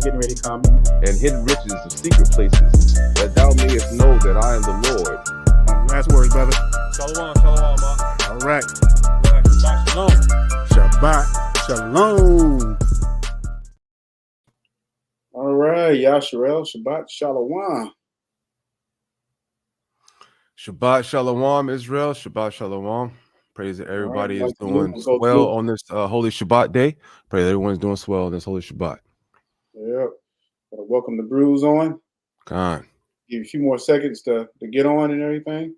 getting ready to come. And hidden riches of secret places, that thou mayest know that I am the Lord. Last words, brother. Shalom, shalom, ma. All right. Shabbat shalom. Shabbat shalom. All right, Yasharel, Shabbat Shalom. Shabbat shalom, Israel. Shabbat shalom. Praise that everybody is doing well on this holy Shabbat day. Pray that everyone's doing well on this holy Shabbat. Yep. Welcome the Brews on. God. Give you a few more seconds to get on and everything.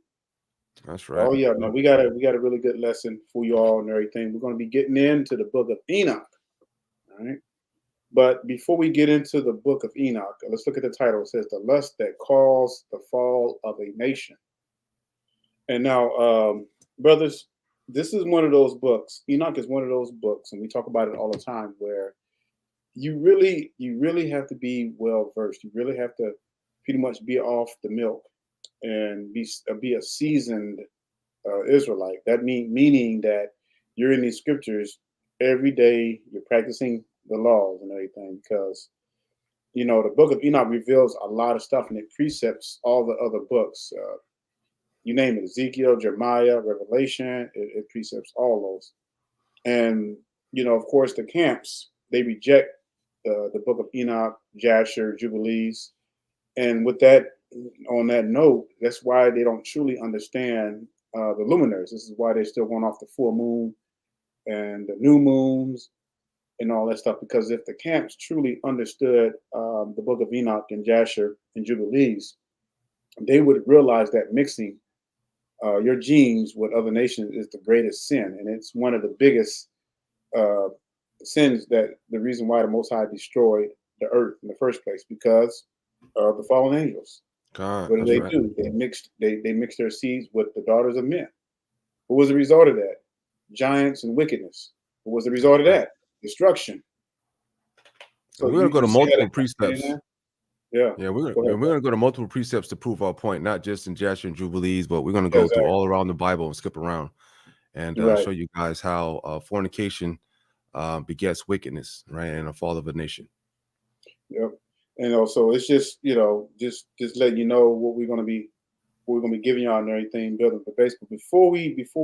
That's right. Oh yeah, no, we got a really good lesson for you all and everything. We're going to be getting into the book of Enoch. All right. But before we get into the book of Enoch, let's look at the title. It says the lust that caused the fall of a nation. And now, brothers, this is one of those books. Enoch is one of those books, and we talk about it all the time, where you really have to be well versed. You really have to pretty much be off the milk and be a seasoned Israelite. That meaning that you're in these scriptures every day. You're practicing the laws and everything, because the book of Enoch reveals a lot of stuff, and it precepts all the other books. You name it, Ezekiel, Jeremiah, Revelation, it precepts all those. And, of course, the camps, they reject the book of Enoch, Jasher, Jubilees. And with that, on that note, that's why they don't truly understand the luminaries. This is why they're still going off the full moon and the new moons and all that stuff. Because if the camps truly understood the book of Enoch and Jasher and Jubilees, they would realize that mixing your genes with other nations is the greatest sin, and it's one of the biggest sins. That the reason why the Most High destroyed the earth in the first place, because of the fallen angels. God, what did they do? They mixed their seeds with the daughters of men. What was the result of that? Giants and wickedness. What was the result of that? Destruction. So we're gonna go to multiple precepts. Yeah, we're gonna go to multiple precepts to prove our point, not just in Jasher and Jubilees, but we're gonna go through all around the Bible and skip around and show you guys how fornication begets wickedness, right, and a fall of a nation. Yep. And also, it's just just letting you know what we're gonna be giving y'all and everything, building. But basically, before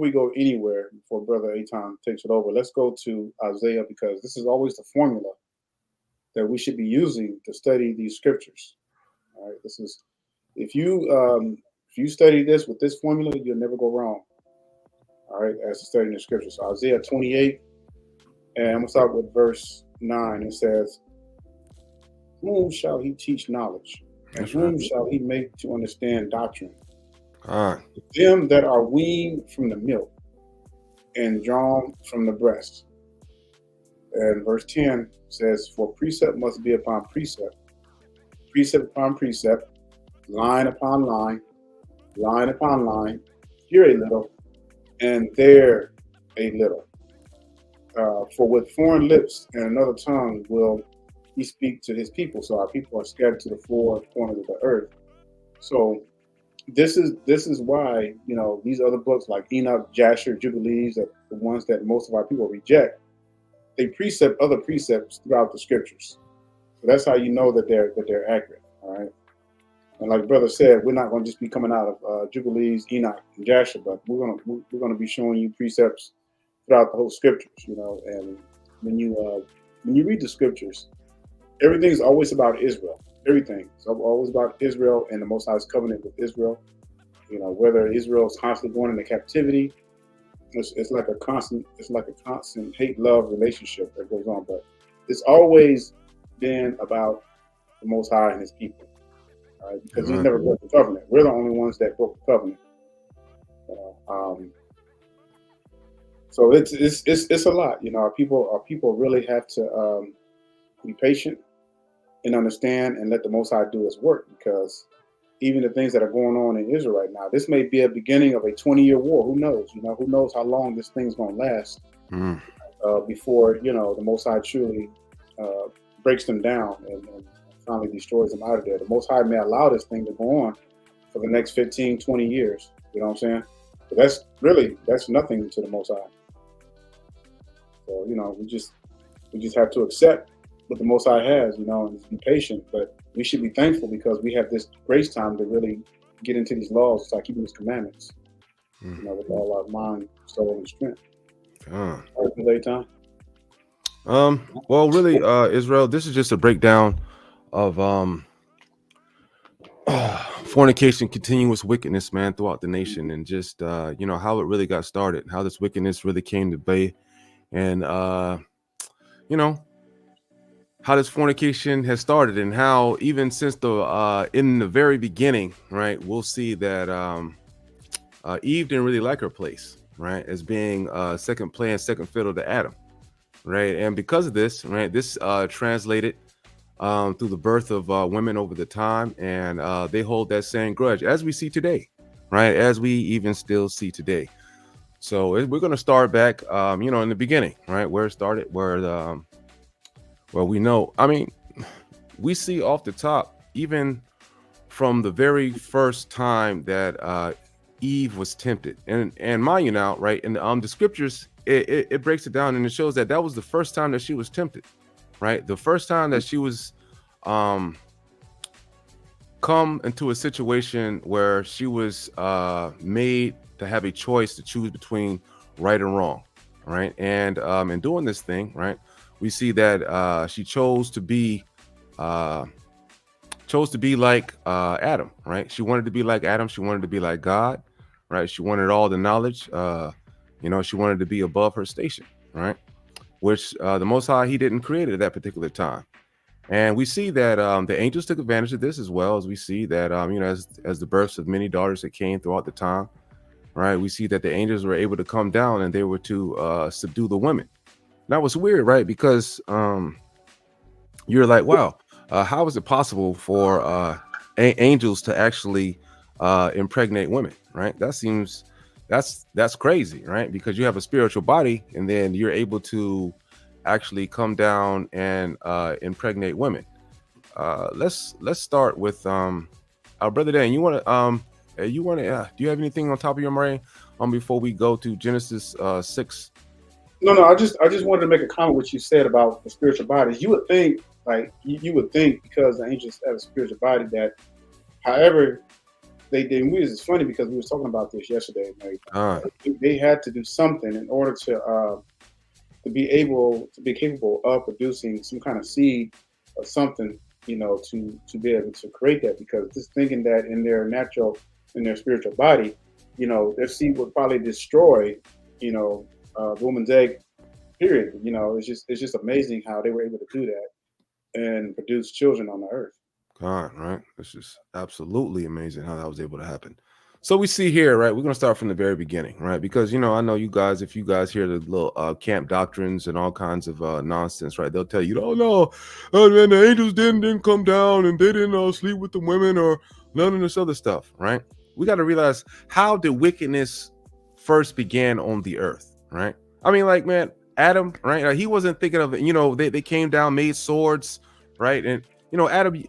we go anywhere, before Brother Aton takes it over, let's go to Isaiah, because this is always the formula that we should be using to study these scriptures. All right, this is if you study this with this formula, you'll never go wrong. All right, as to studying the scriptures. So Isaiah 28, and I'm gonna start with verse 9. It says, "Whom shall he teach knowledge, and whom shall he make to understand doctrine? Them that are weaned from the milk and drawn from the breast." And verse 10 says, "For precept must be upon precept, precept upon precept, line upon line, line upon line, here a little, and there a little. For with foreign lips and another tongue will he speak to his people." So our people are scattered to the four corners of the earth. So this is why these other books like Enoch, Jasher, Jubilees, are the ones that most of our people reject. They precept other precepts throughout the scriptures. So that's how you know that they're accurate. All right. And like Brother said, we're not going to just be coming out of Jubilees, Enoch, and Jasher, but we're going to be showing you precepts throughout the whole scriptures. And when you read the scriptures, everything's always about Israel. Everything is always about Israel and the Most High's covenant with Israel. Whether Israel is constantly going into captivity. It's like a constant hate-love relationship that goes on, but it's always been about the Most High and His people, right? Because He's never broke the covenant. We're the only ones that broke the covenant. So it's a lot. Our people really have to be patient and understand and let the Most High do His work, because even the things that are going on in Israel right now, this may be a beginning of a 20-year war. Who knows? Who knows how long this thing's going to last before, the Most High truly breaks them down and finally destroys them out of there. The Most High may allow this thing to go on for the next 15, 20 years. You know what I'm saying? But that's nothing to the Most High. So, we just have to accept what the Most High has, and just be patient. But we should be thankful because we have this grace time to really get into these laws, start keeping His commandments, with all our mind, soul, and strength. Time. Well, really, Israel, this is just a breakdown of fornication, continuous wickedness, man, throughout the nation, and just how it really got started, how this wickedness really came to be, and how this fornication has started, and how even since in the very beginning, right, we'll see that Eve didn't really like her place, right, as being second fiddle to Adam, right, and because of this, right, this translated through the birth of women over the time, and they hold that same grudge as we see today, right, as we even still see today. So we're going to start back, in the beginning, right, where it started, where we know, we see off the top, even from the very first time that Eve was tempted, and mind you now, right, in the scriptures, it breaks it down, and it shows that was the first time that she was tempted, right, the first time that she was come into a situation where she was made to have a choice to choose between right and wrong, right, and in doing this thing, right, we see that she chose to be like Adam, right? She wanted to be like Adam. She wanted to be like God, right? She wanted all the knowledge. She wanted to be above her station, right? Which the Most High, He didn't create it at that particular time. And we see that the angels took advantage of this, as well as we see that as the births of many daughters that came throughout the time, right? We see that the angels were able to come down and they were to subdue the women. That was weird, right? Because you're like, wow, how is it possible for angels to actually impregnate women, right? That's crazy, right? Because you have a spiritual body, and then you're able to actually come down and impregnate women. Let's start with our brother Dan. Do you have anything on top of your mind before we go to Genesis 6? No. I just wanted to make a comment what you said about the spiritual bodies. You would think, you would think, because the angels have a spiritual body, that, however, it's funny because we were talking about this yesterday. They had to do something in order to be capable of producing some kind of seed or something, to be able to create that. Because just thinking that in their spiritual body, their seed would probably destroy, the woman's egg, period. It's just amazing how they were able to do that and produce children on the earth. God, right? It's just absolutely amazing how that was able to happen. So we see here, right, we're going to start from the very beginning, right? Because, I know you guys, if you guys hear the little camp doctrines and all kinds of nonsense, right, they'll tell you, oh, no, man, the angels didn't come down and they didn't sleep with the women or none of this other stuff, right? We got to realize, how did wickedness first began on the earth, right? Man, Adam, right? He wasn't thinking of it. They came down, made swords, right? And, Adam,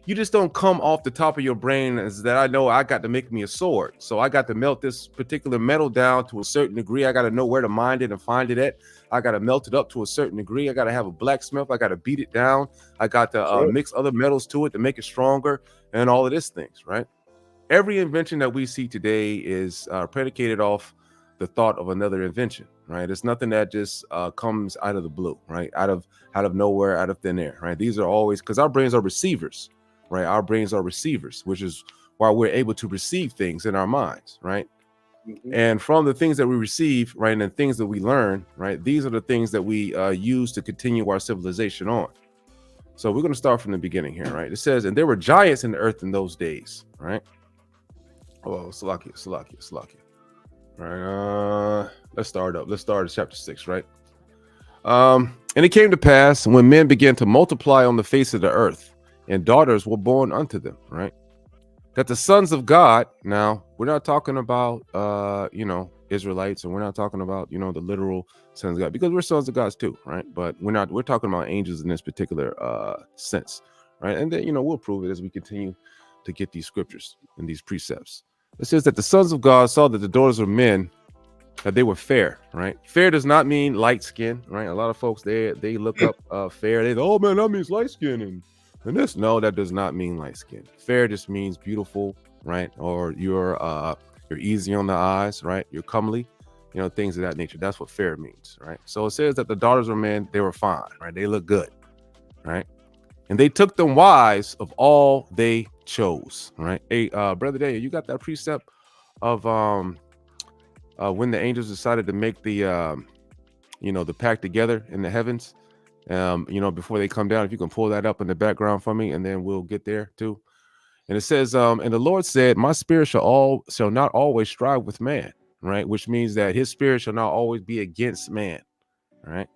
you just don't come off the top of your brain as that, I know I got to make me a sword. So I got to melt this particular metal down to a certain degree. I got to know where to mine it and find it at. I got to melt it up to a certain degree. I got to have a blacksmith. I got to beat it down. I got to mix other metals to it to make it stronger and all of these things, right? Every invention that we see today is predicated off the thought of another invention, right? It's nothing that just comes out of the blue, right? Out of nowhere, out of thin air, right? These are always, because our brains are receivers, right? Our brains are receivers, which is why we're able to receive things in our minds, right? Mm-hmm. And from the things that we receive, right, and the things that we learn, right, these are the things that we use to continue our civilization on. So we're going to start from the beginning here, right? It says, and there were giants in the earth in those days, right? Oh, Salakia. Right. Let's start at chapter 6, right? And it came to pass when men began to multiply on the face of the earth, and daughters were born unto them, right? That the sons of God, now we're not talking about Israelites, and we're not talking about the literal sons of God, because we're sons of God too, right? But we're talking about angels in this particular sense, right? And then we'll prove it as we continue to get these scriptures and these precepts. It says that the sons of God saw that the daughters of men that they were fair, right? Fair does not mean light skin, right? A lot of folks they look up fair. They oh man, that means light skin and this. No, that does not mean light skin. Fair just means beautiful, right? Or you're easy on the eyes, right? You're comely, you know, things of that nature. That's what fair means, right? So it says that the daughters of men, they were fine, right? They look good, right? And they took them wives of all they chose, right? Hey, brother Day, you got that precept of when the angels decided to make the you know, the pact together in the heavens, you know, before they come down. If you can pull that up in the background for me, and then we'll get there too. And it says, and the Lord said, my spirit shall not always strive with man, right? Which means that his spirit shall not always be against man, right?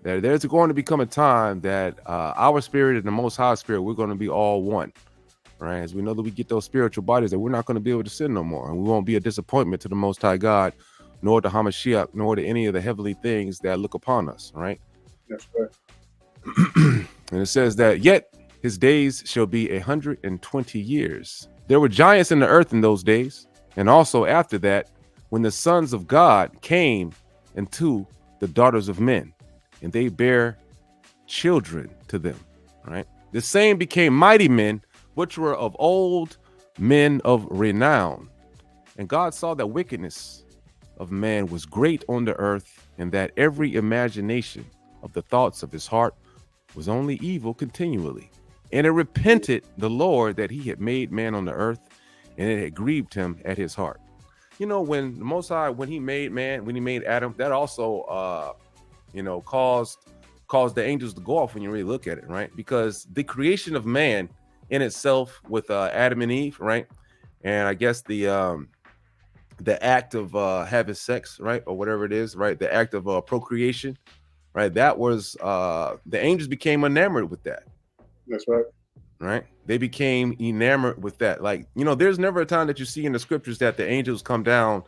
That there's going to become a time that our spirit and the Most High Spirit, we're going to be all one, right? As we know that we get those spiritual bodies, that we're not going to be able to sin no more, and we won't be a disappointment to the Most High God, nor to Hamashiach, nor to any of the heavenly things that look upon us, right? That's right. And it says that yet his days shall be 120 years. There were giants in the earth in those days, and also after that, when the sons of God came into the daughters of men, and they bear children to them, right? The same became mighty men, which were of old, men of renown. And God saw that wickedness of man was great on the earth, and that every imagination of the thoughts of his heart was only evil continually. And it repented the Lord that he had made man on the earth, and it had grieved him at his heart. You know, when the Most High, when he made man, when he made Adam, that also you know, caused the angels to go off when you really look at it, right? Because the creation of man in itself with Adam and Eve, right? And I guess the act of having sex, right? Or whatever it is, right? The act of procreation, right? That was the angels became enamored with that. That's right. Right? They became enamored with that. Like, you know, there's never a time that you see in the scriptures that the angels come down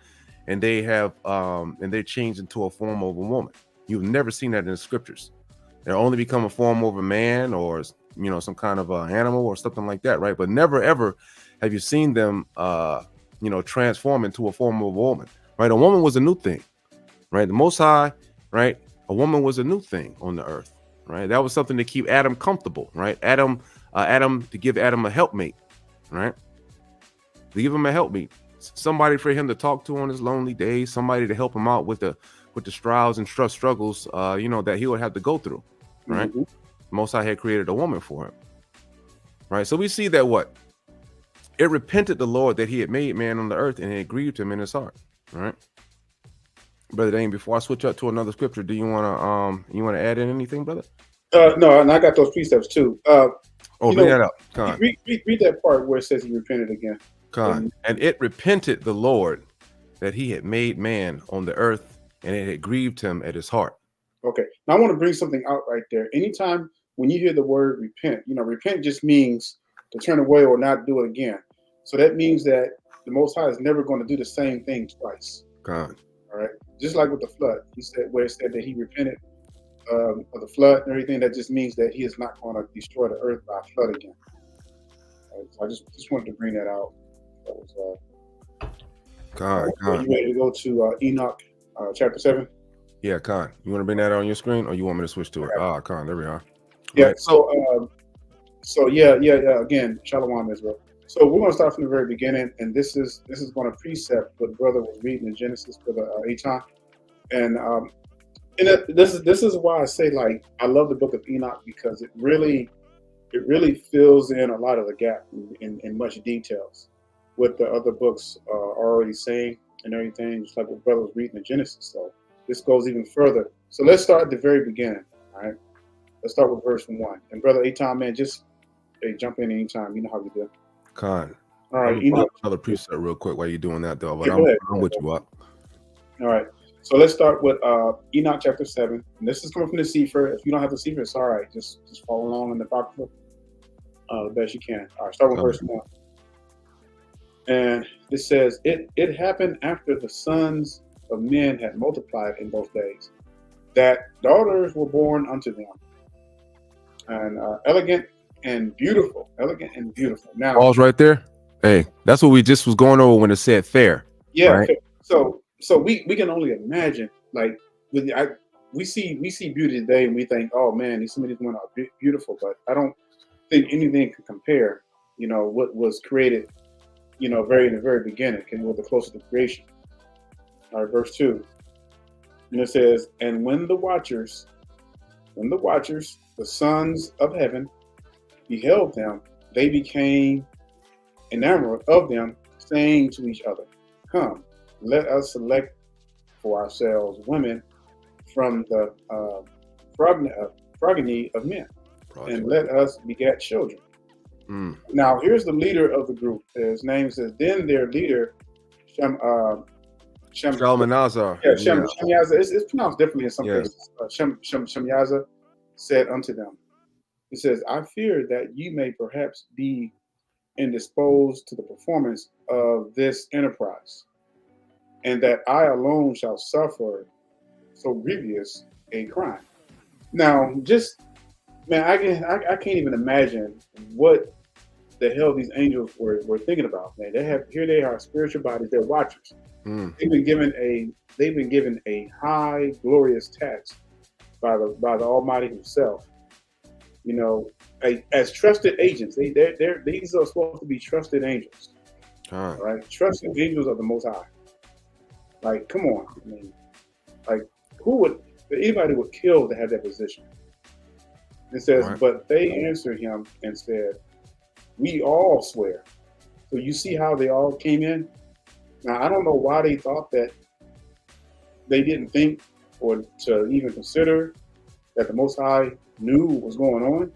and they have and they change into a form of a woman. You've never seen that in the scriptures. They only become a form of a man, or, you know, some kind of animal or something like that, right? But never ever have you seen them you know, transform into a form of a woman, right? A woman was a new thing, right? The Most High, right? A woman was a new thing on the earth, right? That was something to keep Adam comfortable, right? Adam to give Adam a helpmate, right? To give him a helpmate, somebody for him to talk to on his lonely days, somebody to help him out with the trials and struggles, you know, that he would have to go through, right? Mm-hmm. Most High had created a woman for him, right? So we see that what? It repented the Lord that he had made man on the earth, and it grieved him in his heart, right? Brother Dane, before I switch up to another scripture, do you want to add in anything, brother? No, and I got those precepts too. Bring that up. Read that part where it says he repented again. And it repented the Lord that he had made man on the earth, and it had grieved him at his heart. Okay. Now I want to bring something out right there. Anytime when you hear the word repent, you know, repent just means to turn away or not do it again. So that means that the Most High is never going to do the same thing twice. God. All right. Just like with the flood, he said where it said that he repented of the flood and everything. That just means that he is not going to destroy the earth by a flood again. So I just wanted to bring that out. That was God. Are you ready to go to Enoch chapter 7? Yeah, Khan. You want to bring that on your screen, or you want me to switch to it? Khan, there we are. Yeah. Right. So yeah. Again, Shalom Israel. So we're going to start from the very beginning, and this is going to precept what brother was reading in Genesis, brother Eitan, and this is why I say, like, I love the book of Enoch, because it really fills in a lot of the gap in much details what the other books are already saying and everything, just like what brother was reading in Genesis. So this goes even further. So let's start at the very beginning. All right, let's start with verse 1. And brother Eitan, man, just jump in anytime. You know how we do. Khan. All right, Enoch. Another precept real quick while you're doing that, though. But Yeah, I'm with you up. All right. So let's start with Enoch chapter 7. And this is coming from the Sefer. If you don't have the Sefer, it's all right. Just follow along in the Apocrypha the best you can. All right, start with verse 1. And it says, it happened after the sons of men had multiplied in those days, that daughters were born unto them, and elegant and beautiful. Now, Pause right there. Hey, that's what we just was going over when it said fair. Yeah. Right? So so we can only imagine, like, we see beauty today and we think, oh man, some of these women are beautiful, but I don't think anything can compare, what was created, in the very beginning, and with the closest to creation. All right, verse 2. And it says, and when the watchers, the sons of heaven, beheld them, they became enamored of them, saying to each other, come, let us select for ourselves women from the progeny of men, and let us beget children. Now, here's the leader of the group. His name says, then their leader, Shalmaneser. Yeah, Shamyaza. It's pronounced differently in some cases. Shamyaza said unto them, he says, I fear that you may perhaps be indisposed to the performance of this enterprise, and that I alone shall suffer so grievous a crime. Now, just, man, I can't even imagine what the hell these angels were thinking about. Man, they are spiritual bodies. They're watchers. They've been given a high, glorious task by the Almighty Himself. As trusted agents. These are supposed to be trusted angels. Right? Trusted angels of the Most High. Like, come on. I mean, like, anybody would kill to have that position. It says, but they answered him and said, we all swear. So you see how they all came in? Now, I don't know why they thought that they didn't think or to even consider that the Most High knew what was going on.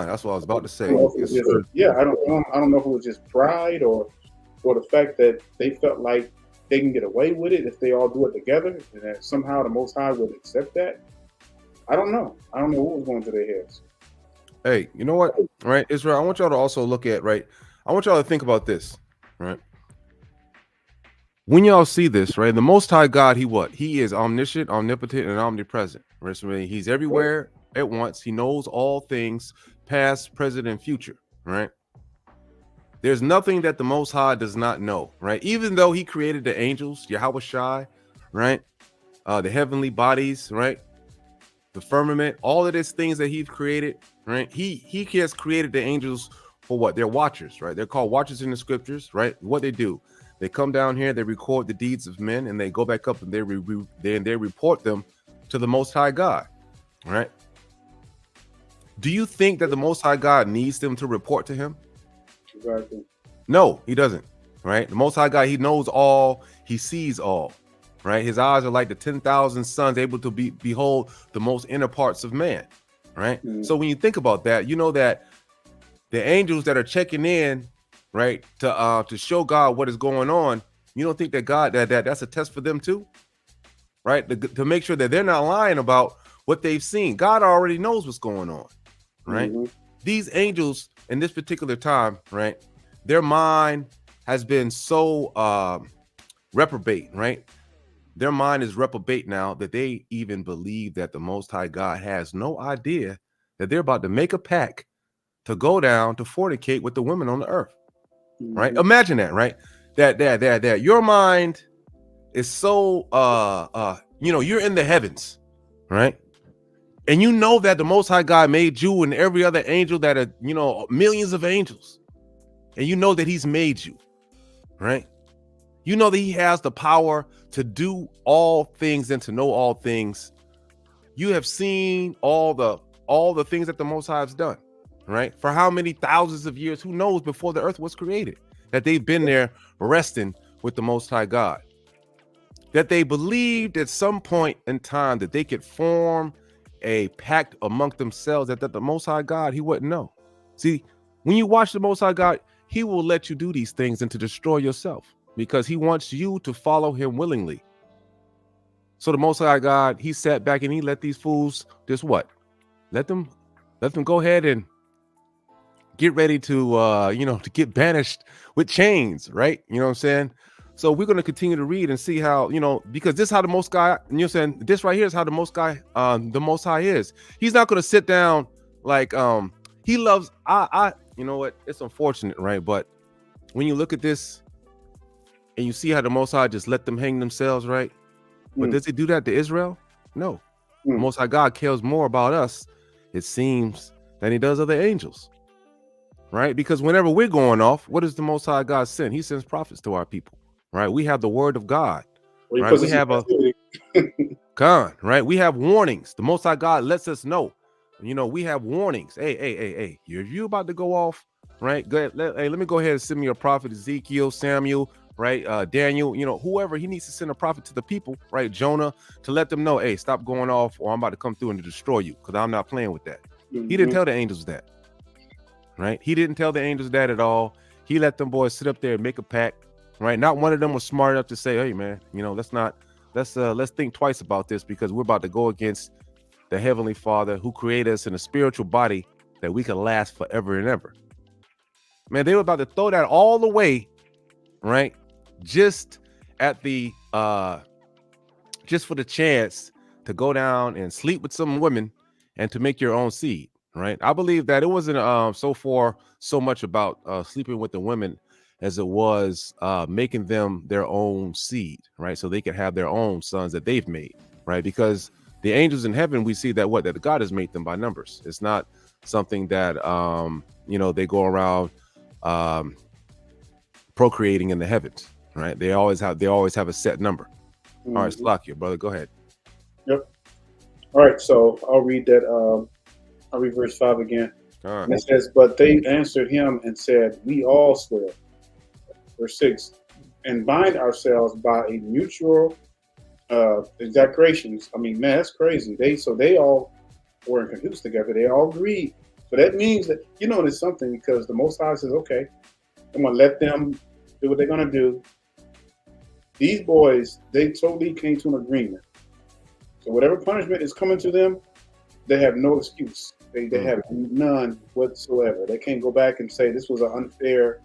That's what I was about to say. I don't know if it was just pride or the fact that they felt like they can get away with it if they all do it together, and that somehow the Most High would accept that. I don't know. I don't know what was going through their heads. Hey, you know what? Right, Israel, I want y'all to also look at, right? I want y'all to think about this, right? When y'all see this, right? The Most High God, He is omniscient, omnipotent, and omnipresent. Right? So He's everywhere at once. He knows all things, past, present, and future, right? There's nothing that the Most High does not know, right? Even though He created the angels, Yahweh Shai, right? The heavenly bodies, right? The firmament, all of these things that He's created, right? He has created the angels for what? They're watchers, right? They're called watchers in the scriptures, right? What they do, they come down here, they record the deeds of men, and they go back up and they report them to the Most High God, right? Do you think that the Most High God needs them to report to Him? Exactly. No, He doesn't, right? The Most High God, He knows all, He sees all, right? His eyes are like the 10,000 suns, able to behold the most inner parts of man, right? So when you think about that, you know that the angels that are checking in, right, to show God what is going on, you don't think that God that's a test for them too, right? To make sure that they're not lying about what they've seen. God already knows what's going on, right? These angels in this particular time, right, their mind has been so reprobate, right? Their mind is reprobate now that they even believe that the Most High God has no idea that they're about to make a pact to go down to fornicate with the women on the earth, right? Imagine that, right? That your mind is so you're in the heavens, right? And you know that the Most High God made you and every other angel that are, millions of angels. And you know that He's made you, right? You know that He has the power to do all things and to know all things. You have seen all the things that the Most High has done, right? For how many thousands of years, who knows, before the earth was created, that they've been there resting with the Most High God. That they believed at some point in time that they could form a pact among themselves that the Most High God, He wouldn't know. See, when you watch the Most High God, He will let you do these things and to destroy yourself because He wants you to follow Him willingly. So the Most High God, He sat back and He let these fools just what? Let them go ahead and get ready to to get banished with chains, right? You know what I'm saying? So we're going to continue to read and see how, because this is how the Most High, this right here is how the Most High is. He's not going to sit down like He loves. You know what? It's unfortunate, right? But when you look at this, And you see how the Most High just let them hang themselves, right? But does he do that to Israel? No. The Most High God cares more about us, it seems, than he does other angels, right? Because whenever we're going off, what does the Most High God send? He sends prophets to our people, right? We have the word of God, right? We have a con, right? We have warnings. The Most High God lets us know, we have warnings. Hey, you about to go off, right? Let me go ahead and send me a prophet, Ezekiel, Samuel, right? Daniel, whoever. He needs to send a prophet to the people, right? Jonah, to let them know, hey, stop going off, or I'm about to come through and to destroy you, because I'm not playing with that. He didn't tell the angels that, right? He didn't tell the angels that at all. He let them boys sit up there and make a pact, right? Not one of them was smart enough to say, hey, man, let's think twice about this, because we're about to go against the Heavenly Father who created us in a spiritual body that we can last forever and ever. Man, they were about to throw that all away, right? Just at the just for the chance to go down and sleep with some women and to make your own seed, right? I believe that it wasn't so much about sleeping with the women as it was making them their own seed, right? So they could have their own sons that they've made, right? Because the angels in heaven, we see that God has made them by numbers. It's not something that they go around procreating in the heavens, right? They always have a set number. All right, Slakia, brother, go ahead. Yep. All right, so I'll read that. I'll read verse 5 again. All right. And it says, but they answered him and said, we all swear. Verse 6, and bind ourselves by a mutual execrations. I mean, man, that's crazy. They all were in cahoots together. They all agreed. So that means that, there's something, because the Most High says, okay, I'm going to let them do what they're going to do. These boys, they totally came to an agreement. So whatever punishment is coming to them, they have no excuse. They have none whatsoever. They can't go back and say this was an unfair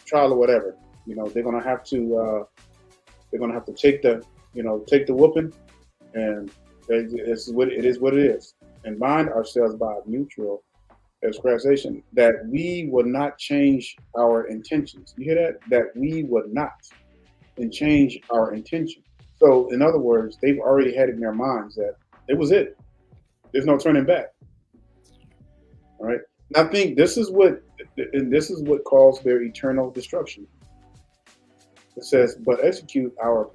trial or whatever. They're gonna have to take the whooping, and this is what it is. And bind ourselves by a mutual expression that we would not change our intentions. You hear that? That we would not and change our intention. So in other words, they've already had in their minds that it was it. There's no turning back. All right. And I think this is what caused their eternal destruction. It says, but execute our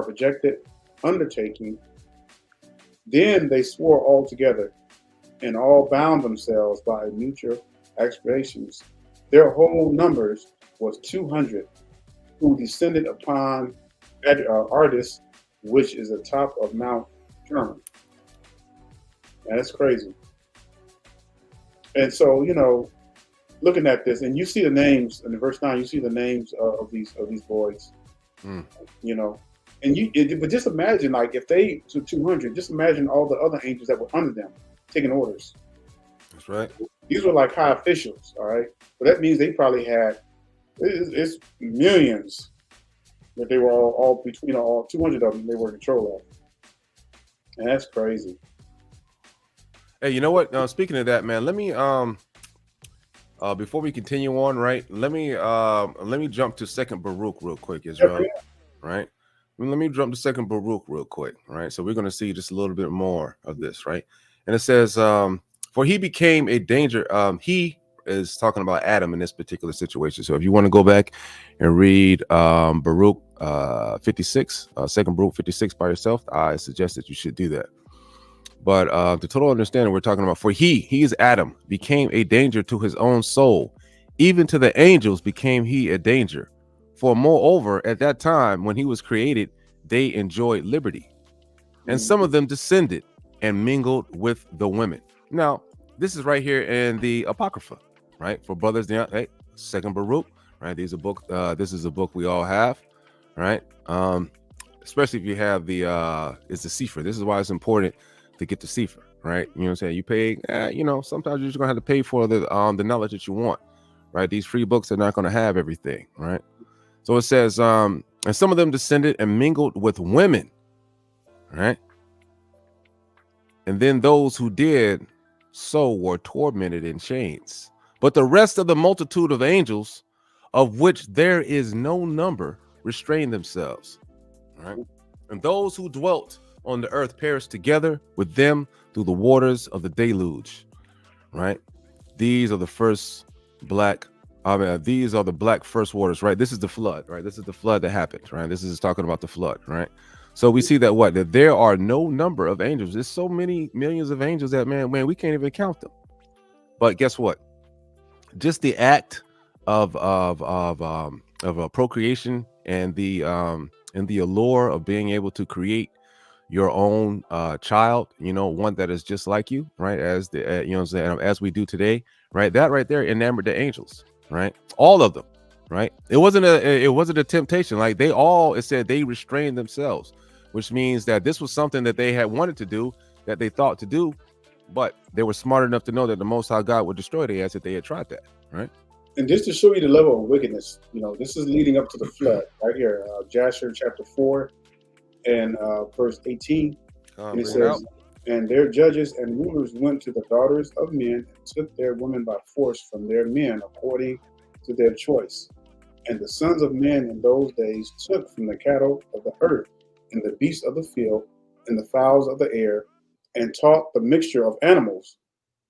projected undertaking. Then they swore all together and all bound themselves by mutual expiations. Their whole numbers was 200, who descended upon Ardis, which is the top of Mount Hermon. That's crazy. And so, looking at this, and you see the names in the verse 9, you see the names of these boys, and but just imagine, like, if they to 200, just imagine all the other angels that were under them taking orders. That's right. These were like high officials, all right. But that means they probably had it's millions that they were all between all 200 of them they were in control of, and that's crazy. Hey, you know what? Speaking of that, man, let me before we continue on, right? Let me jump to 2nd Baruch real quick, Israel. Right? Let me jump to 2nd Baruch real quick, right? So we're going to see just a little bit more of this, right? And it says, for he became a danger. He is talking about Adam in this particular situation. So if you want to go back and read Baruch 56, 2nd Baruch 56 by yourself, I suggest that you should do that. But the total understanding we're talking about, for he is Adam, became a danger to his own soul. Even to the angels became he a danger. For moreover, at that time when he was created, they enjoyed liberty. And some of them descended and mingled with the women. Now, this is right here in the Apocrypha, right? For brothers, hey, 2nd Baruch, right? This is a book we all have, right? Especially if you have it's the Sefer. This is why it's important to get the Sefer, right? You know what I'm saying? You pay, sometimes you're just gonna have to pay for the knowledge that you want, right? These free books are not gonna have everything, right? So it says, and some of them descended and mingled with women, right? And then those who did so were tormented in chains. But the rest of the multitude of angels, of which there is no number, restrained themselves. Right? And those who dwelt on the earth perished together with them through the waters of the deluge. Right? These are the black first waters, right? This is the flood, right? This is the flood that happened, right? This is talking about the flood, right? So we see that there are no number of angels. There's so many millions of angels that man, we can't even count them. But guess what? Just the act of procreation and the allure of being able to create your own child, one that is just like you, right? As as we do today, right? That right there enamored the angels, right? All of them, right? It wasn't a temptation. Like it said they restrained themselves, which means that this was something that they had wanted to do, that they thought to do, but they were smart enough to know that the Most High God would destroy their ass if they had tried that, right? And just to show you the level of wickedness, this is leading up to the flood right here, Jasher chapter 4 and verse 18. And it says, and their judges and rulers went to the daughters of men and took their women by force from their men according to their choice. And the sons of men in those days took from the cattle of the earth and the beasts of the field and the fowls of the air, and taught the mixture of animals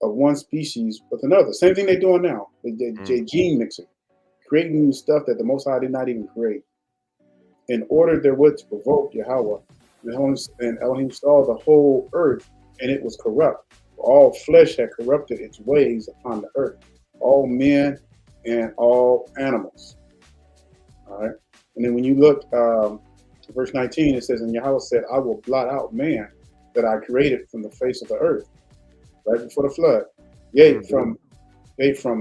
of one species with another. Same thing they're doing now. They gene mixing, creating stuff that the Most High did not even create, in order therewith to provoke Yahweh. And Elohim saw the whole earth, and it was corrupt. All flesh had corrupted its ways upon the earth, all men and all animals. All right. And then when you look, verse 19, it says, and Yahweh said, I will blot out man that I created from the face of the earth, right before the flood. Yea, from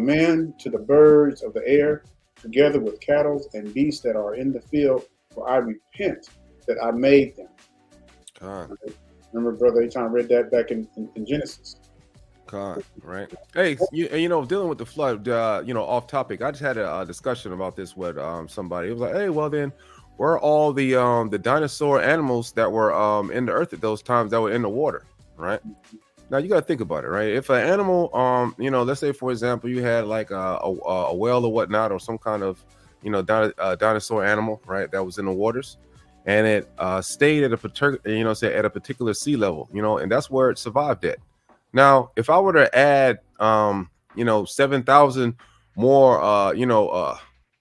man to the birds of the air, together with cattle and beasts that are in the field, for I repent that I made them. Right? Remember, Brother Eitan read that back in Genesis. Right. Hey, dealing with the flood, off topic. I just had a discussion about this with somebody. It was like, hey, well then, where are all the dinosaur animals that were in the earth at those times that were in the water, right? Now you got to think about it, right? If an animal, let's say for example, you had like a whale or whatnot, or some kind of, dinosaur animal, right, that was in the waters, and it stayed at a particular sea level, and that's where it survived at. Now, if I were to add, 7,000 more,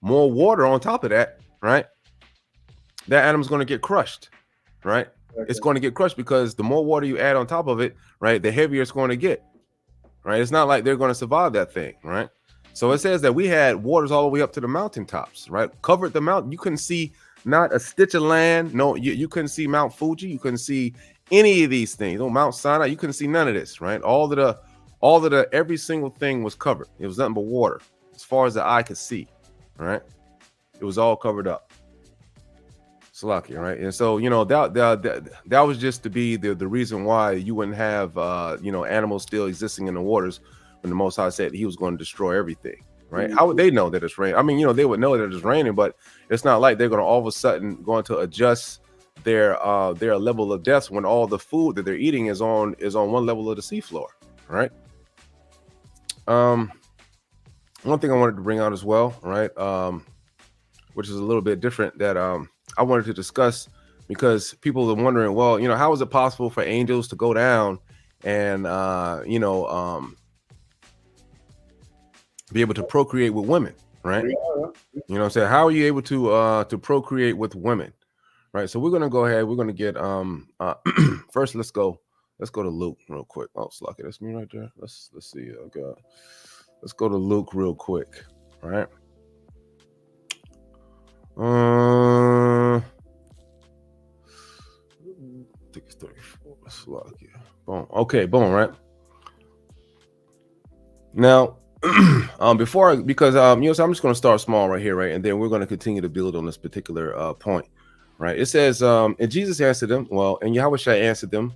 more water on top of that, right, that animal's going to get crushed, right? Okay. It's going to get crushed because the more water you add on top of it, right, the heavier it's going to get, right? It's not like they're going to survive that thing, right? So it says that we had waters all the way up to the mountaintops, right? Covered the mountain. You couldn't see not a stitch of land. No, you couldn't see Mount Fuji. You couldn't see any of these things. No, Mount Sinai. You couldn't see none of this, right? All of the every single thing was covered. It was nothing but water as far as the eye could see, right? It was all covered up. Salakia, right? And so, that was just to be the reason why you wouldn't have, animals still existing in the waters when the Most High said he was going to destroy everything, right? Mm-hmm. How would they know that it's raining? I mean, they would know that it's raining, but it's not like they're going to all of a sudden going to adjust their level of death when all the food that they're eating is on one level of the seafloor, right? One thing I wanted to bring out as well, right? Which is a little bit different that I wanted to discuss, because people are wondering, well, how is it possible for angels to go down and be able to procreate with women, right? What I'm saying? How are you able to procreate with women, right? So we're gonna go ahead. We're gonna get first. Let's go to Luke real quick. Oh, Slucky, that's me right there. Let's see. Okay, let's go to Luke real quick. All right. I think it's 34. Slucky. Boom. Okay. Boom. Right. Now. So I'm just going to start small right here, right, and then we're going to continue to build on this particular point, right? It says, and Jesus answered them, and Yahweh answered them,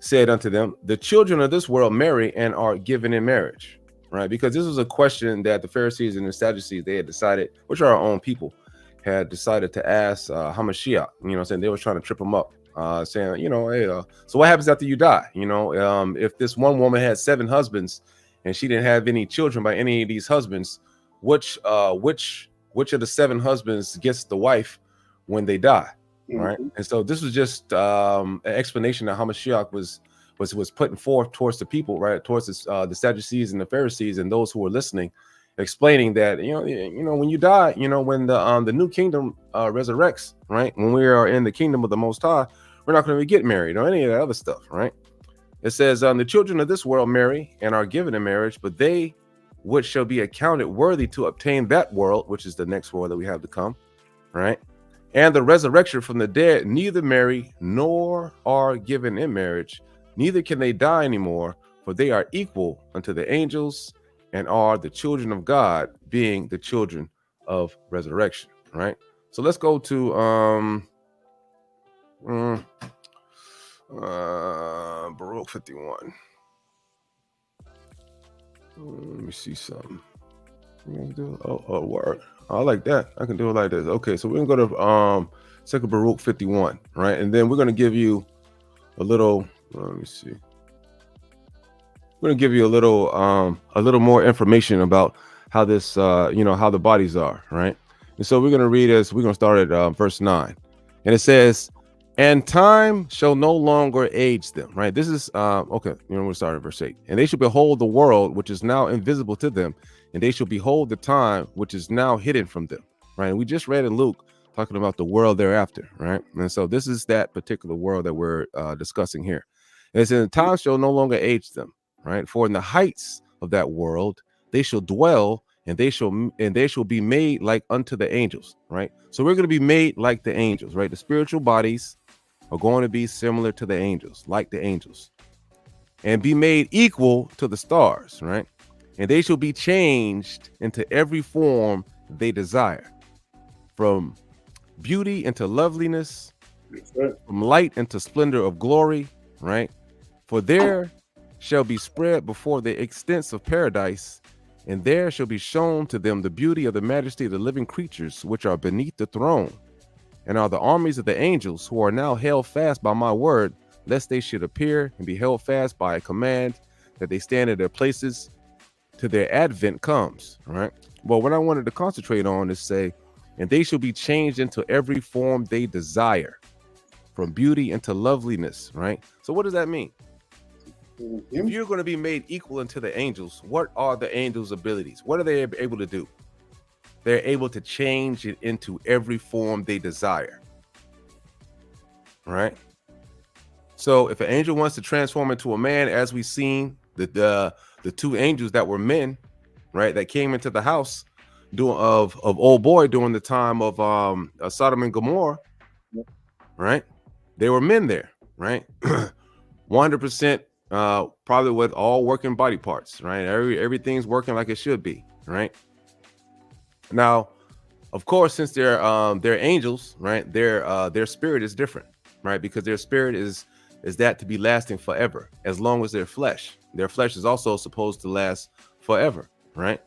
said unto them, the children of this world marry and are given in marriage, right? Because this was a question that the Pharisees and the Sadducees, they had decided, which are our own people, had decided to ask Hamashiach. Saying they were trying to trip him up, saying, hey, so what happens after you die? If this one woman had 7 husbands and she didn't have any children by any of these husbands, which of the 7 husbands gets the wife when they die, Mm-hmm. right? And so this was just an explanation of how Mashiach was putting forth towards the people, right? Towards the Sadducees and the Pharisees and those who were listening, explaining that when you die, when the new kingdom resurrects, right? When we are in the kingdom of the Most High, we're not going to get married or any of that other stuff, right? It says, the children of this world marry and are given in marriage, but they which shall be accounted worthy to obtain that world, which is the next world that we have to come, right? And the resurrection from the dead neither marry nor are given in marriage, neither can they die anymore, for they are equal unto the angels and are the children of God, being the children of resurrection, right? So let's go to Baruch 51. Let me see something. Oh, word. I like that. I can do it like this. Okay, so we're gonna go to Second Baruch 51, right? And then we're gonna give you a little. Let me see. We're gonna give you a little more information about how this, how the bodies are, right? And so we're gonna read this. We're gonna start at verse 9, and it says, "And time shall no longer age them." Right. This is okay. We'll start at verse 8. "And they shall behold the world which is now invisible to them, and they shall behold the time which is now hidden from them." Right. And we just read in Luke talking about the world thereafter. Right. And so this is that particular world that we're discussing here. And it says, "Time shall no longer age them." Right. "For in the heights of that world they shall dwell, and they shall be made like unto the angels." Right. So we're going to be made like the angels. Right. The spiritual bodies are going to be similar to the angels, like the angels, and be made equal to the stars, right? "And they shall be changed into every form they desire, from beauty into loveliness, from light into splendor of glory," right? "For there shall be spread before the extents of paradise, and there shall be shown to them the beauty of the majesty of the living creatures which are beneath the throne, and are the armies of the angels, who are now held fast by my word, lest they should appear and be held fast by a command, that they stand in their places till their advent comes." Right. Well, what I wanted to concentrate on is say, "And they shall be changed into every form they desire, from beauty into loveliness." Right. So what does that mean? If you're going to be made equal unto the angels, what are the angels' abilities? What are they able to do? They're able to change it into every form they desire. Right. So if an angel wants to transform into a man, as we've seen the two angels that were men, right, that came into the house of old boy during the time of Sodom and Gomorrah, right? They were men there, right? 100% probably with all working body parts, right? Everything's working like it should be, right? Now, of course, since they're angels, right? Their spirit is different, right? Because their spirit is that to be lasting forever, as long as their flesh is also supposed to last forever, right?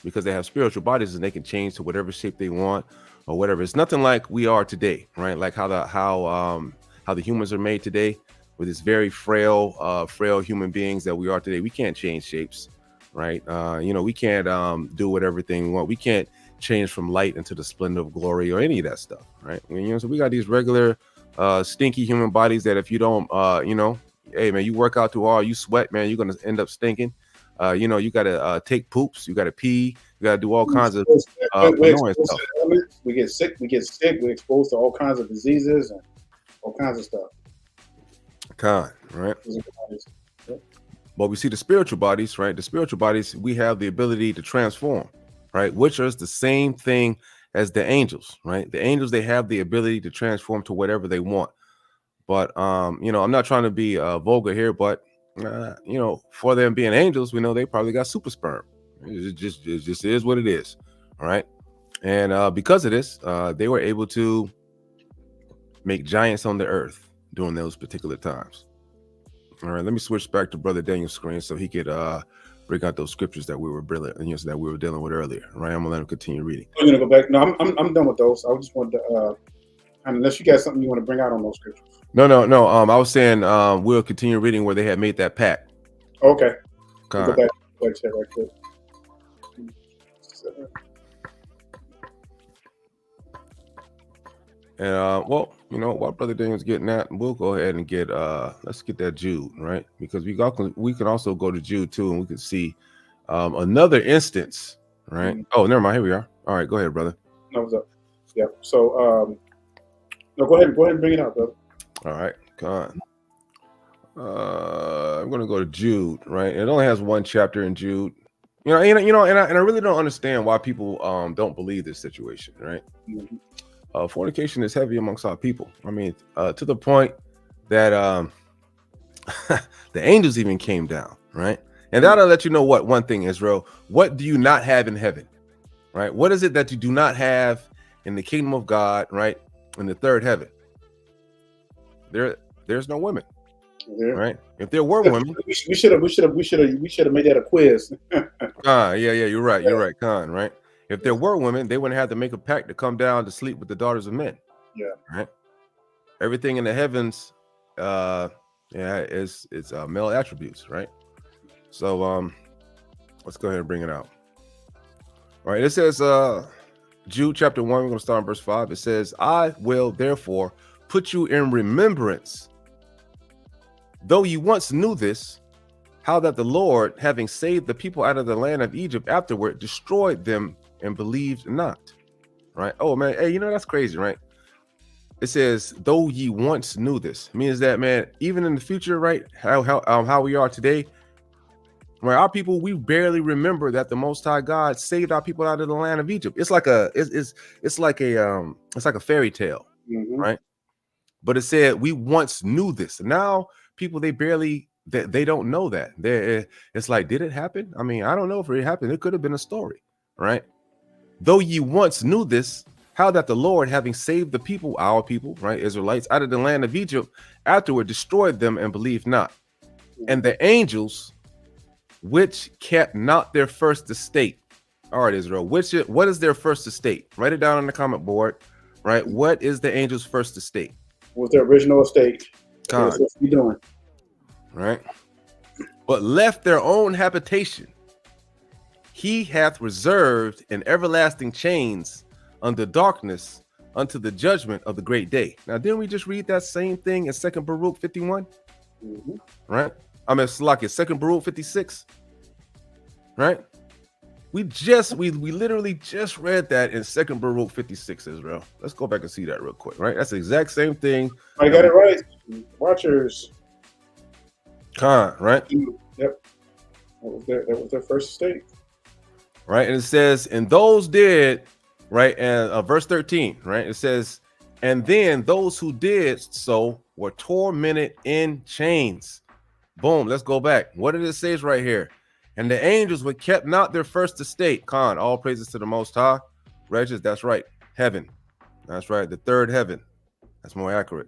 Because they have spiritual bodies and they can change to whatever shape they want or whatever. It's nothing like we are today, right? Like how the humans are made today, with this very frail human beings that we are today. We can't change shapes, right? We can't do whatever thing we want. We can't change from light into the splendor of glory or any of that stuff, right? So we got these regular stinky human bodies that if you don't hey man, you work out too hard, you sweat, man, you're gonna end up stinking. You gotta take poops, you gotta pee, you gotta do all kinds of annoying stuff. We get sick, we're exposed to all kinds of diseases and all kinds of stuff. Right? But we see the spiritual bodies, right? The spiritual bodies, we have the ability to transform, right? Which is the same thing as the angels, right? The angels, they have the ability to transform to whatever they want. But I'm not trying to be vulgar here, but for them being angels, we know they probably got super sperm. It just is what it is. All right. And because of this, they were able to make giants on the earth during those particular times. All right, let me switch back to Brother Daniel's screen so he could bring out those scriptures that we were dealing with earlier. Right, I'm gonna let him continue reading. I'm gonna go back. No, I'm done with those. I just wanted to, unless you got something you want to bring out on those scriptures. No. I was saying we'll continue reading where they had made that pact. Okay. Go back right quick. And well, you know, while Brother Daniel's getting that, we'll go ahead and get let's get that Jude, right? Because we can also go to Jude too, and we can see another instance, right? Oh, never mind. Here we are. All right, go ahead, brother. No, what's up? Yeah. So no, go ahead and bring it out, brother. All right, come on. I'm gonna go to Jude, right? It only has one chapter in Jude. And I really don't understand why people don't believe this situation, right? Mm-hmm. Fornication is heavy amongst our people. I mean, to the point that the angels even came down, right? And that'll let you know one thing, Israel. What do you not have in heaven, right? What is it that you do not have in the kingdom of God, right? In the third heaven, there's no women, right? If there were women, we should have made that a quiz. yeah, you're right, Khan, right? If there were women, they wouldn't have to make a pact to come down to sleep with the daughters of men. Yeah. Right. Everything in the heavens, it's male attributes, right? So let's go ahead and bring it out. All right. It says Jude chapter 1, we're going to start in verse 5. It says, I will therefore put you in remembrance, though you once knew this, how that the Lord, having saved the people out of the land of Egypt, afterward destroyed them and believed not. Right? Oh man, hey, that's crazy, right? It says, though ye once knew this, means that, man, even in the future, right? How we are today, right? Our people, we barely remember that the Most High God saved our people out of the land of Egypt. It's like a fairy tale, right? But it said we once knew this. Now people, they don't know that. It's like, did it happen? I mean, I don't know if it happened. It could have been a story, right? Though ye once knew this, how that the Lord, having saved the people, our people, right, Israelites, out of the land of Egypt, afterward destroyed them and believed not. And the angels, which kept not their first estate. All right, Israel, what is their first estate? Write it down on the comment board, right? What is the angels' first estate? What's their original estate? What's he doing? Right. But left their own habitation, he hath reserved in everlasting chains under darkness unto the judgment of the great day. Now, didn't we just read that same thing in 2 Baruch 51? Right? I mean, it's like 2 Baruch 56. Right? We literally just read that in 2 Baruch 56, Israel. Let's go back and see that real quick, right? That's the exact same thing. I got it right. Watchers. Khan, right? Yep. That was their first estate. Right. And it says, and those did, right? And verse 13, right? It says, and then those who did so were tormented in chains. Boom. Let's go back. What did it say right here? And the angels were kept not their first estate. Khan, all praises to the Most High. Righteous, that's right. Heaven. That's right. The third heaven. That's more accurate.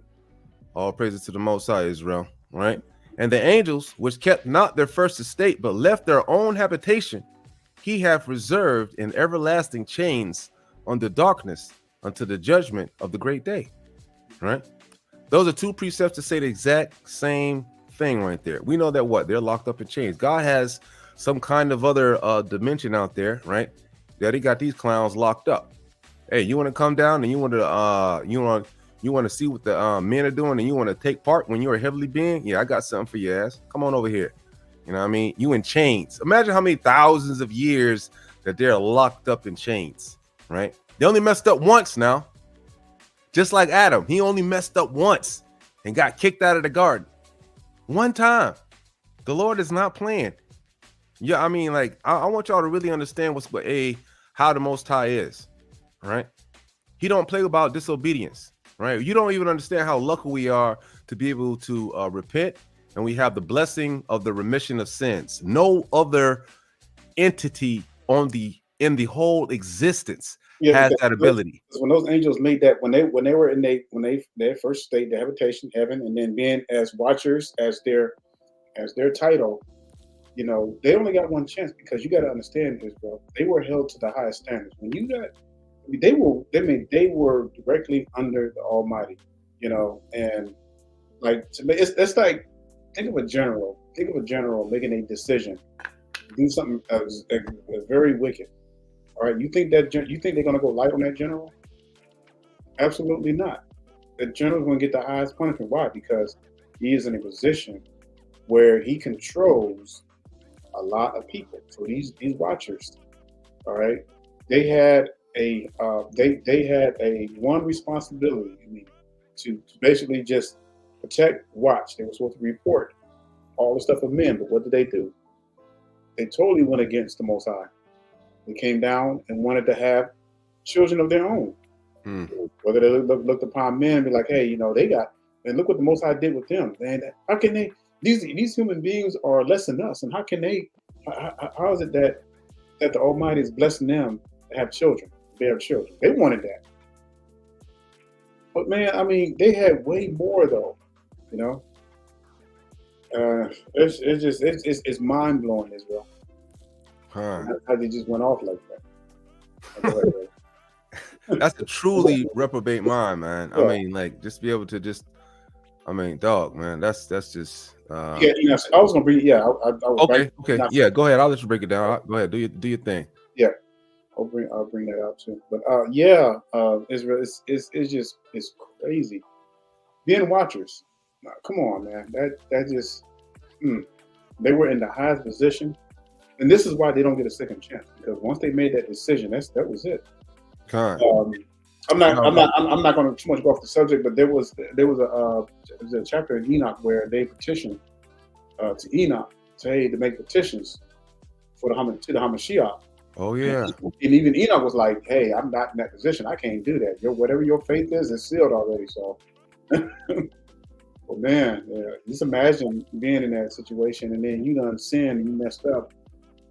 All praises to the Most High, Israel. Right? And the angels, which kept not their first estate, but left their own habitation, he hath reserved in everlasting chains under darkness unto the judgment of the great day. Right? Those are two precepts to say the exact same thing right there. We know that they're locked up in chains. God has some kind of other dimension out there, right? That he got these clowns locked up. Hey, you want to come down and you want to see what the men are doing and you want to take part when you're a heavenly being? Yeah, I got something for your ass. Come on over here. You know what I mean? You in chains. Imagine how many thousands of years that they're locked up in chains, right? They only messed up once now. Just like Adam, he only messed up once and got kicked out of the garden. One time. The Lord is not playing. Yeah, I mean, like, I want y'all to really understand how the Most High is, right? He don't play about disobedience, right? You don't even understand how lucky we are to be able to repent, and we have the blessing of the remission of sins. No other entity in the whole existence has that ability. When those angels made that, when they were in their first state, their habitation, heaven, and then being as watchers as their title, they only got one chance, because you got to understand this, bro. They were held to the highest standards. They were directly under the Almighty, and like, to me, it's like, think of a general making a decision, do something that was very wicked. All right, you think they're gonna go light on that general? Absolutely not. The general's going to get the highest punishment. Why? Because he is in a position where he controls a lot of people. So these watchers, all right, they had a they had a one responsibility. I mean, to basically just protect, watch. They were supposed to report all the stuff of men, but what did they do? They totally went against the Most High. They came down and wanted to have children of their own. Whether they looked upon men and be like, hey, you know, they got, and look what the Most High did with them. And how can they? These human beings are less than us, and how can they? How is it that the Almighty is blessing them to have children, bear children? They wanted that, but man, I mean, they had way more though. You know, it's mind blowing, Israel. How they just went off like that. That's a truly reprobate mind, man. Yeah. I mean, like, just be able to just, I mean, dog, man. That's just. Yeah, you know, I was gonna bring. Yeah, I was okay. Yeah, go ahead. I'll let you break it down. Go ahead. Do your thing. Yeah, I'll bring that out too. But yeah, Israel, it's crazy. Being watchers, come on, man. That just, they were in the highest position, and this is why they don't get a second chance, because once they made that decision, that was it. I'm not going to too much go off the subject, but there was a chapter in Enoch where they petitioned to Enoch to make petitions for the Hamashiach. Oh yeah. And even Enoch was like, "Hey, I'm not in that position. I can't do that. Whatever your faith is, it's sealed already." So, well, man, yeah, just imagine being in that situation, and then you done sinned, you messed up.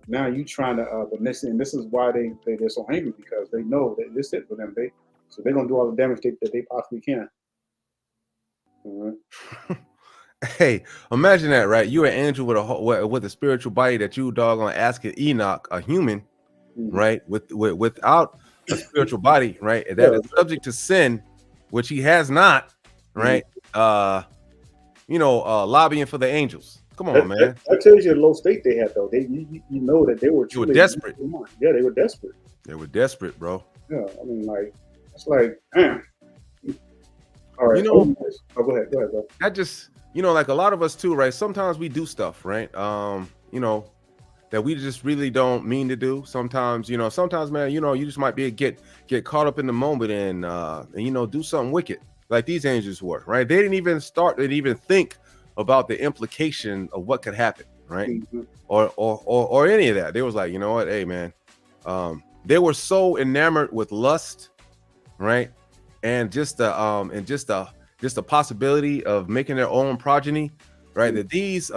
Now you trying to, but this is why they're so angry, because they know that this is it for them. So they're gonna do all the damage that they possibly can. All right. Hey, imagine that, right? You're an angel with a spiritual body that you doggone asking Enoch, a human, right, without a spiritual body, right, that is subject to sin, which he has not, right? Lobbying for the angels. Come on, man. That tells you the low state they had, though. You know that they were desperate. Yeah, they were desperate. They were desperate, bro. Yeah, I mean, like, it's like, man. All right. Go ahead, bro. That just, like a lot of us too, right? Sometimes we do stuff, right? That we just really don't mean to do. Sometimes, man, you just might be get caught up in the moment and do something wicked, like these angels were, right? They didn't even think about the implication of what could happen, right? Or any of that. They was like, you know what, hey man, they were so enamored with lust, right? And just the possibility of making their own progeny, right? That these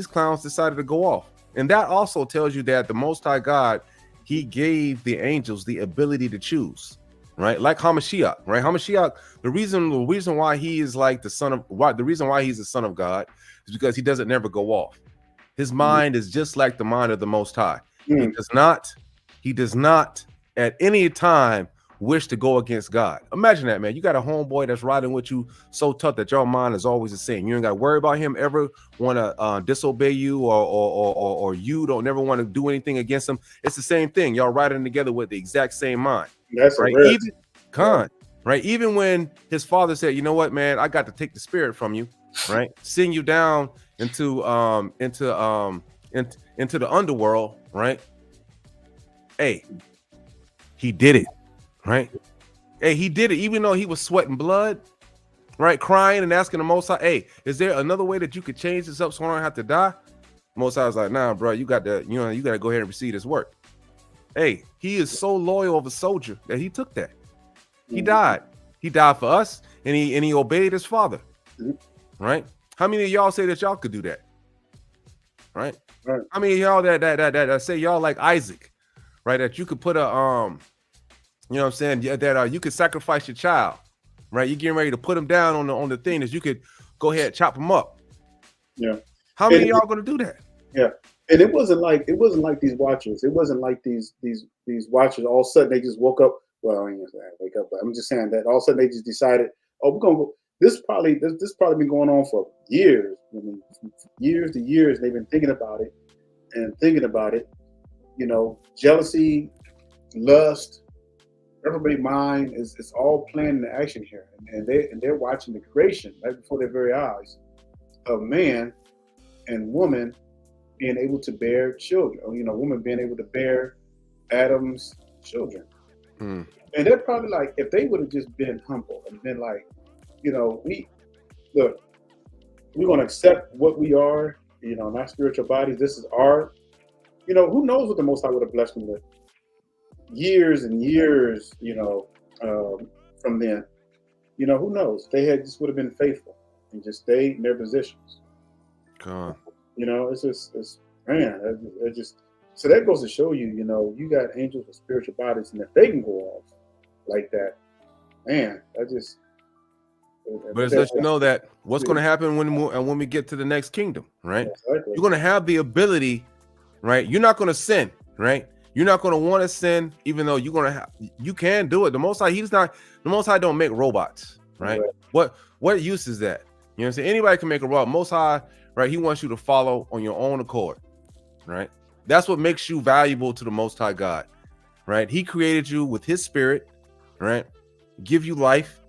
clowns decided to go off. And that also tells you that the Most High God, he gave the angels the ability to choose, right? Like Hamashiach, right? Hamashiach, the reason why he is like the reason why he's the son of God is because he doesn't never go off. His mind is just like the mind of the Most High. He does not at any time wish to go against God. Imagine that, man. You got a homeboy that's riding with you so tough that your mind is always the same. You ain't got to worry about him ever want to disobey you, or you don't never want to do anything against him. It's the same thing. Y'all riding together with the exact same mind. That's right. Right. Even when his father said, you know what, man, I got to take the spirit from you, right? Send you down into the underworld, right? Hey, he did it. Right. Hey, he did it, even though he was sweating blood, right? Crying and asking the Most High, hey, is there another way that you could change this up so I don't have to die? Most High was like, nah, bro, you got to go ahead and receive this work. Hey, he is so loyal of a soldier that he took that. He died. He died for us, and he obeyed his father. Right? How many of y'all say that y'all could do that? Right? How many of y'all that say y'all like Isaac, right? That you could put a you know what I'm saying? Yeah, that you could sacrifice your child, right? You're getting ready to put him down on the thing that you could go ahead and chop him up. Yeah. How many of y'all gonna do that? Yeah. And it wasn't like these watchers. It wasn't like these watchers all of a sudden they just woke up. Well, I ain't gonna say wake up, but I'm just saying that all of a sudden they just decided, oh, we're gonna go. This probably been going on for years. I mean, years to years. They've been thinking about it. You know, jealousy, lust. Everybody's mind is all planned into action here, and they're watching the creation right before their very eyes of man and woman being able to bear children, or woman being able to bear Adam's children. Hmm. And they're probably like, if they would have just been humble and been like, we're gonna accept what we are, not spiritual bodies. This is our, who knows what the Most High would have blessed them with years and years, from then. Who knows? They just would have been faithful and just stayed in their positions. God. It's man, it just so that goes to show you, you got angels with spiritual bodies, and if they can go off like that, man, But it's let you know that what's going to happen when we get to the next kingdom, right? Exactly. You're going to have the ability, right? You're not going to sin, right? You're not going to want to sin, even though you can do it. The Most High, the Most High don't make robots, right? What use is that? You know what I'm saying? Anybody can make a robot. Most High, right? He wants you to follow on your own accord, right? That's what makes you valuable to the Most High God, right? He created you with His Spirit, right? Give you life,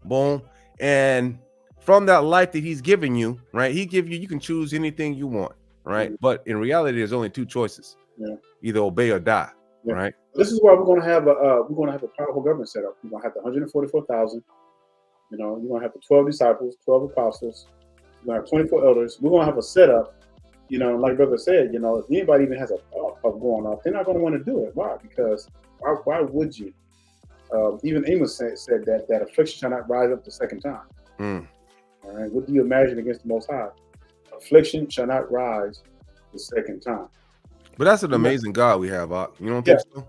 boom. And from that life that He's giving you, right? You can choose anything you want, right? Mm-hmm. But in reality, there's only two choices. Yeah. Either obey or die, right? This is why we're gonna have a powerful government set up. We're gonna have the 144,000. You're gonna have the 12 disciples, 12 apostles. We're gonna have 24 elders. We're gonna have a setup. Like Brother said, if anybody even has a thought of going off, they're not gonna want to do it. Why? Because why would you? Even Amos said that affliction shall not rise up the second time. Mm. All right. What do you imagine against the Most High? Affliction shall not rise the second time. But that's an amazing God we have, you don't think so?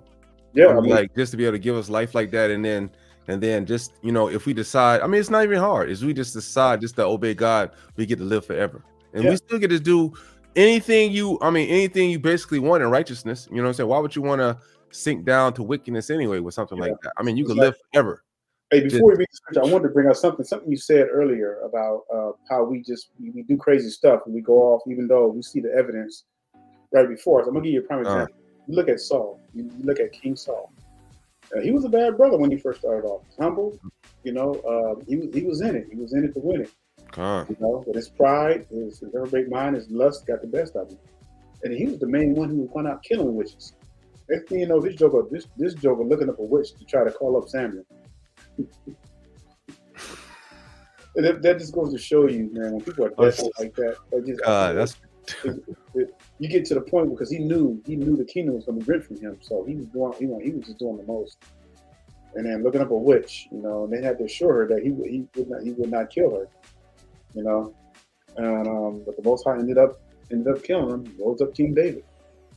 Yeah, like just to be able to give us life like that, and then just if we decide, it's not even hard. Is we just decide just to obey God, we get to live forever, and we still get to do anything you basically want in righteousness. You know what I'm saying? Why would you want to sink down to wickedness anyway with something like that? You can live forever. Hey, before we read the scripture, I wanted to bring up something you said earlier about how we do crazy stuff and we go off, even though we see the evidence right before us. I'm gonna give you a prime example. You look at Saul. You look at King Saul. He was a bad brother when he first started off. Humble, he was in it. He was in it to win it. But his pride, his every mind, his lust got the best of him, and he was the main one who went out killing witches. Next thing you know, this joker looking up a witch to try to call up Samuel. And that just goes to show you, man, when people are desperate like that, you get to the point because he knew the kingdom was going to be ripped from him, so he was just doing the most. And then looking up a witch, and they had to assure her that he would not kill her, and but the Most High ended up killing him. Rose up King David,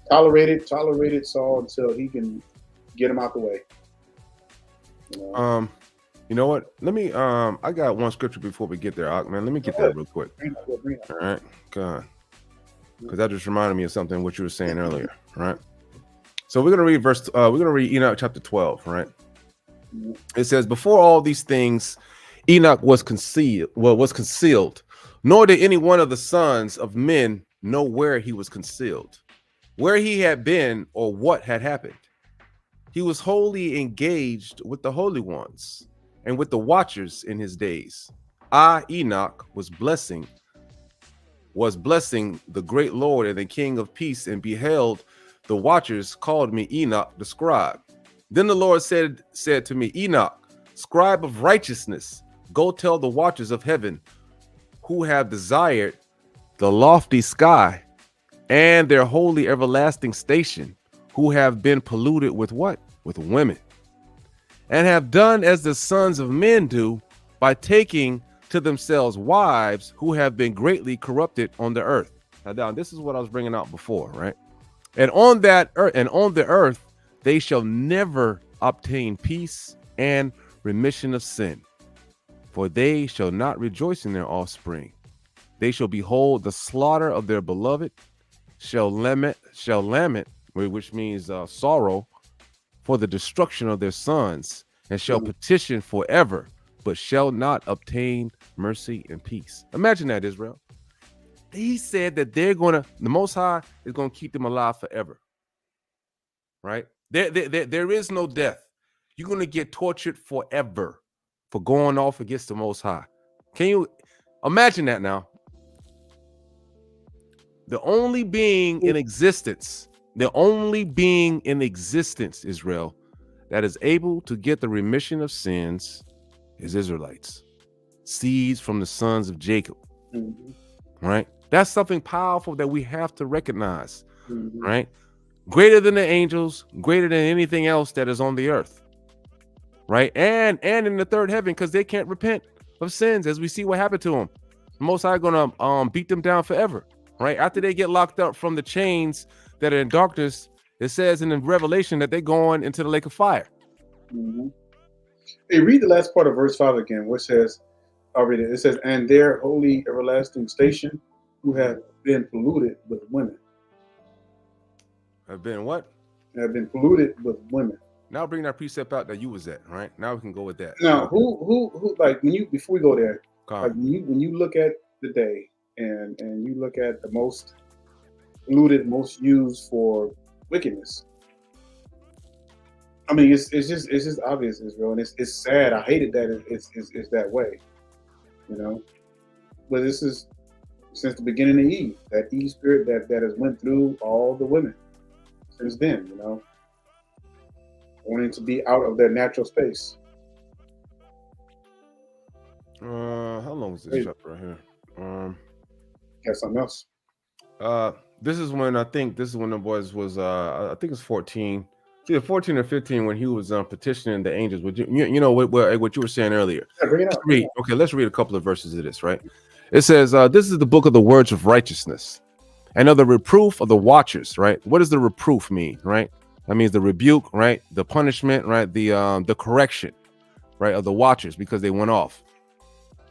tolerated Saul until he can get him out the way. You know what? Let me I got one scripture before we get there, man. Let me get that real quick. All right, God. Because that just reminded me of something what you were saying earlier, right? So we're gonna read Enoch chapter 12, right? It says, before all these things, Enoch was concealed, nor did any one of the sons of men know where he was concealed, where he had been, or what had happened. He was wholly engaged with the holy ones and with the watchers in his days. I, Enoch, was blessing the great Lord and the King of peace, and beheld the watchers called me Enoch the scribe. Then the Lord said to me, Enoch, scribe of righteousness, go tell the watchers of heaven, who have desired the lofty sky and their holy everlasting station, who have been polluted with what? With women, and have done as the sons of men do by taking to themselves wives, who have been greatly corrupted on the earth. Now, this is what I was bringing out before, right? And on the earth, they shall never obtain peace and remission of sin, for they shall not rejoice in their offspring. They shall behold the slaughter of their beloved, shall lament, which means sorrow, for the destruction of their sons, and shall petition forever, but shall not obtain mercy and peace. Imagine that, Israel. He said that the Most High is going to keep them alive forever, right? There is no death. You're going to get tortured forever for going off against the Most High. Can you imagine that now? The only being in existence, Israel, that is able to get the remission of sins is Israelites, seeds from the sons of Jacob. Right? That's something powerful that we have to recognize. Right? Greater than the angels, greater than anything else that is on the earth. Right? And in the third heaven, because they can't repent of sins, as we see what happened to them. The Most High gonna beat them down forever. Right? After they get locked up from the chains that are in darkness, it says in the Revelation that they're going into the lake of fire. Hey, read the last part of verse 5 again, which says, I'll read it. It says, and their holy everlasting station, who have been polluted with women. Have been what? Have been polluted with women. Now bring that precept out that you was at, right? Now we can go with that. Now, who like before we go there, like when you look at the day and you look at the most polluted, most used for wickedness. I mean, it's just obvious, Israel, and it's sad. I hated that it's that way, you know. But this is since the beginning of Eve, that Eve spirit that has went through all the women since then, you know, wanting to be out of their natural space. How long is this chapter right here? Got something else. This is when the boys was I think it's 14. See, 14 or 15 when he was petitioning the angels. Would you know what you were saying earlier? Yeah, bring it up. Let's read a couple of verses of this, right? It says, this is the book of the words of righteousness and of the reproof of the watchers, right? What does the reproof mean, right? That means the rebuke, right? The punishment, right? The correction, right? Of the watchers because they went off,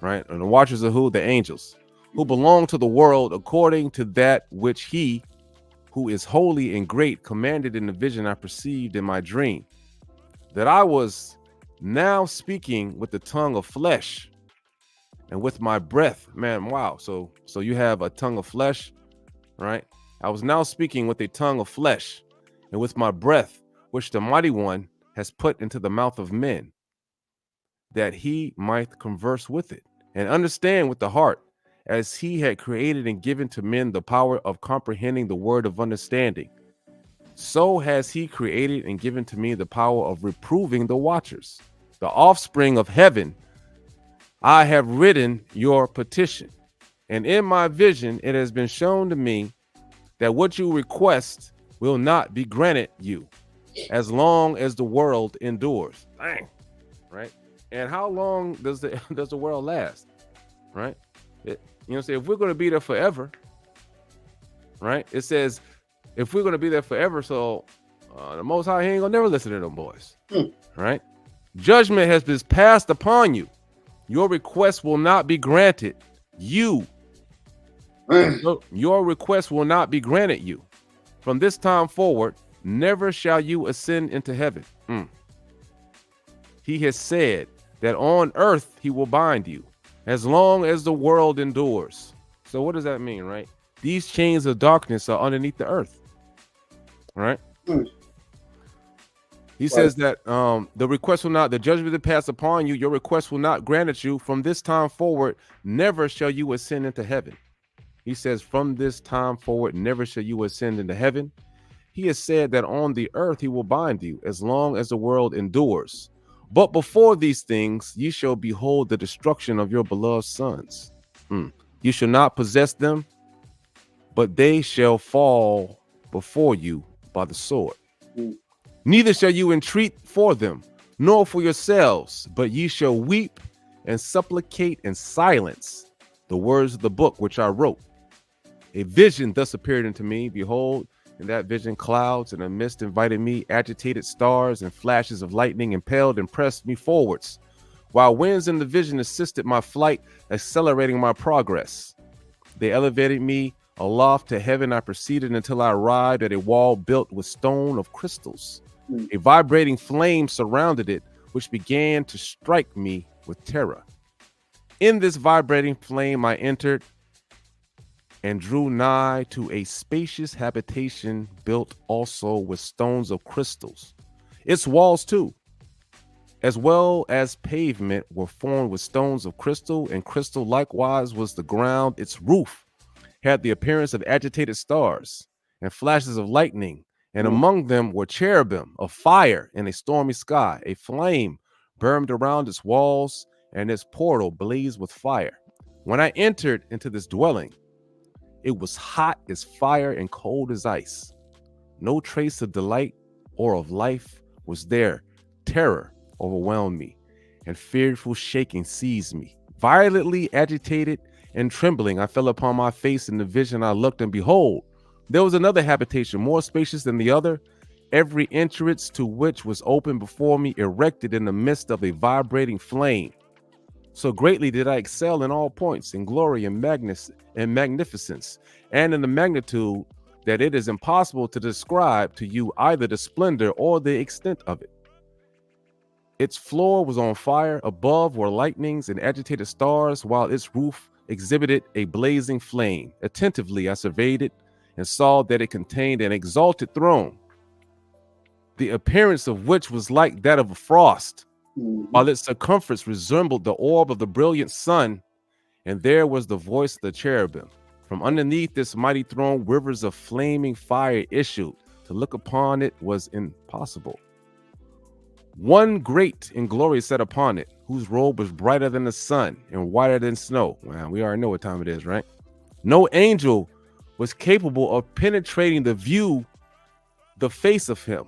right? And the watchers are who? The angels, who belong to the world according to that which he, who is holy and great, commanded in the vision I perceived in my dream, that I was now speaking with the tongue of flesh and with my breath. Man, wow. So you have a tongue of flesh, right? I was now speaking with a tongue of flesh and with my breath, which the mighty one has put into the mouth of men, that he might converse with it and understand with the heart, as he had created and given to men the power of comprehending the word of understanding. So has he created and given to me the power of reproving the watchers, the offspring of heaven. I have written your petition, and in my vision it has been shown to me that what you request will not be granted you as long as the world endures. Dang. Right? And how long does the world last? Right? If we're going to be there forever, right? It says, if we're going to be there forever, so the Most High, he ain't going to never listen to them boys, right? Judgment has been passed upon you. Your request will not be granted you. Your request will not be granted you. From this time forward, never shall you ascend into heaven. He has said that on earth he will bind you, as long as the world endures. So what does that mean, right? These chains of darkness are underneath the earth, right? He says that the judgment that pass upon you, your request will not grant you. From this time forward, never shall you ascend into heaven. He says, from this time forward, never shall you ascend into heaven. He has said that on the earth he will bind you, as long as the world endures. But before these things, ye shall behold the destruction of your beloved sons. You shall not possess them, but they shall fall before you by the sword. Neither shall you entreat for them, nor for yourselves, but ye shall weep and supplicate in silence the words of the book which I wrote. A vision thus appeared unto me. Behold, in that vision, clouds and a mist invited me, agitated stars and flashes of lightning impelled and pressed me forwards, while winds in the vision assisted my flight, accelerating my progress. They elevated me aloft to heaven. I proceeded until I arrived at a wall built with stone of crystals. A vibrating flame surrounded it, which began to strike me with terror. In this vibrating flame I entered and drew nigh to a spacious habitation built also with stones of crystals. Its walls too as well as pavement, were formed with stones of crystal, and crystal likewise was the ground. Its roof had the appearance of agitated stars and flashes of lightning, and among them were cherubim of fire in a stormy sky. A flame burned around its walls, and its portal blazed with fire. When I entered into this dwelling, it was hot as fire and cold as ice. No trace of delight or of life was there. Terror overwhelmed me, and fearful shaking seized me. Violently agitated and trembling, I fell upon my face. In the vision I looked, and behold, there was another habitation, more spacious than the other, every entrance to which was open before me, erected in the midst of a vibrating flame. So greatly did I excel in all points, in glory and magnificence, and in the magnitude, that it is impossible to describe to you either the splendor or the extent of it. Its floor was on fire, above were lightnings and agitated stars, while its roof exhibited a blazing flame. Attentively I surveyed it, and saw that it contained an exalted throne, the appearance of which was like that of a frost, while its circumference resembled the orb of the brilliant sun. And there was the voice of the cherubim. From underneath this mighty throne, rivers of flaming fire issued. To look upon it was impossible. One great and glory sat upon it, whose robe was brighter than the sun and whiter than snow. Well, we already know what time it is, right? No angel was capable of penetrating the face of him,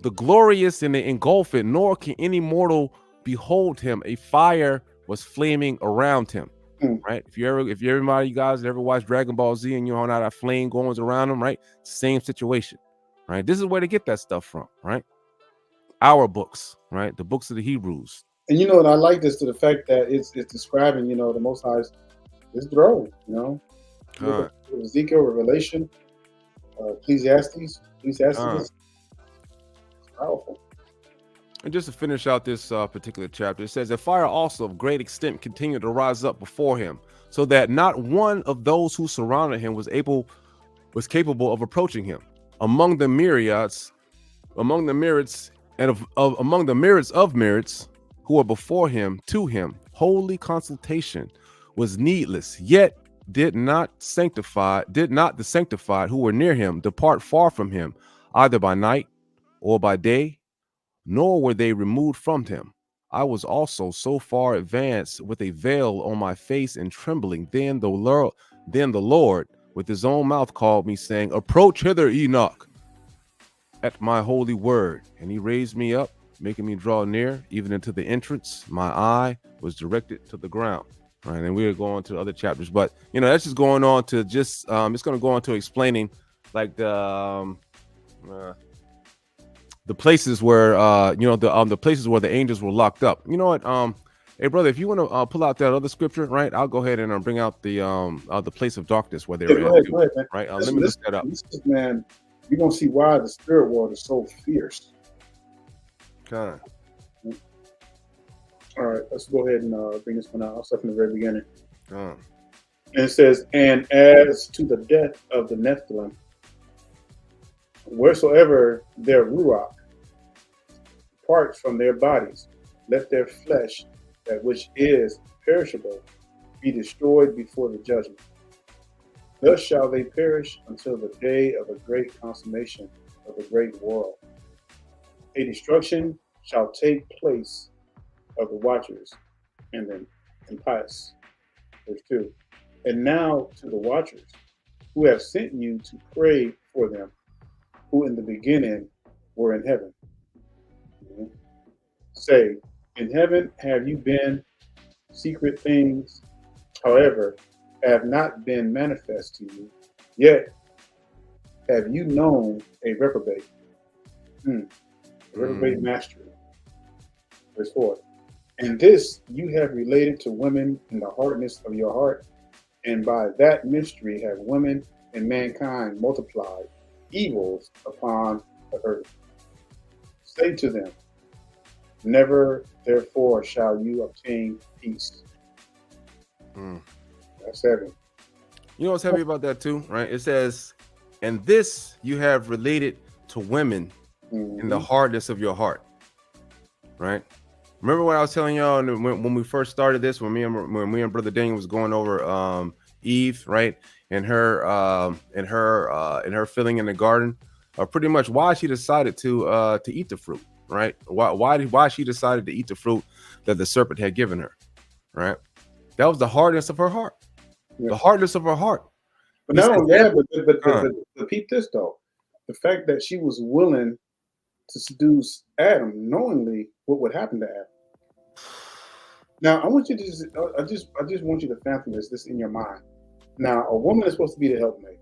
the glorious and the engulfing, nor can any mortal behold him. A fire was flaming around him. Right? If everybody, you guys ever watch Dragon Ball Z and you know how that flame goes around them, right? Same situation, right? This is where they get that stuff from, right? Our books, right? The books of the Hebrews. And you know, and I like this to the fact that it's describing, you know, the Most High's his throne, you know. Ezekiel, Revelation, Ecclesiastes. It's powerful. And just to finish out this particular chapter, it says, "A fire also of great extent continued to rise up before him, so that not one of those who surrounded him was capable of approaching him. Among the myriads of myriads who were before him, to him, holy consultation was needless. Yet did not the sanctified who were near him depart far from him, either by night or by day, nor were they removed from him. I was also so far advanced with a veil on my face and trembling. Then the Lord with his own mouth called me, saying, Approach hither, Enoch, at my holy word. And he raised me up, making me draw near, even into the entrance. My eye was directed to the ground." Right, and we're going to other chapters, but you know, that's just going on to just it's going to go on to explaining like the places where the places where the angels were locked up. You know what, hey brother, if you want to pull out that other scripture, right, I'll go ahead and bring out the place of darkness where they were go ahead, man. Right. Let me look that up. Man, you're gonna see why the spirit world is so fierce. Okay. All right, let's go ahead and bring this one out. I'll start from the very beginning. And it says, "And as to the death of the Nephilim, wheresoever their ruach departs from their bodies, let their flesh, that which is perishable, be destroyed before the judgment. Thus shall they perish until the day of the great consummation of the great world. A destruction shall take place of the watchers and the impious." Verse 2. "And now to the watchers who have sent you to pray for them, who in the beginning were in heaven. Say, in heaven have you been secret things, however, have not been manifest to you, yet have you known a reprobate, mastery." Verse 4. "And this you have related to women in the hardness of your heart, and by that mystery have women and mankind multiplied evils upon the earth. Say to them, never therefore shall you obtain peace." That's heavy. You know what's heavy about that too, right? It says, "And this you have related to women in the hardness of your heart," right? Remember when I was telling y'all when we first started this, when me and Brother Daniel was going over Eve, right, and her feeling in the garden, pretty much why she decided to eat the fruit, right? Why she decided to eat the fruit that the serpent had given her, right? That was the hardness of her heart. Yeah. The hardness of her heart. But not only that, but peep this though, the fact that she was willing to seduce Adam, knowingly what would happen to Adam. Now, I want you to I just want you to fathom this in your mind. Now, a woman is supposed to be the helpmate.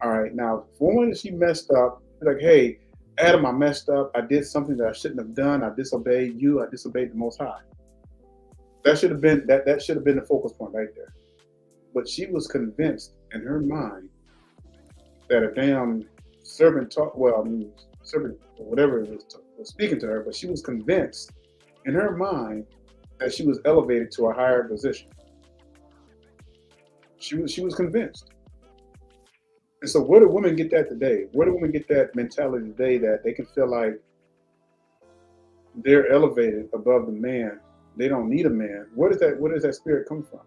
All right. Now, if a woman, she messed up, like, hey, Adam, I messed up. I did something that I shouldn't have done. I disobeyed you. I disobeyed the Most High. That should have been that should have been the focus point right there. But she was convinced in her mind that a damn servant servant or whatever it was speaking to her, but she was convinced in her mind that she was elevated to a higher position. She was convinced. And so where do women get that today? Where do women get that mentality today that they can feel like they're elevated above the man? They don't need a man. Where does that spirit come from?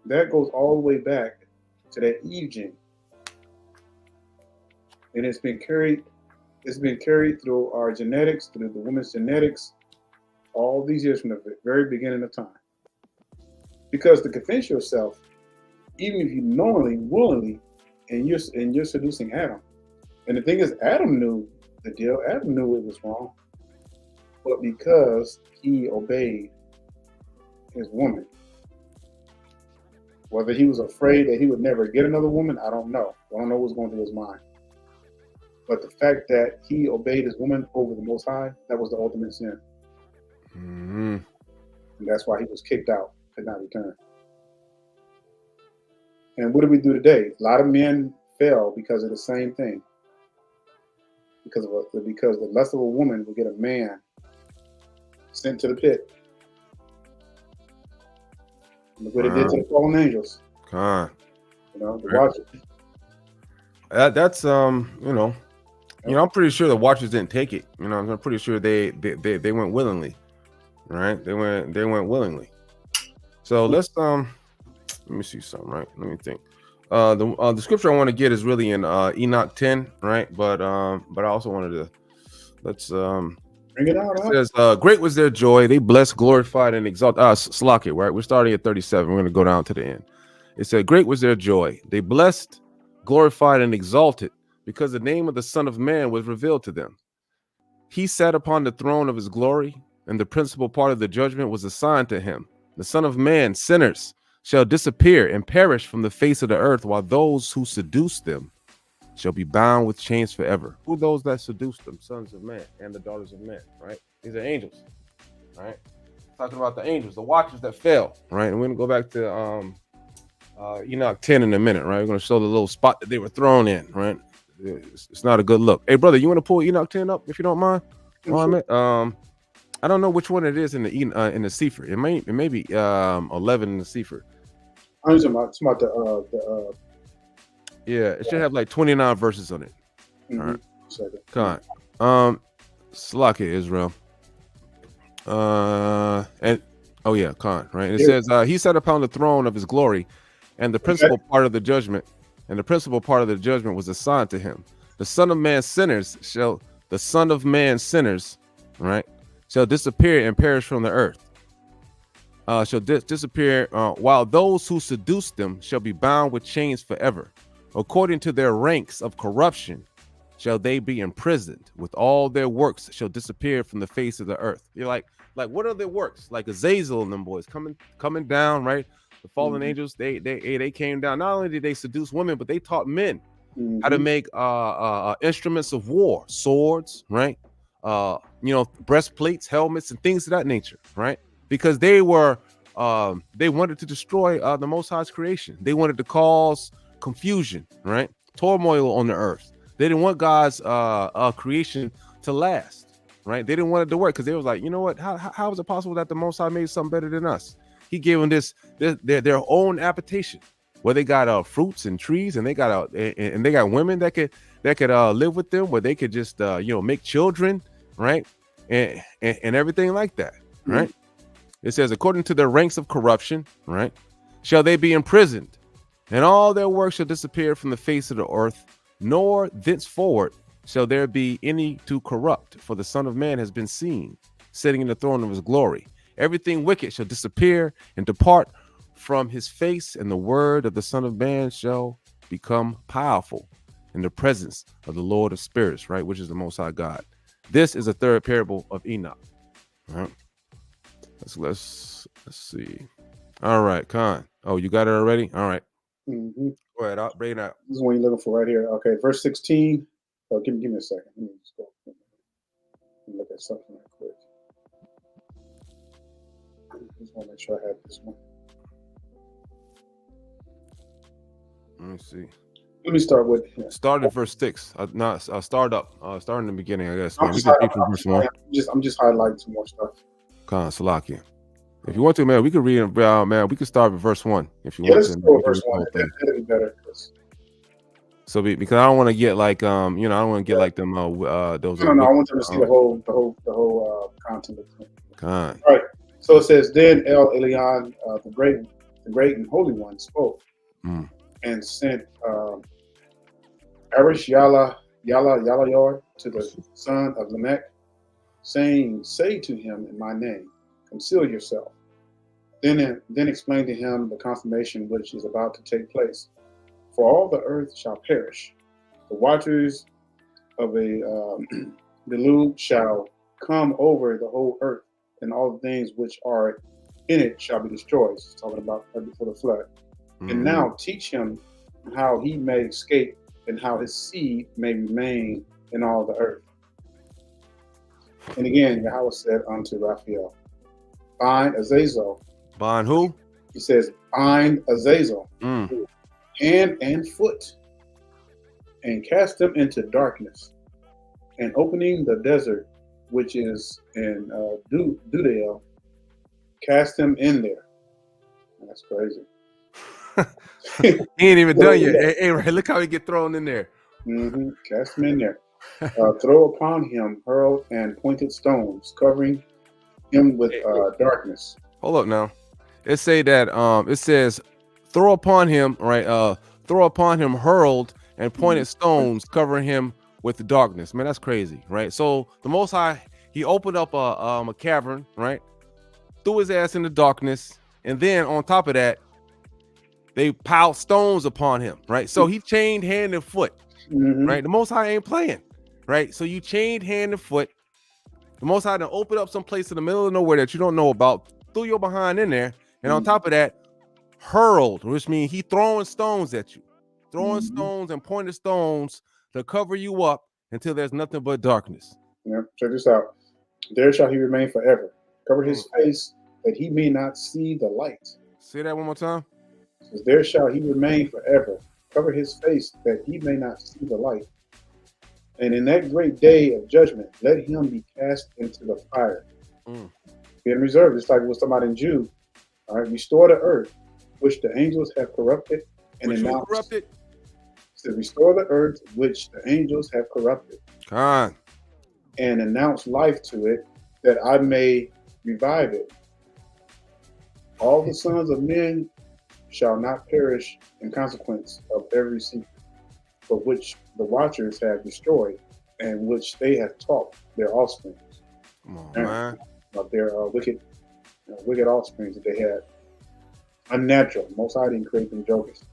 That goes all the way back to that Eve gene. And it's been carried through our genetics, through the women's genetics, all these years from the very beginning of time. Because to convince yourself, even if you knowingly, willingly, and you're seducing Adam. And the thing is, Adam knew the deal. Adam knew it was wrong. But because he obeyed his woman, whether he was afraid that he would never get another woman, I don't know. I don't know what's going through his mind. But the fact that he obeyed his woman over the Most High, that was the ultimate sin. Mm-hmm. And that's why he was kicked out, could not return. And what do we do today? A lot of men fail because of the same thing. Because the lust of a woman will get a man sent to the pit. Look what it did to the fallen angels. God. The Watchers. That's I'm pretty sure the Watchers didn't take it. I'm pretty sure they went willingly, right? They went willingly. So let's let me see something, right? Let me think. The scripture I want to get is really in Enoch 10, right? But I also wanted to bring it out. It says, great was their joy. They blessed, glorified, and exalted. Slock it, right? We're starting at 37. We're going to go down to the end. It said, great was their joy. They blessed, glorified, and exalted because the name of the Son of Man was revealed to them. He sat upon the throne of his glory, and the principal part of the judgment was assigned to him. The Son of Man, sinners, shall disappear and perish from the face of the earth, while those who seduce them shall be bound with chains forever. Who are those that seduce them? Sons of man and the daughters of men, right? These are angels, right? Talking about the angels, the Watchers that fell, right? And we're going to go back to Enoch 10 in a minute, right? We're going to show the little spot that they were thrown in, right? It's not a good look. Hey, brother, you want to pull Enoch 10 up if you don't mind? Sure. I don't know which one it is in the Sefer. It may be 11 in the Sefer. I'm talking about the yeah, it should have like 29 verses on it. Mm-hmm. All right. Con. Slock it, Israel. And oh yeah, Con, right? And it says he sat upon the throne of his glory, and the principal part of the judgment, was assigned to him. The Son of Man sinners, right, shall disappear and perish from the earth. Shall disappear, while those who seduce them shall be bound with chains forever. According to their ranks of corruption shall they be imprisoned. With all their works shall disappear from the face of the earth. You're like what are their works? Like Azazel and them boys coming down, right? The fallen angels, they came down. Not only did they seduce women, but they taught men how to make instruments of war, swords, right? Breastplates, helmets, and things of that nature, right? Because they wanted to destroy the Most High's creation. They wanted to cause confusion, right? Turmoil on the earth. They didn't want God's creation to last, right? They didn't want it to work because they was like, you know what? How is it possible that the Most High made something better than us? He gave them their own habitation where they got fruits and trees, and they got women that could live with them, where they could just make children, right? and everything like that, right? It says, according to their ranks of corruption, right, shall they be imprisoned, and all their work shall disappear from the face of the earth, nor thenceforward shall there be any to corrupt, for the Son of Man has been seen, sitting in the throne of his glory. Everything wicked shall disappear and depart from his face, and the word of the Son of Man shall become powerful in the presence of the Lord of spirits, right, which is the Most High God. This is the third parable of Enoch. All right. Let's see. All right, Khan. Oh, you got it already? All right. Mm-hmm. Go ahead. I'll bring it out. This is what you're looking for right here. Okay, verse 16. Oh, give me a second. Let me just go look at something real quick. I just want to make sure I have this one. Let me see. Let me start with start at verse 6. Start in the beginning, I guess. Man. I'm We just, can read from verse 1. I'm just highlighting some more stuff. Khan, Salakia. If you want to, man, we could read it. Man, we could start with verse 1 if you want Let's to. go with verse 1. That'd be better. So because I don't want to get like I don't want to get like them those. No, I want them to see the whole content of it. Khan. All right. So it says, then El Elyon, the great and holy one, spoke and sent Arish Yalayar to the son of Lamech, saying, say to him in my name, conceal yourself. Then explain to him the consummation which is about to take place. For all the earth shall perish. The waters of a deluge shall come over the whole earth, and all the things which are in it shall be destroyed. It's talking about right before the flood. And now teach him how he may escape and how his seed may remain in all the earth. And again, Yahweh said unto Raphael, bind Azazel. Bind who? He says, bind Azazel, hand and foot, and cast them into darkness, and opening the desert, which is in Dudael, cast them in there. That's crazy. He ain't even done yet. Hey, right, look how he get thrown in there. Cast him in there. Throw upon him hurled and pointed stones, covering him with darkness. Hold up now. It say that it says throw upon him, right? Throw upon him hurled and pointed stones, covering him with the darkness. Man, that's crazy, right? So the Most High, he opened up a cavern, right? Threw his ass in the darkness, and then on top of that, they piled stones upon him, right? So he chained hand and foot, right? The Most High ain't playing, right? So you chained hand and foot. The Most High done opened up some place in the middle of nowhere that you don't know about, threw your behind in there, and on top of that, hurled, which means he throwing stones at you, throwing stones and pointed stones to cover you up until there's nothing but darkness. Yeah, check this out. There shall he remain forever. Cover his face that he may not see the light. Say that one more time. Says, there shall he remain forever. Cover his face that he may not see the light. And in that great day of judgment, let him be cast into the fire. Being reserved, just like it was talking about in Jude. All right, restore the earth, which the angels have corrupted, and announced. Corrupted? To restore the earth, which the angels have corrupted, and announce life to it, that I may revive it. All the sons of men shall not perish in consequence of every secret, but which the watchers have destroyed, and which they have taught their offspring. Come on, man. About their wicked offspring that they had. Unnatural. Most High didn't create them jokers.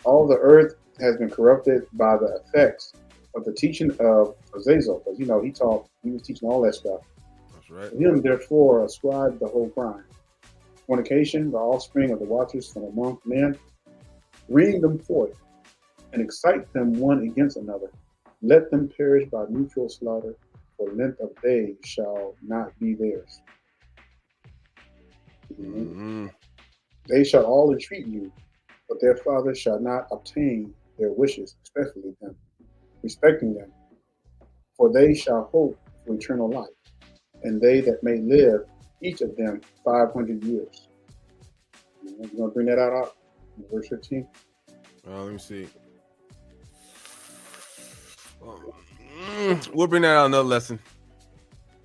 All the earth has been corrupted by the effects of the teaching of Azazel, because he was teaching all that stuff. That's right. Him therefore ascribed the whole crime. Fornication, the offspring of the watchers from among men, bring them forth and excite them one against another. Let them perish by mutual slaughter, for length of days shall not be theirs. They shall all entreat you, but their fathers shall not obtain their wishes, especially them, respecting them. For they shall hope for eternal life, and they that may live, each of them 500 years. You want to bring that out in verse 15? Let me see. We'll bring that out another lesson.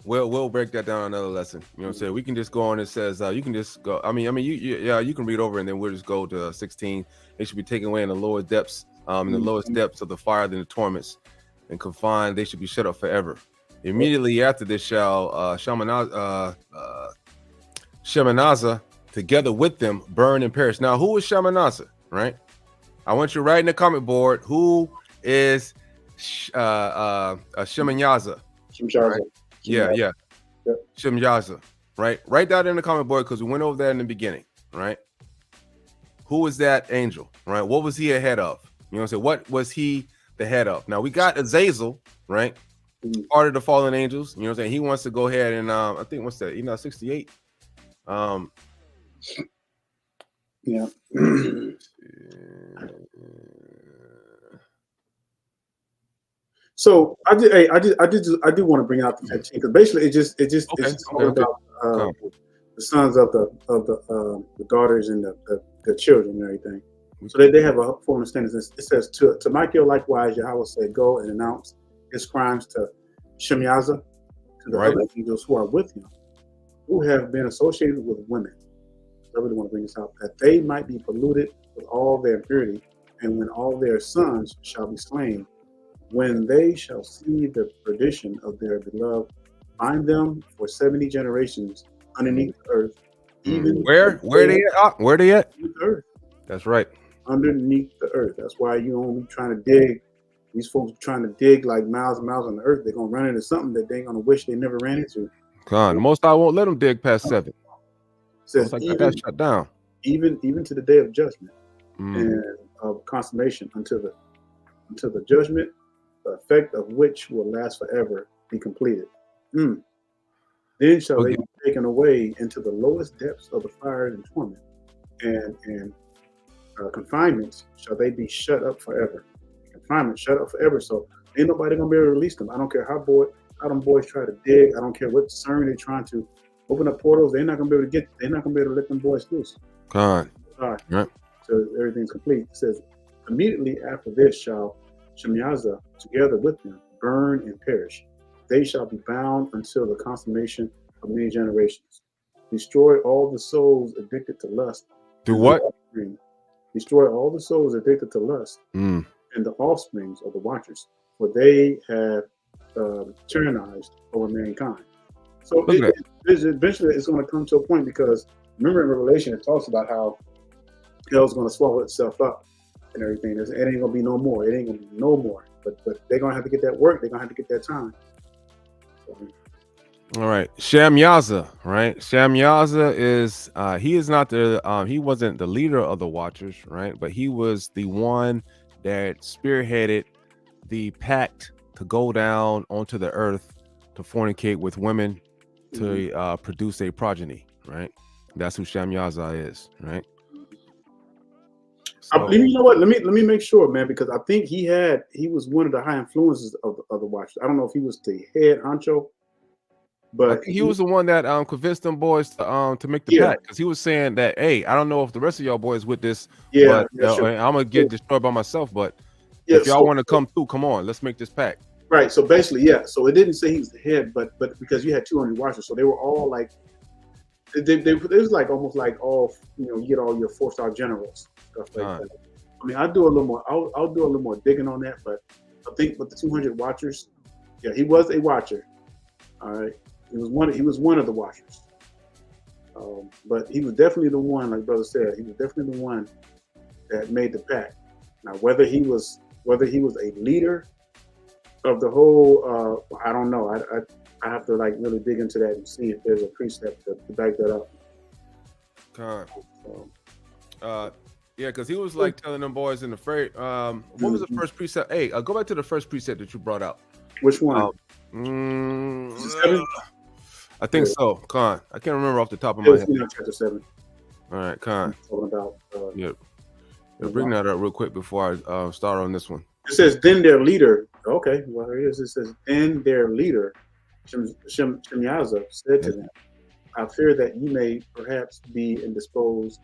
We'll break that down another lesson. You know what I'm saying? We can just go on. It says you can just go. I mean, you can read over and then we'll just go to 16. They should be taken away in the lower depths, in the lowest depths of the fire than the torments, and confined. They should be shut up forever. Immediately after this shall Shalmaneser together with them burn and perish. Now, who is Shalmaneser? Right? I want you to write in the comment board who is Shalmaneser. Shimshaza. Yeah. Yep. Shalmaneser, right? Write that in the comment board because we went over that in the beginning, right? Who is that angel, right? What was he ahead of? You know what I'm saying? What was he the head of? Now we got Azazel, right? Part of the fallen angels. You know what I'm saying? He wants to go ahead and I think what's that? 68. Yeah. So I do want to bring out the 15 because basically it's just all about the sons of the daughters and the children and everything. So they have a full understanding. It says to Michael likewise Yahweh said, go and announce his crimes to Shalmaneser, to the other angels who are with him, who have been associated with women. I really want to bring this out, that they might be polluted with all their impurity, and when all their sons shall be slain, when they shall see the perdition of their beloved, bind them for 70 generations underneath the earth. Even where they at? Where they at? The earth. That's right. Underneath the earth. That's why you only trying to dig. These folks trying to dig like miles and miles on the earth. They're gonna run into something that they're gonna wish they never ran into. The Most High won't let them dig past 7. Says like that shut down. Even to the day of judgment and of consummation until the judgment, the effect of which will last forever, be completed. Then shall they be taken away into the lowest depths of the fire and torment, and confinements shall they be shut up forever. Confinement shut up forever. So ain't nobody gonna be able to release them. I don't care how them boys try to dig. I don't care what CERN they're trying to open up portals. They're not gonna be able to let them boys loose. Right. So everything's complete. It says immediately after this shall Shalmaneser together with them burn and perish. They shall be bound until the consummation of many generations. Destroy all the souls addicted to lust. Do what? Destroy all the souls addicted to lust and the offsprings of the watchers, for they have tyrannized over mankind. So eventually it's going to come to a point, because remember in Revelation it talks about how hell's going to swallow itself up and everything. It ain't going to be no more. It ain't going to be no more. But they're going to have to get that work. They're going to have to get that time. So, all right, Shalmaneser, right? Shalmaneser is he is not the he wasn't the leader of the Watchers, right? But he was the one that spearheaded the pact to go down onto the earth to fornicate with women to produce a progeny, right? That's who Shalmaneser is, right? So, you know what? Let me make sure, man, because I think he was one of the high influences of the Watchers. I don't know if he was the head honcho. But I think he was the one that convinced them boys to make the pact, because he was saying that, hey, I don't know if the rest of y'all boys with this, but sure. I'm gonna get destroyed by myself. But if y'all want to come through, come on, let's make this pact. Right. So basically, so it didn't say he was the head, but because you had 200 Watchers, so they were all like, it was like almost like all, you get all your 4-star generals, stuff like that. I mean, I'll do a little more. I'll do a little more digging on that, but I think with the 200 Watchers, he was a Watcher. All right. He was one of the Watchers, but he was definitely the one, like Brother said, he was definitely the one that made the pact. Now, whether he was a leader of the whole, I don't know. I have to like really dig into that and see if there's a precept to back that up. Yeah, because he was like telling them boys in the first. What was the first precept? Hey, go back to the first precept that you brought out. Which one? I think so. I can't remember off the top of my head. Chapter 7. All right, Talking about. Bring that up real quick before I start on this one. It says, then their leader. Okay, well here it is. It says, then their leader, Shalmaneser, said to them, I fear that you may perhaps be indisposed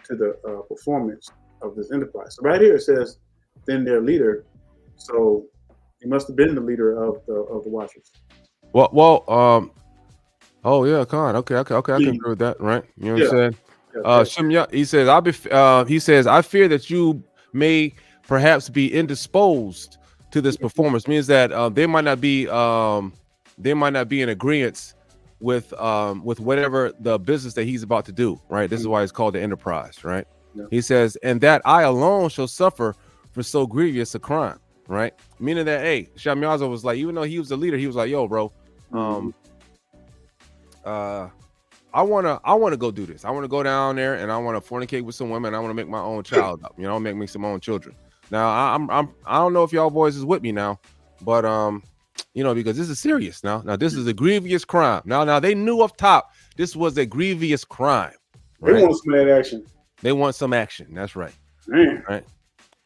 to the performance of this enterprise. So right here it says, then their leader. So he must have been the leader of the Watchers. Well, Oh yeah, Khan. Okay. I can agree with that. Right. You know what I'm saying? Yeah. He says, I fear that you may perhaps be indisposed to this performance. Means that they might not be in agreement with whatever the business that he's about to do. Right. This is why it's called the enterprise. Right. Yeah. He says, and that I alone shall suffer for so grievous a crime. Right. Meaning that, hey, Shamyaza was like, even though he was the leader, he was like, yo, bro, I wanna go do this. I want to go down there and I want to fornicate with some women. I want to make my own child up, make me some own children. Now I don't know if y'all boys is with me now, but because this is serious now. Now this is a grievous crime. Now they knew up top this was a grievous crime. Right? They want some of that action. They want some action. That's right. Man. Right.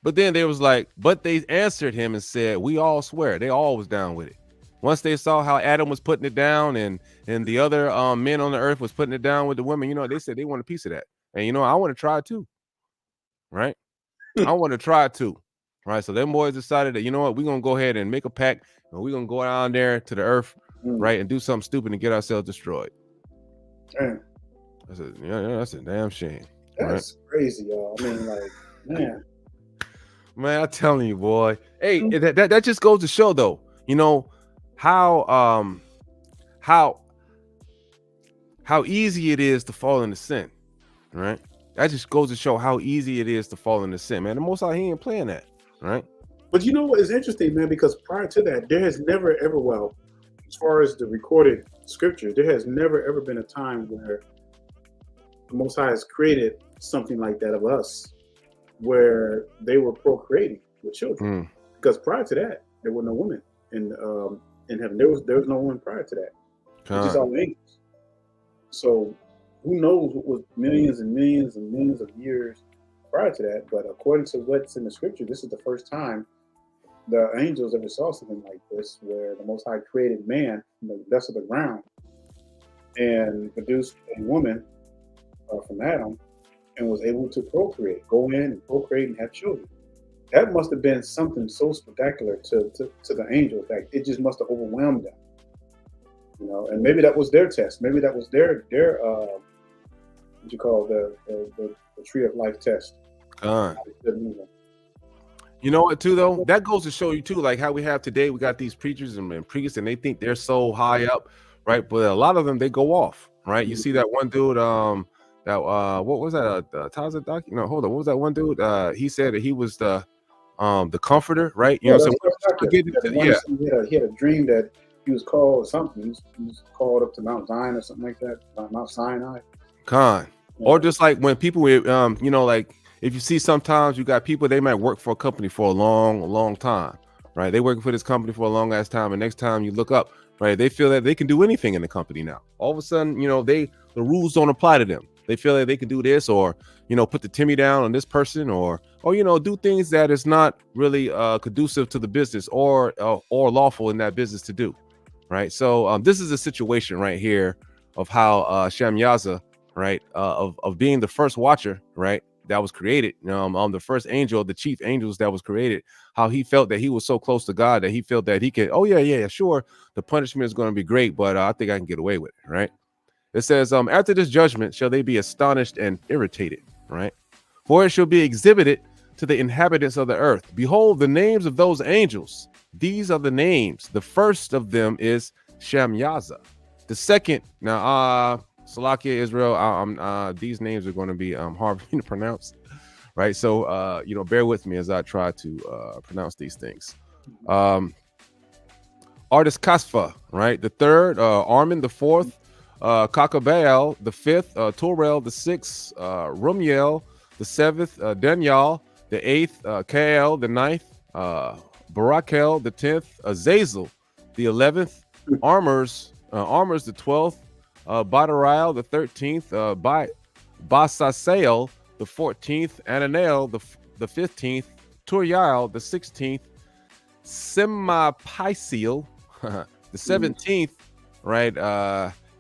But then they was like, but they answered him and said, we all swear. They all was down with it. Once they saw how Adam was putting it down and the other men on the earth was putting it down with the women, they said they want a piece of that. And, I want to try it too. Right. I want to try it too. Right. So them boys decided that, we're going to go ahead and make a pact and we're going to go down there to the earth. Right. And do something stupid and get ourselves destroyed. Damn. That's a damn shame. That's crazy, y'all. I mean, like, man, I'm telling you, boy. Hey, that just goes to show, though, how easy it is to fall into sin, right? That just goes to show how easy it is to fall into sin, man. The Most High, he ain't playing that, right? But you know what is interesting, man? Because prior to that, there has never ever, as far as the recorded scripture, there has never ever been a time where the Most High has created something like that of us, where they were procreating with children. Because prior to that, there were no women in heaven. There was no one prior to that. It's just all angels. So who knows what was millions and millions and millions of years prior to that? But according to what's in the scripture, this is the first time the angels ever saw something like this, where the Most High created man from the dust of the ground and produced a woman from Adam and was able to procreate, go in and procreate and have children. That must have been something so spectacular to the angels that it just must have overwhelmed them. And maybe that was their test. Maybe that was their what you call the tree of life test. You know what, too, though? That goes to show you, too, like how we have today. We got these preachers and priests, and they think they're so high up, right? But a lot of them, they go off, right? You see that one dude, what was that? Taza Doc? No, hold on. What was that one dude? He said that he was the comforter, right? You know what I'm saying? He had a dream that he was called something. He was called up to Mount Zion or something like that. Mount Sinai. Or just like when people, like if you see sometimes you got people, they might work for a company for a long time, right? They working for this company for a long ass time, and next time you look up, right, they feel that they can do anything in the company now. All of a sudden, the rules don't apply to them. They feel that they can do this, or put the Timmy down on this person, or do things that is not really conducive to the business or lawful in that business to do, right? So this is a situation right here of how Shamyaza, right, of being the first watcher, right, that was created, the first angel, the chief angels that was created, how he felt that he was so close to God that he felt that he could, sure, the punishment is going to be great, but I think I can get away with it, right? It says, after this judgment shall they be astonished and irritated, right? For it shall be exhibited to the inhabitants of the earth. Behold, the names of those angels. These are the names. The first of them is Shamyaza. The second, now, Salakia, Israel, these names are going to be hard for me to pronounce, right? So, bear with me as I try to pronounce these things. Artis Kasfa, right? The third, Armin, the fourth, Kakabael, the fifth, Torel, the sixth, Rumiel, the seventh, Daniel, the eighth, Kael, the ninth, Barakel, the 10th, Azazel, the 11th, Armors, the 12th, Badariel, the 13th, Basasael, the 14th, Ananel, the 15th, Turiel, the 16th, Semapaisiel, the 17th, right?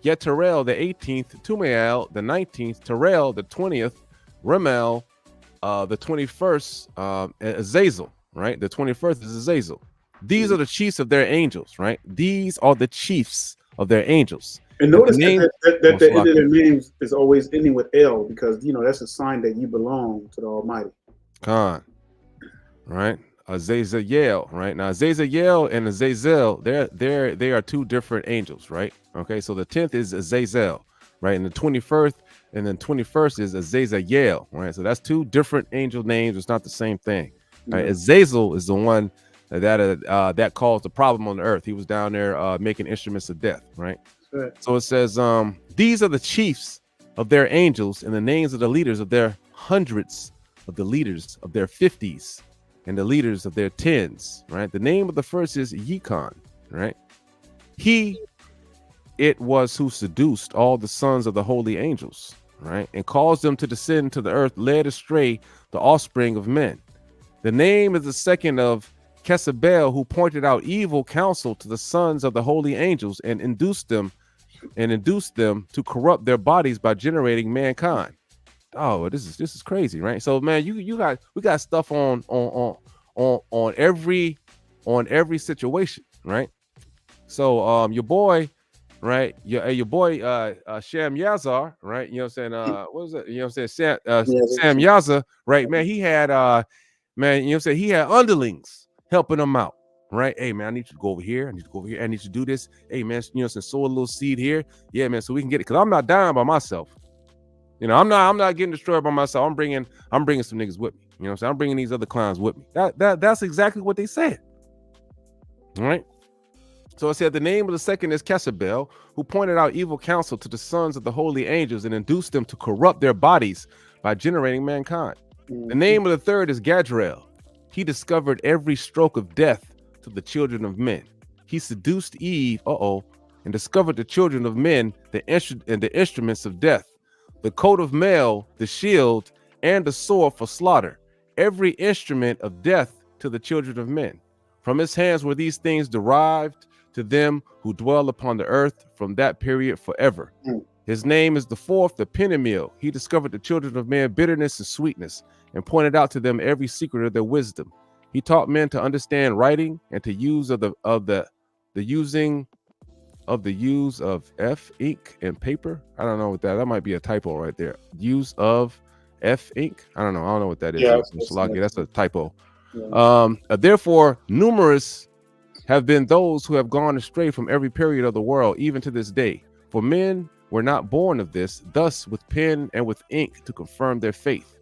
Yeterel, the 18th, Tumael, the 19th, Terel, the 20th, Remel, the 21st, Azazel, right? The 21st is Azazel. These are the chiefs of their angels, right? These are the chiefs of their angels. And notice name, that the end of their names is always ending with L, because that's a sign that you belong to the Almighty. Khan, right? Azazel, right? Now Azazel and Azazel, they are two different angels, right? Okay, so the 10th is Azazel, right? And the 21st is Azazel, right? So that's two different angel names. It's not the same thing, right? Yeah. Azazel is the one that caused the problem on the earth. He was down there making instruments of death, right? Right. So it says, these are the chiefs of their angels and the names of the leaders of their hundreds, of the leaders of their 50s, and the leaders of their 10s, right? The name of the first is Yikon, right? It was who seduced all the sons of the holy angels, right? And caused them to descend to the earth, led astray the offspring of men. The name is the second of Kesabel, who pointed out evil counsel to the sons of the holy angels and induced them to corrupt their bodies by generating mankind. Oh, this is crazy, right? So, man, we got stuff on every situation, right? So, your boy, right? Your boy, Sham Yazar, right? You know what I'm saying? What was it? You know what I'm saying? Sam Yazar, right? Man, he had, man, you know what I'm saying? He had underlings helping him out, right? Hey, man, I need you to go over here. I need to go over here. I need you to do this. Hey, man, you know, sow a little seed here. Yeah, man, so we can get it. Because I'm not dying by myself. You know, I'm not getting destroyed by myself. I'm bringing some niggas with me. You know what I'm saying? I'm bringing these other clowns with me. That's exactly what they said. All right. So it said the name of the second is Kesabel, who pointed out evil counsel to the sons of the holy angels and induced them to corrupt their bodies by generating mankind. The name of the third is Gadriel. He discovered every stroke of death to the children of men. He seduced Eve, and discovered the children of men the instruments of death, the coat of mail, the shield, and the sword for slaughter, every instrument of death to the children of men. From his hands were these things derived to them who dwell upon the earth from that period forever. His name is the fourth, the Penimmil. He discovered the children of men bitterness and sweetness, and pointed out to them every secret of their wisdom. He taught men to understand writing and to use of the use of F ink and paper. I don't know what that might be a typo right there. Use of F ink. I don't know what that is. Yeah, that's a typo. Yeah. Therefore, numerous have been those who have gone astray from every period of the world, even to this day. For men were not born of this, thus with pen and with ink to confirm their faith.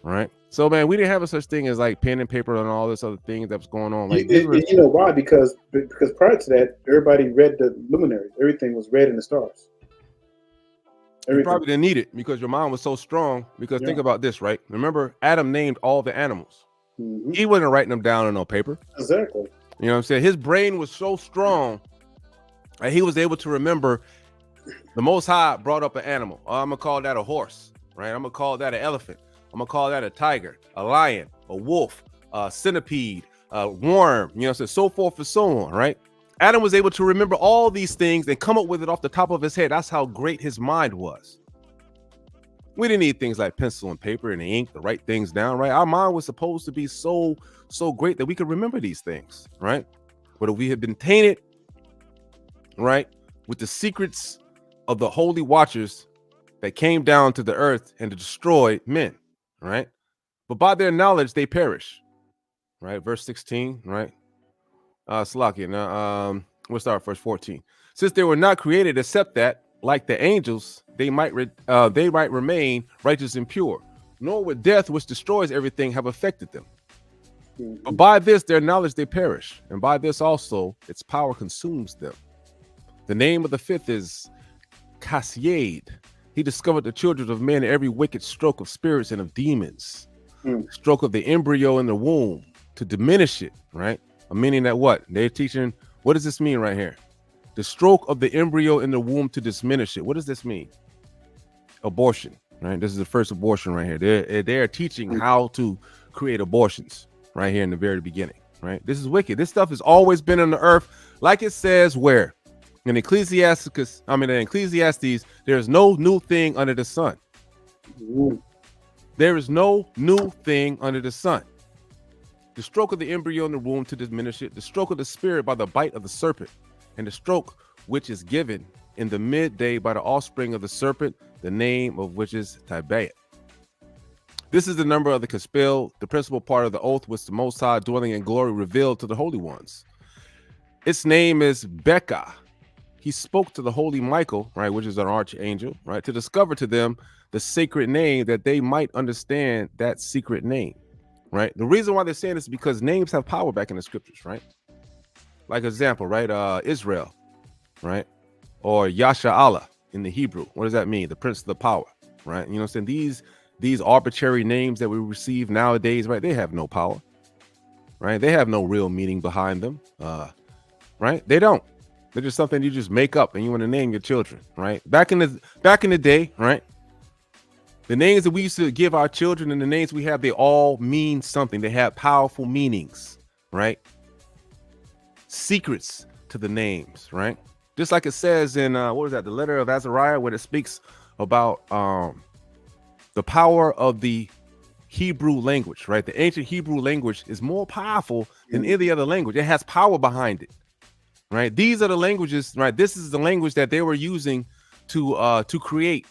All right. So, man, we didn't have a such thing as like pen and paper and all this other thing that was going on. Like, you know why? Because prior to that, everybody read the luminaries. Everything was read in the stars. You probably didn't need it because your mind was so strong. Because think about this, right? Remember, Adam named all the animals. Mm-hmm. He wasn't writing them down on no paper. Exactly. You know what I'm saying? His brain was so strong that he was able to remember the Most High brought up an animal. I'm going to call that a horse, right? I'm going to call that an elephant. I'm going to call that a tiger, a lion, a wolf, a centipede, a worm, you know, so forth and so on, right? Adam was able to remember all these things and come up with it off the top of his head. That's how great his mind was. We didn't need things like pencil and paper and ink to write things down, right? Our mind was supposed to be so great that we could remember these things, right? But if we had been tainted, right, with the secrets of the holy watchers that came down to the earth and destroyed men, right? But by their knowledge, they perish, right? Verse 16, right? Salakia. Now, we'll start verse 14. Since they were not created except that, like the angels, they might remain righteous and pure, nor would death, which destroys everything, have affected them. But by this, their knowledge, they perish, and by this also, its power consumes them. The name of the fifth is Cassiad. He discovered the children of men every wicked stroke of spirits and of demons, stroke of the embryo in the womb to diminish it, right? Meaning that what? They're teaching, what does this mean right here? The stroke of the embryo in the womb to diminish it. What does this mean? Abortion, right? This is the first abortion right here. They're teaching how to create abortions right here in the very beginning, right? This is wicked. This stuff has always been on the earth. Like it says where? In Ecclesiastes, there is no new thing under the sun. There is no new thing under the sun. The stroke of the embryo in the womb to diminish it, the stroke of the spirit by the bite of the serpent, and the stroke which is given in the midday by the offspring of the serpent, the name of which is Tibeat. This is the number of the Kaspil, the principal part of the oath which the Most High dwelling in glory revealed to the holy ones. Its name is Becca. He spoke to the holy Michael, right, which is an archangel, right, to discover to them the sacred name that they might understand that secret name, right? The reason why they're saying this is because names have power back in the scriptures, right? Like example, right, Israel, right, or Yasha Allah in the Hebrew. What does that mean? The prince of the power, right? You know what I'm saying? These arbitrary names that we receive nowadays, right? They have no power, right? They have no real meaning behind them, right? They don't. They're just something you just make up and you want to name your children, right? Back in the day, right? The names that we used to give our children and the names we have, they all mean something. They have powerful meanings, right? Secrets to the names, right? Just like it says in what was that, the letter of Azariah, where it speaks about the power of the Hebrew language, right? The ancient Hebrew language is more powerful than any other language. It has power behind it, right? These are the languages, right? This is the language that they were using to create,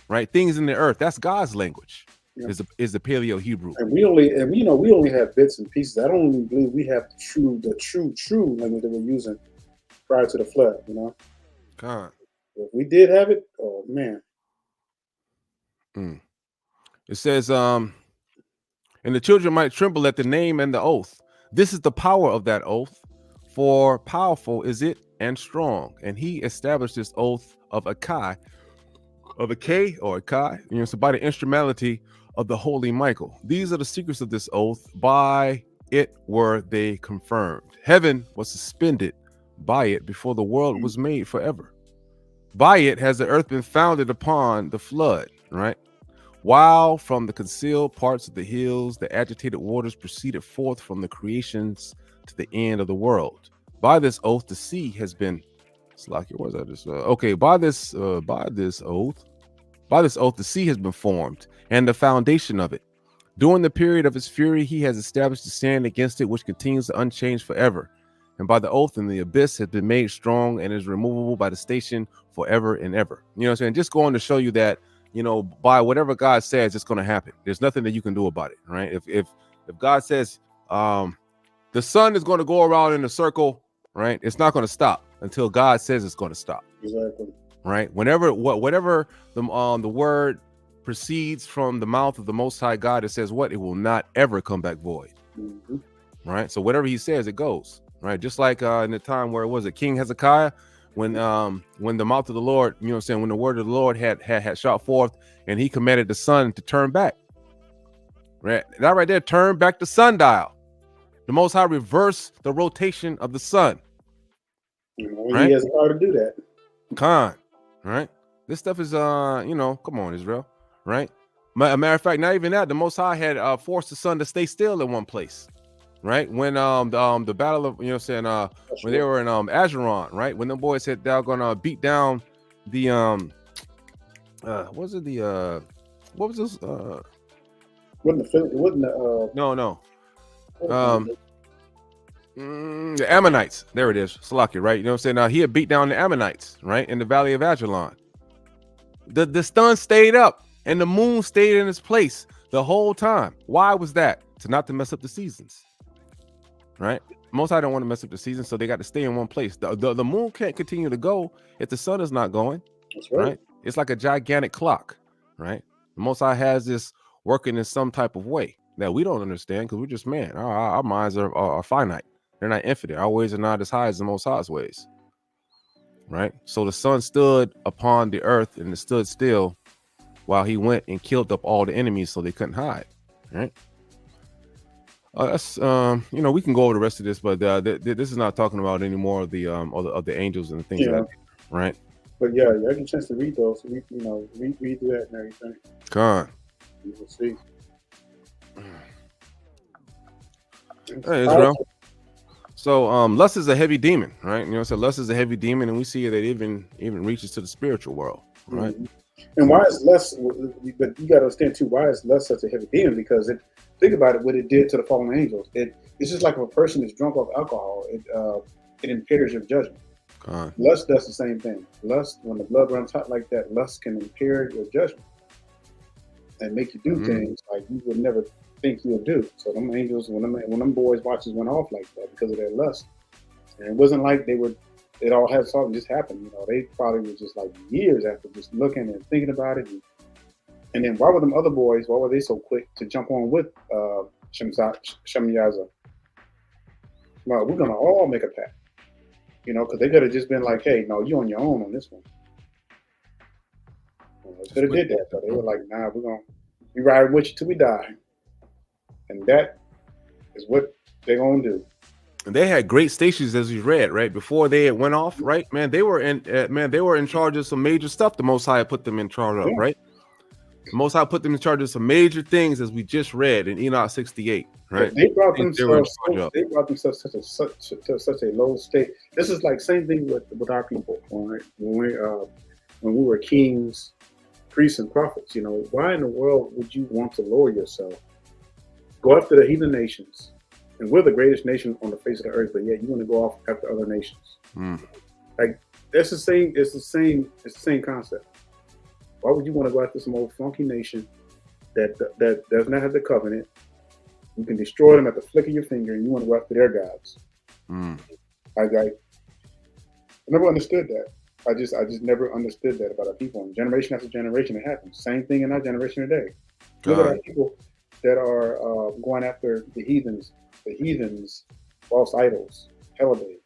right, things in the earth. That's God's language. Yeah. Is the Paleo Hebrew. And we only have bits and pieces. I don't even believe we have the true language that we're using prior to the flood, you know. God. If we did have it, oh man. It says, and the children might tremble at the name and the oath. This is the power of that oath, for powerful is it and strong. And he established this oath of Akai, you know, so by the instrumentality of the holy Michael. These are the secrets of this oath. By it were they confirmed. Heaven was suspended by it before the world was made forever. By it has the earth been founded upon the flood, right? While from the concealed parts of the hills, the agitated waters proceeded forth from the creations to the end of the world. By this oath, the sea has been by this oath, the sea has been formed, and the foundation of it. During the period of his fury, he has established the sand against it, which continues unchanged forever. And by the oath, and the abyss has been made strong and is removable by the station forever and ever. You know what I'm saying? Just going to show you that, you know, by whatever God says, it's going to happen. There's nothing that you can do about it, right? If God says the sun is going to go around in a circle, right, it's not going to stop until God says it's going to stop. Exactly. Right. Whatever the word proceeds from the mouth of the Most High God, it says what? It will not ever come back void. Mm-hmm. Right. So whatever he says, it goes. Right. Just like in the time where it was King Hezekiah, when the mouth of the Lord, you know what I'm saying, when the word of the Lord had shot forth and he commanded the sun to turn back. Right. That right there, turn back the sundial. The Most High reversed the rotation of the sun. Right? He has the power to do that. Khan. Right. This stuff is you know, come on, Israel. Right. A matter of fact, not even that, the Most High had forced the sun to stay still in one place. Right. When the battle of, you know what I'm saying, when they were in Azeron, right, when them boys said they're gonna beat down the what was this the Ammonites. There it is. Salakia, right? You know what I'm saying? Now he had beat down the Ammonites, right, in the valley of Ajalon. The sun stayed up and the moon stayed in its place the whole time. Why was that? Not to mess up the seasons. Right? Most I don't want to mess up the season, so they got to stay in one place. The moon can't continue to go if the sun is not going. That's right. It's like a gigantic clock, right? The Most High has this working in some type of way that we don't understand because we're just man. Our minds are finite. They're not infinite. Our ways are not as high as the Most High's ways, right? So the sun stood upon the earth and it stood still while he went and killed up all the enemies so they couldn't hide, right? That's you know, we can go over the rest of this, but this is not talking about any more of the angels and the things like that, right? But yeah, I get a chance to read those. So read through that and everything. Con. You will see. Hey, Israel. So lust is a heavy demon, right? You know, so lust is a heavy demon, and we see that it even reaches to the spiritual world, right? Mm-hmm. And why is lust? But you got to understand too, why is lust such a heavy demon? Because think about it, what it did to the fallen angels. It's just like if a person is drunk off alcohol, it impairs your judgment. Lust does the same thing. Lust, when the blood runs hot like that, lust can impair your judgment and make you do things like you would never think you would do. So them angels, when them boys' watches went off like that because of their lust, and it wasn't like it all had something just happened. You know, they probably was just like years after just looking and thinking about it. And then why were them other boys? Why were they so quick to jump on with Shemyaza? Well, we're gonna all make a pact. You know, because they could have just been like, "Hey, no, you on your own on this one." You know, they could have did that, but they were like, "Nah, we're gonna be riding with you till we die," and that is what they're gonna do. And they had great stations, as you read, right before they went off, right? Man, they were in charge of some major stuff. The Most High put them in charge of, right? The Most High put them in charge of some major things, as we just read in Enoch 68. Right. They brought themselves to such a low state. This is like same thing with our people. Right? When we were kings, priests, and prophets, you know, why in the world would you want to lower yourself? Go after the heathen nations, and we're the greatest nation on the face of the earth, but yet you want to go off after other nations. Like that's the same. It's the same concept. Why would you want to go after some old funky nation that does not have the covenant? You can destroy them at the flick of your finger, and you want to go after their gods. I never understood that. I just never understood that about our people. And generation after generation, it happens. Same thing in our generation today. Look at our people that are going after the heathens, false idols, holidays,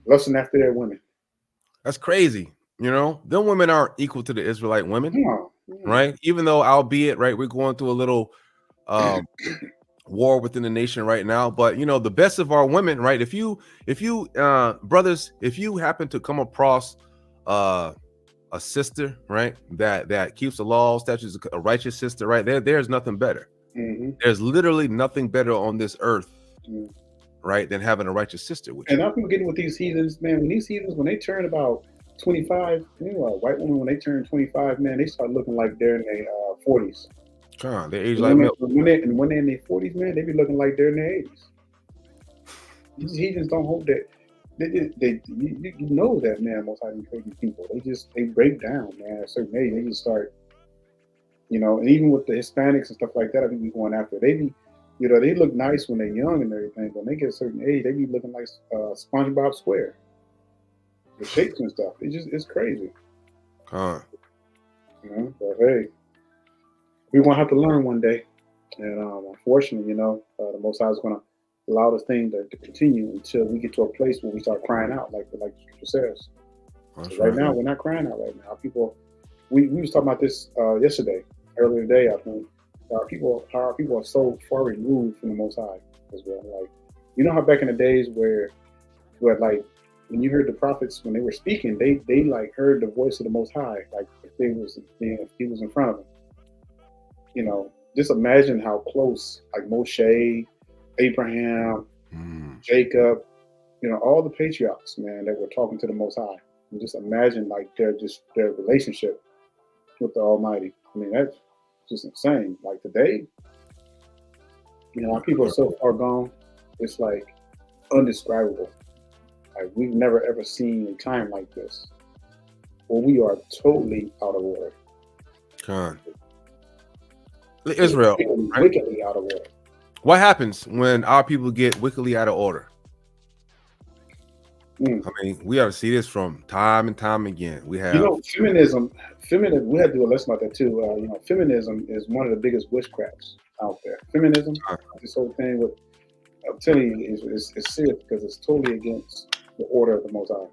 lusting after their women. That's crazy. You know, them women aren't equal to the Israelite women, right? Even though, albeit, right, we're going through a little war within the nation right now, but you know, the best of our women, right? If you brothers, if you happen to come across a sister, right, that keeps the law, statutes, a righteous sister, right, there's nothing better. There's literally nothing better on this earth, right, than having a righteous sister with you. And I'm getting with these heathens, man. When they turn about 25, you know, white women, when they turn 25, man, they start looking like they're in their 40s. They age like milk. When they're in their 40s, man, they be looking like they're in their 80s. These heathens don't hold that. You know that, man. Most of these crazy people, they break down, man. At a certain age, they just start, you know. And even with the Hispanics and stuff like that, I think we going after. They be, you know, they look nice when they're young and everything, but when they get a certain age, they be looking like SpongeBob Square. The shapes and stuff. It's crazy. You know, but hey, we won't have to learn one day. And unfortunately, you know, the Most High is going to allow this thing to continue until we get to a place where we start crying out, like the scripture says. So right now, we're not crying out right now. People, we was talking about this earlier today, I think. Our people are so far removed from the Most High as well. Like, you know how back in the days where like, when you heard the prophets, when they were speaking, they like heard the voice of the Most High, like if he was in front of them. You know, just imagine how close, like Moshe, Abraham, Jacob, you know, all the patriarchs, man, that were talking to the Most High. And just imagine like their relationship with the Almighty. I mean, that's just insane. Like today, you know, our people are so far gone, it's like undescribable. Like we've never ever seen a time like this where we are totally out of order. Israel, wickedly out of order. What happens when our people get wickedly out of order? I mean, we ought to see this from time and time again. We have, you know, feminism. We had to do a lesson about that too. You know, feminism is one of the biggest witchcrafts out there. Feminism, this whole thing with, I'm telling you, is serious because it's totally against the order of the Most High.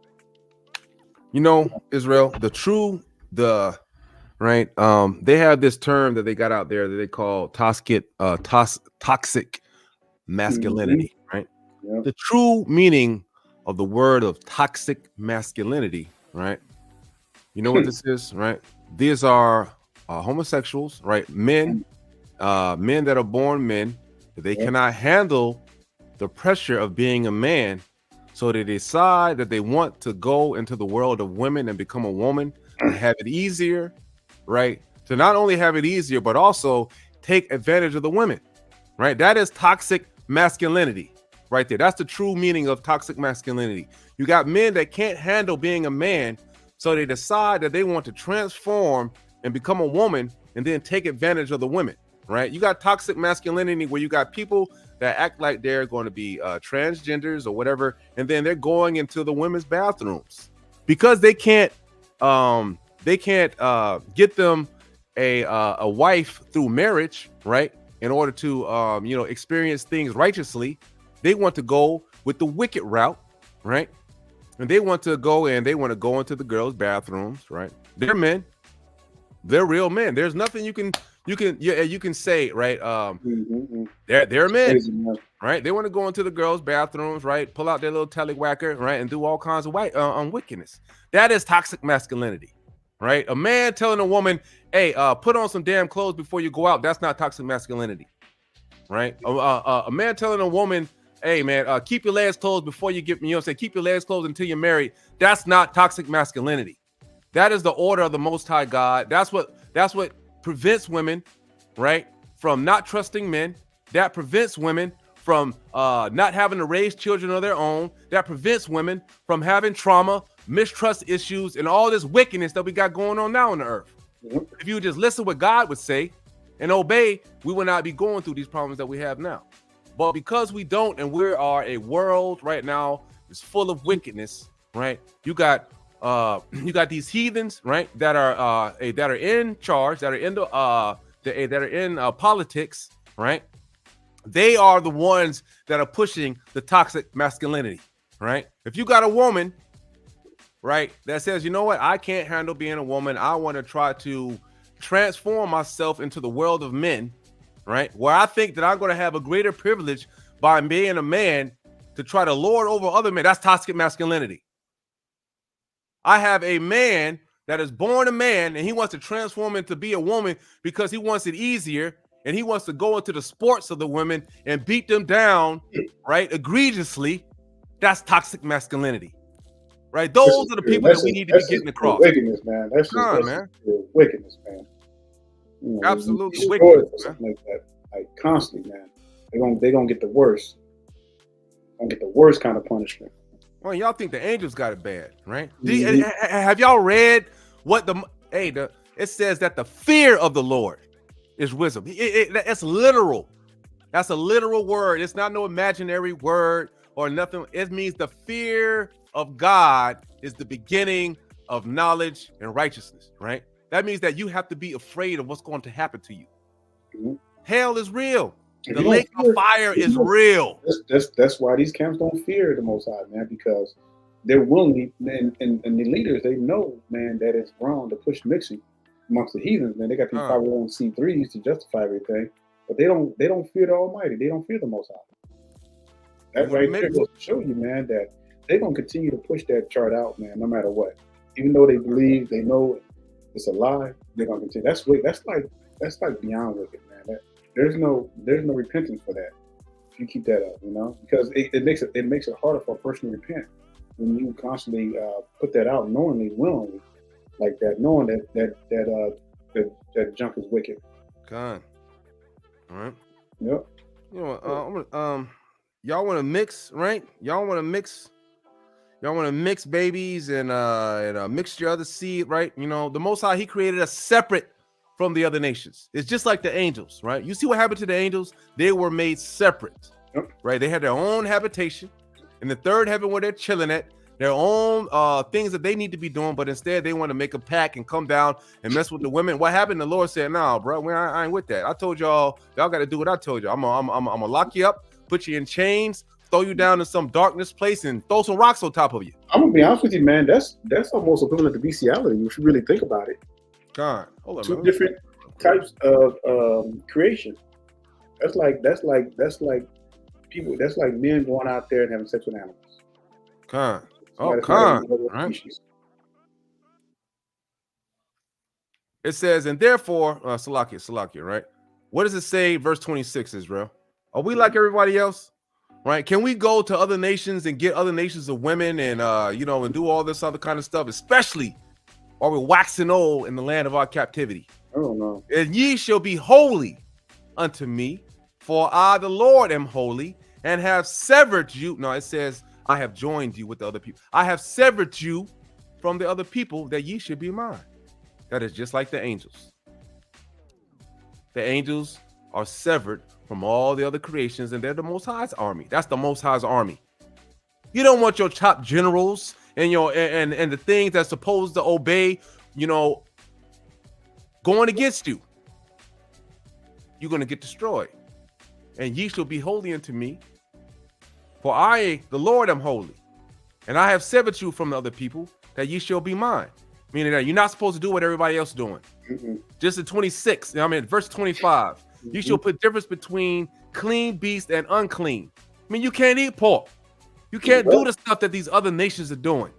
You know, Israel, right? They have this term that they got out there that they call toxic masculinity, right? Yep. The true meaning of the word of toxic masculinity, right? You know what this is, right? These are homosexuals, right? Men that are born men. They cannot handle the pressure of being a man, so they decide that they want to go into the world of women and become a woman and have it easier, right? To not only have it easier, but also take advantage of the women, right? That is toxic masculinity, right there. That's the true meaning of toxic masculinity. You got men that can't handle being a man, so they decide that they want to transform and become a woman and then take advantage of the women, right? You got toxic masculinity where you got people that act like they're going to be transgenders or whatever, and then they're going into the women's bathrooms because they can't get them a wife through marriage, right? In order to experience things righteously, they want to go with the wicked route, right? And they want to go into the girls' bathrooms, right? They're men, they're real men. There's nothing you can say, right? They're men, right? They want to go into the girls' bathrooms, right? Pull out their little tallywhacker, right, and do all kinds of wickedness. That is toxic masculinity, right? A man telling a woman, "Hey, put on some damn clothes before you go out." That's not toxic masculinity, right? A man telling a woman, "Hey, man, keep your legs closed before you get me." You know, say keep your legs closed until you're married. That's not toxic masculinity. That is the order of the Most High God. That's what prevents women, right, from not trusting men. That prevents women from not having to raise children of their own. That prevents women from having trauma, mistrust issues, and all this wickedness that we got going on now on the earth. If you just listen what God would say and obey, we would not be going through these problems that we have now. But because we don't, and we are a world right now is full of wickedness, right? You got these heathens, right, that are in charge, that are in politics, right? They are the ones that are pushing the toxic masculinity, right? If you got a woman, right, that says, you know what, I can't handle being a woman, I want to try to transform myself into the world of men, right, where I think that I'm going to have a greater privilege by being a man to try to lord over other men, that's toxic masculinity. I have a man that is born a man and he wants to transform into be a woman because he wants it easier and he wants to go into the sports of the women and beat them down, right, egregiously. That's toxic masculinity, right? Those are the people that we need to be getting across. Wickedness, man. That's wickedness, man. You know, absolutely wickedness, man. Like that, like constantly, man. They're gonna get the worst. Gonna get the worst kind of punishment. Well, y'all think the angels got it bad, right? Have y'all read what it says that the fear of the Lord is wisdom. It's literal. That's a literal word. It's not no imaginary word or nothing. It means the fear of God is the beginning of knowledge and righteousness, right? That means that you have to be afraid of what's going to happen to you. Hell is real. The lake of fire is real. That's why these camps don't fear the Most High, man, because they're willingly, and the leaders, they know, man, that it's wrong to push mixing amongst the heathens, man. They got these 501c3s to justify everything, but they don't fear the Almighty. They don't fear the Most High. That right there goes to show you, man, that they're gonna continue to push that chart out, man, no matter what. Even though they believe, they know it's a lie, they're gonna continue. That's like beyond wicked, man. There's no repentance for that if you keep that up, you know, because it makes it harder for a person to repent when you constantly put that out knowingly, willingly, like that, knowing that junk is wicked. God. All right. Yep. You know, y'all want to mix, right? Y'all want to mix babies and mix your other seed, right? You know, the Most High, He created us separate from the other nations. It's just like the angels, right? You see what happened to the angels? They were made separate, right? They had their own habitation in the third heaven where they're chilling at, their own things that they need to be doing, but instead they want to make a pact and come down and mess with the women. What happened? The Lord said, "No, bro, I ain't with that. I told y'all got to do what I told you. I'm gonna lock you up, put you in chains, throw you down in some darkness place, and throw some rocks on top of you." I'm gonna be honest with you, man. That's almost equivalent to bestiality. You should really think about it. God, hold on, two different types of creation. That's like people. That's like men going out there and having sex with animals. Con. Right. It says, and therefore, Salakia, right? What does it say? Verse 26, Israel. Are we like everybody else? Right? Can we go to other nations and get other nations of women and and do all this other kind of stuff, especially while we're waxing old in the land of our captivity? I don't know. And ye shall be holy unto me, for I, the Lord, am holy, and have severed you. No, it says, I have joined you with the other people. I have severed you from the other people that ye should be mine. That is just like the angels. The angels are severed from all the other creations, and they're the Most High's army. That's the Most High's army. You don't want your top generals and your and the things that's supposed to obey, going against you. You're going to get destroyed. And ye shall be holy unto me, for I, the Lord, am holy. And I have severed you from the other people, that ye shall be mine. Meaning that you're not supposed to do what everybody else is doing. Just in 26, verse 25, you shall put difference between clean beast and unclean. I mean, you can't eat pork. You can't do the stuff that these other nations are doing.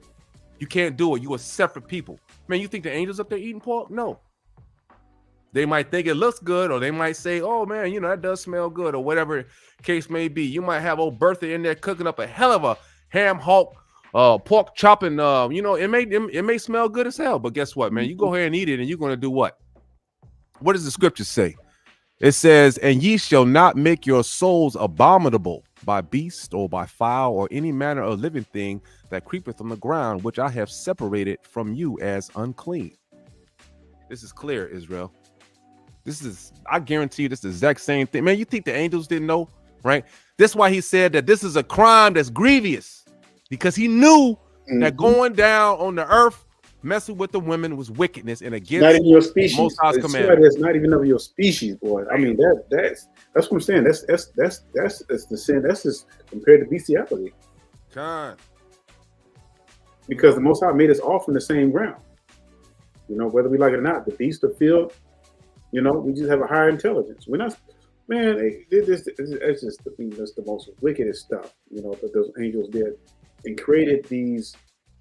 You can't do it. You are separate people. Man, you think the angels up there eating pork? No. They might think it looks good, or they might say, oh man, that does smell good, or whatever case may be. You might have old Bertha in there cooking up a hell of a ham hock, pork chopping. It may smell good as hell, but guess what, man? You go ahead and eat it, and you're going to do what? What does the scripture say? It says, and ye shall not make your souls abominable by beast or by fowl or any manner of living thing that creepeth on the ground, which I have separated from you as unclean. This is clear, Israel. I guarantee you this is the exact same thing. Man, you think the angels didn't know, right? That's why he said that this is a crime that's grievous, because he knew that going down on the earth, messing with the women was wickedness and against not in your species. Most High's command. That's not even of your species, boy. I mean, that's what I'm saying. That's the sin. That's just compared to bestiality. God. Because the Most High made us all from the same ground. Whether we like it or not, the beast of field. We just have a higher intelligence. We're not, man. It's just that's the most wickedest stuff. That those angels did, and created these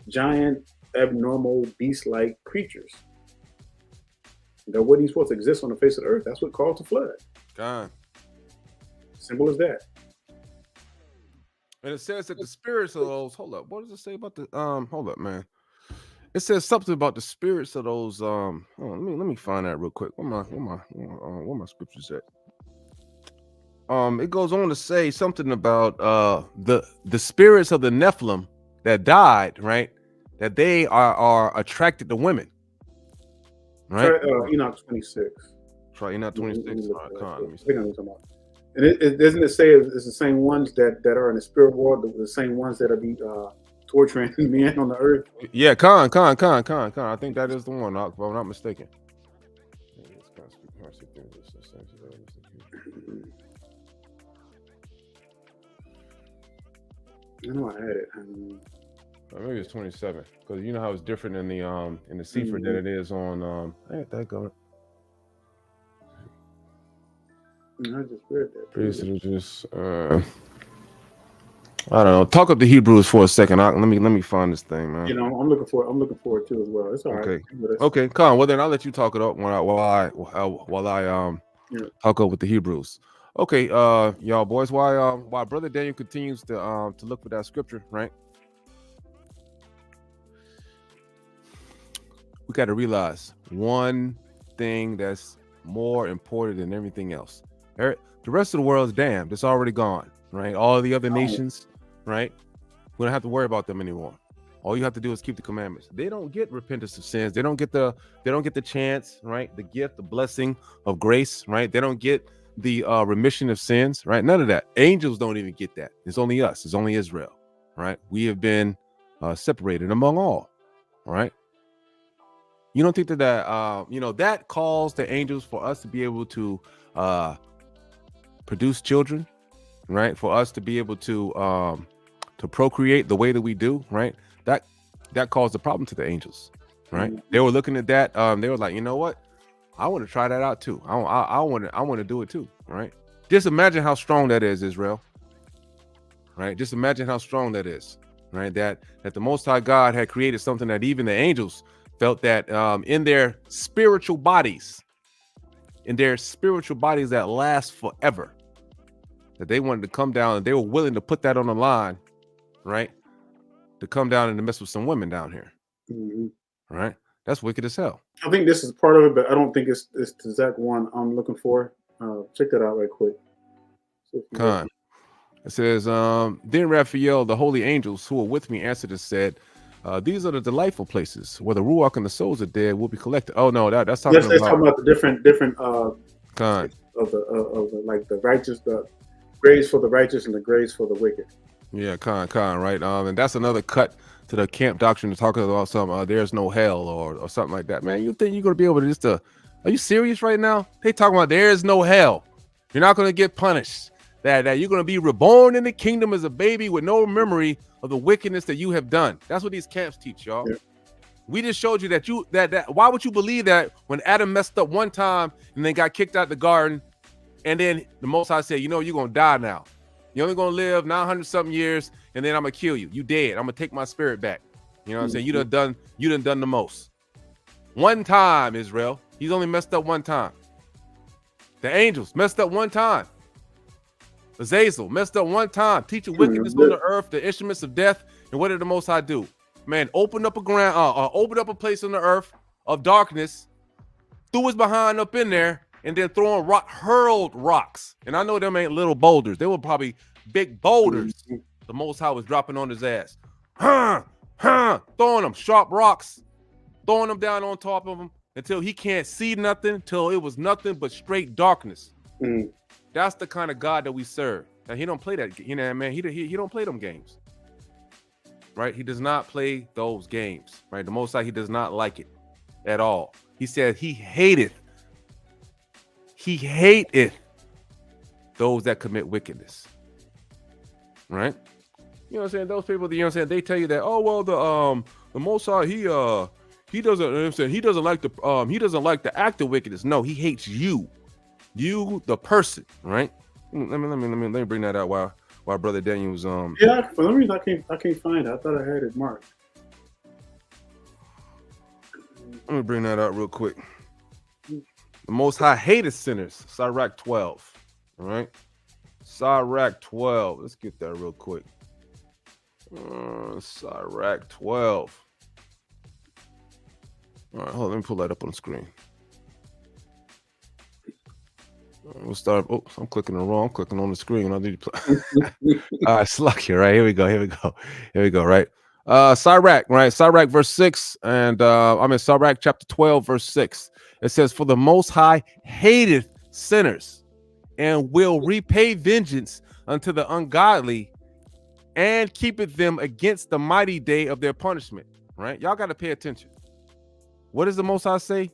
giant, abnormal, beast-like creatures. That wasn't even supposed to exist on the face of the earth. That's what caused the flood. God. Simple as that. And it says that the spirits of those. Hold up. What does it say about the? Hold up, man. It says something about the spirits of those. Let me find that real quick. Where my scriptures at? It goes on to say something about the spirits of the Nephilim that died, right? That they are attracted to women, right? Try, Enoch 26. Try Enoch 26. Let me see. And it doesn't it say it's the same ones that are in the spirit world, the same ones that are torturing men on the earth? Yeah, Khan. I think that is the one, if I'm not mistaken. I know I had it. Maybe it's 27, because you know how it's different in the Sefer than it is on I just read that. I don't know. Talk up the Hebrews for a second. Let me find this thing, man. I'm looking forward to as well. It's all right. Okay, Con. Well, then I'll let you talk it up while I talk up with the Hebrews. Okay, y'all boys. While Brother Daniel continues to look for that scripture, right? We got to realize one thing that's more important than everything else. The rest of the world is damned. It's already gone, right? All the other nations, right? We don't have to worry about them anymore. All you have to do is keep the commandments. They don't get repentance of sins. They don't get the chance, right? The gift, the blessing of grace, right? They don't get the remission of sins, right? None of that. Angels don't even get that. It's only us. It's only Israel, right? We have been separated among all right? You don't think that that calls the angels for us to be able to produce children, right? For us to be able to procreate the way that we do, right? That caused a problem to the angels, right? Mm-hmm. They were looking at that. They were like, you know what? I want to try that out too. I want to do it too, right? Just imagine how strong that is, Israel. Right? Just imagine how strong that is, right? That the Most High God had created something that even the angels felt that in their spiritual bodies that last forever, that they wanted to come down and they were willing to put that on the line, right? To come down and to mess with some women down here, right? That's wicked as hell. I think this is part of it, but I don't think it's the exact one I'm looking for. Check that out right quick. It says, then Raphael, the holy angels who were with me answered and said, these are the delightful places where the ruach and the souls of dead will be collected. Oh no, that's talking Yes, talking about the different kind of the like the righteous, the graves for the righteous and the graves for the wicked. Yeah, con, right? And that's another cut to the camp doctrine talking about some there's no hell or something like that. Man, you think you're gonna be able to just are you serious right now? They talking about there is no hell. You're not gonna get punished. That you're gonna be reborn in the kingdom as a baby with no memory of the wickedness that you have done. That's what these camps teach, y'all. Yeah. We just showed you that why would you believe that when Adam messed up one time and then got kicked out the garden, and then the Most High said, you know, you're gonna die now. You're only gonna live 900 something years, and then I'm gonna kill you. You dead. I'm gonna take my spirit back. You know what I'm saying? You done done the most. One time, Israel. He's only messed up one time. The angels messed up one time. Azazel messed up one time, teaching wickedness on the earth, the instruments of death. And what did the Most High do? Man, opened up opened up a place on the earth of darkness, threw his behind up in there, and then hurled rocks. And I know them ain't little boulders. They were probably big boulders. The Most High was dropping on his ass. Throwing them sharp rocks, throwing them down on top of him until he can't see nothing, till it was nothing but straight darkness. That's the kind of God that we serve. Now, he don't play that, you know, man. He don't play them games, right? He does not play those games, right? The Most High, he does not like it at all. He said he hateth those that commit wickedness, right? You know what I'm saying? Those people, you know what I'm saying? They tell you that, oh well, the Most High, he doesn't, you know what I'm saying? He doesn't like the act of wickedness. No, he hates you. You, the person, right? Let me bring that out while Brother Daniel was Yeah, for some reason I can't find it. I thought I had it marked. Let me bring that out real quick. The Most High hated sinners. Sirach 12. All right. Sirach 12. Let's get that real quick. Sirach 12. All right, hold on, let me pull that up on the screen. We'll start. Oh, I'm clicking the wrong. I'm clicking on the screen. I need to play. All right, sluck here. Right, here we go. Right. Sirach, right? Sirach verse 6, and Sirach chapter 12, verse 6. It says, "For the Most High hateth sinners, and will repay vengeance unto the ungodly, and keepeth them against the mighty day of their punishment." Right? Y'all got to pay attention. What does the Most High say?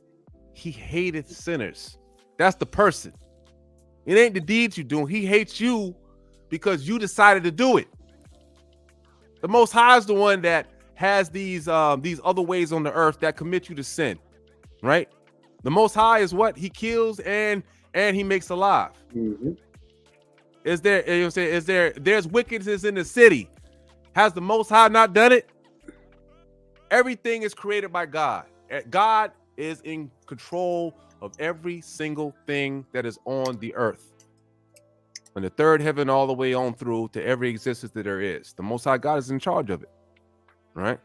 He hateth sinners. That's the person. It ain't the deeds you do. He hates you because you decided to do it. The Most High is the one that has these other ways on the earth that commit you to sin, right? The Most High is what? He kills and he makes alive. Is there, you know what I'm saying? There's wickedness in the city. Has the Most High not done it? Everything is created by God. God is in control of every single thing that is on the earth, from the third heaven all the way on through to every existence that there is. The Most High God is in charge of it, right?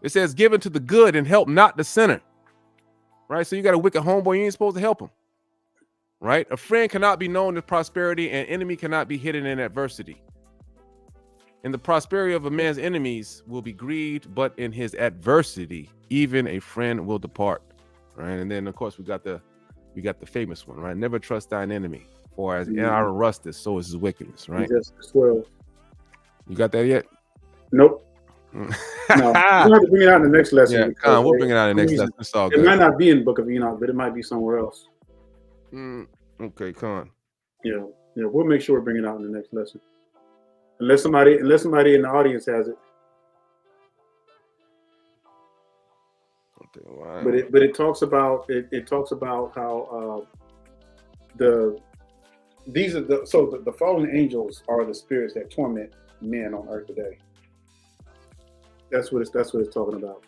It says, "Given to the good and help not the sinner," right? So you got a wicked homeboy, you ain't supposed to help him, right? A friend cannot be known in prosperity, and enemy cannot be hidden in adversity. And the prosperity of a man's enemies will be grieved, but in his adversity, even a friend will depart. Right, and then of course we got the famous one, right? "Never trust thine enemy, for as in our rusteth, so is his wickedness." Right? Yes, 12. You got that yet? Nope. No, we'll have to bring it out in the next lesson. Yeah, we'll bring it out in the next lesson. It's all good. It might not be in the Book of Enoch, but it might be somewhere else. Okay, Con. Yeah, we'll make sure we bring it out in the next lesson. Unless somebody in the audience has it. Okay, wow. But it talks about how the fallen angels are the spirits that torment men on earth today. That's what it's talking about.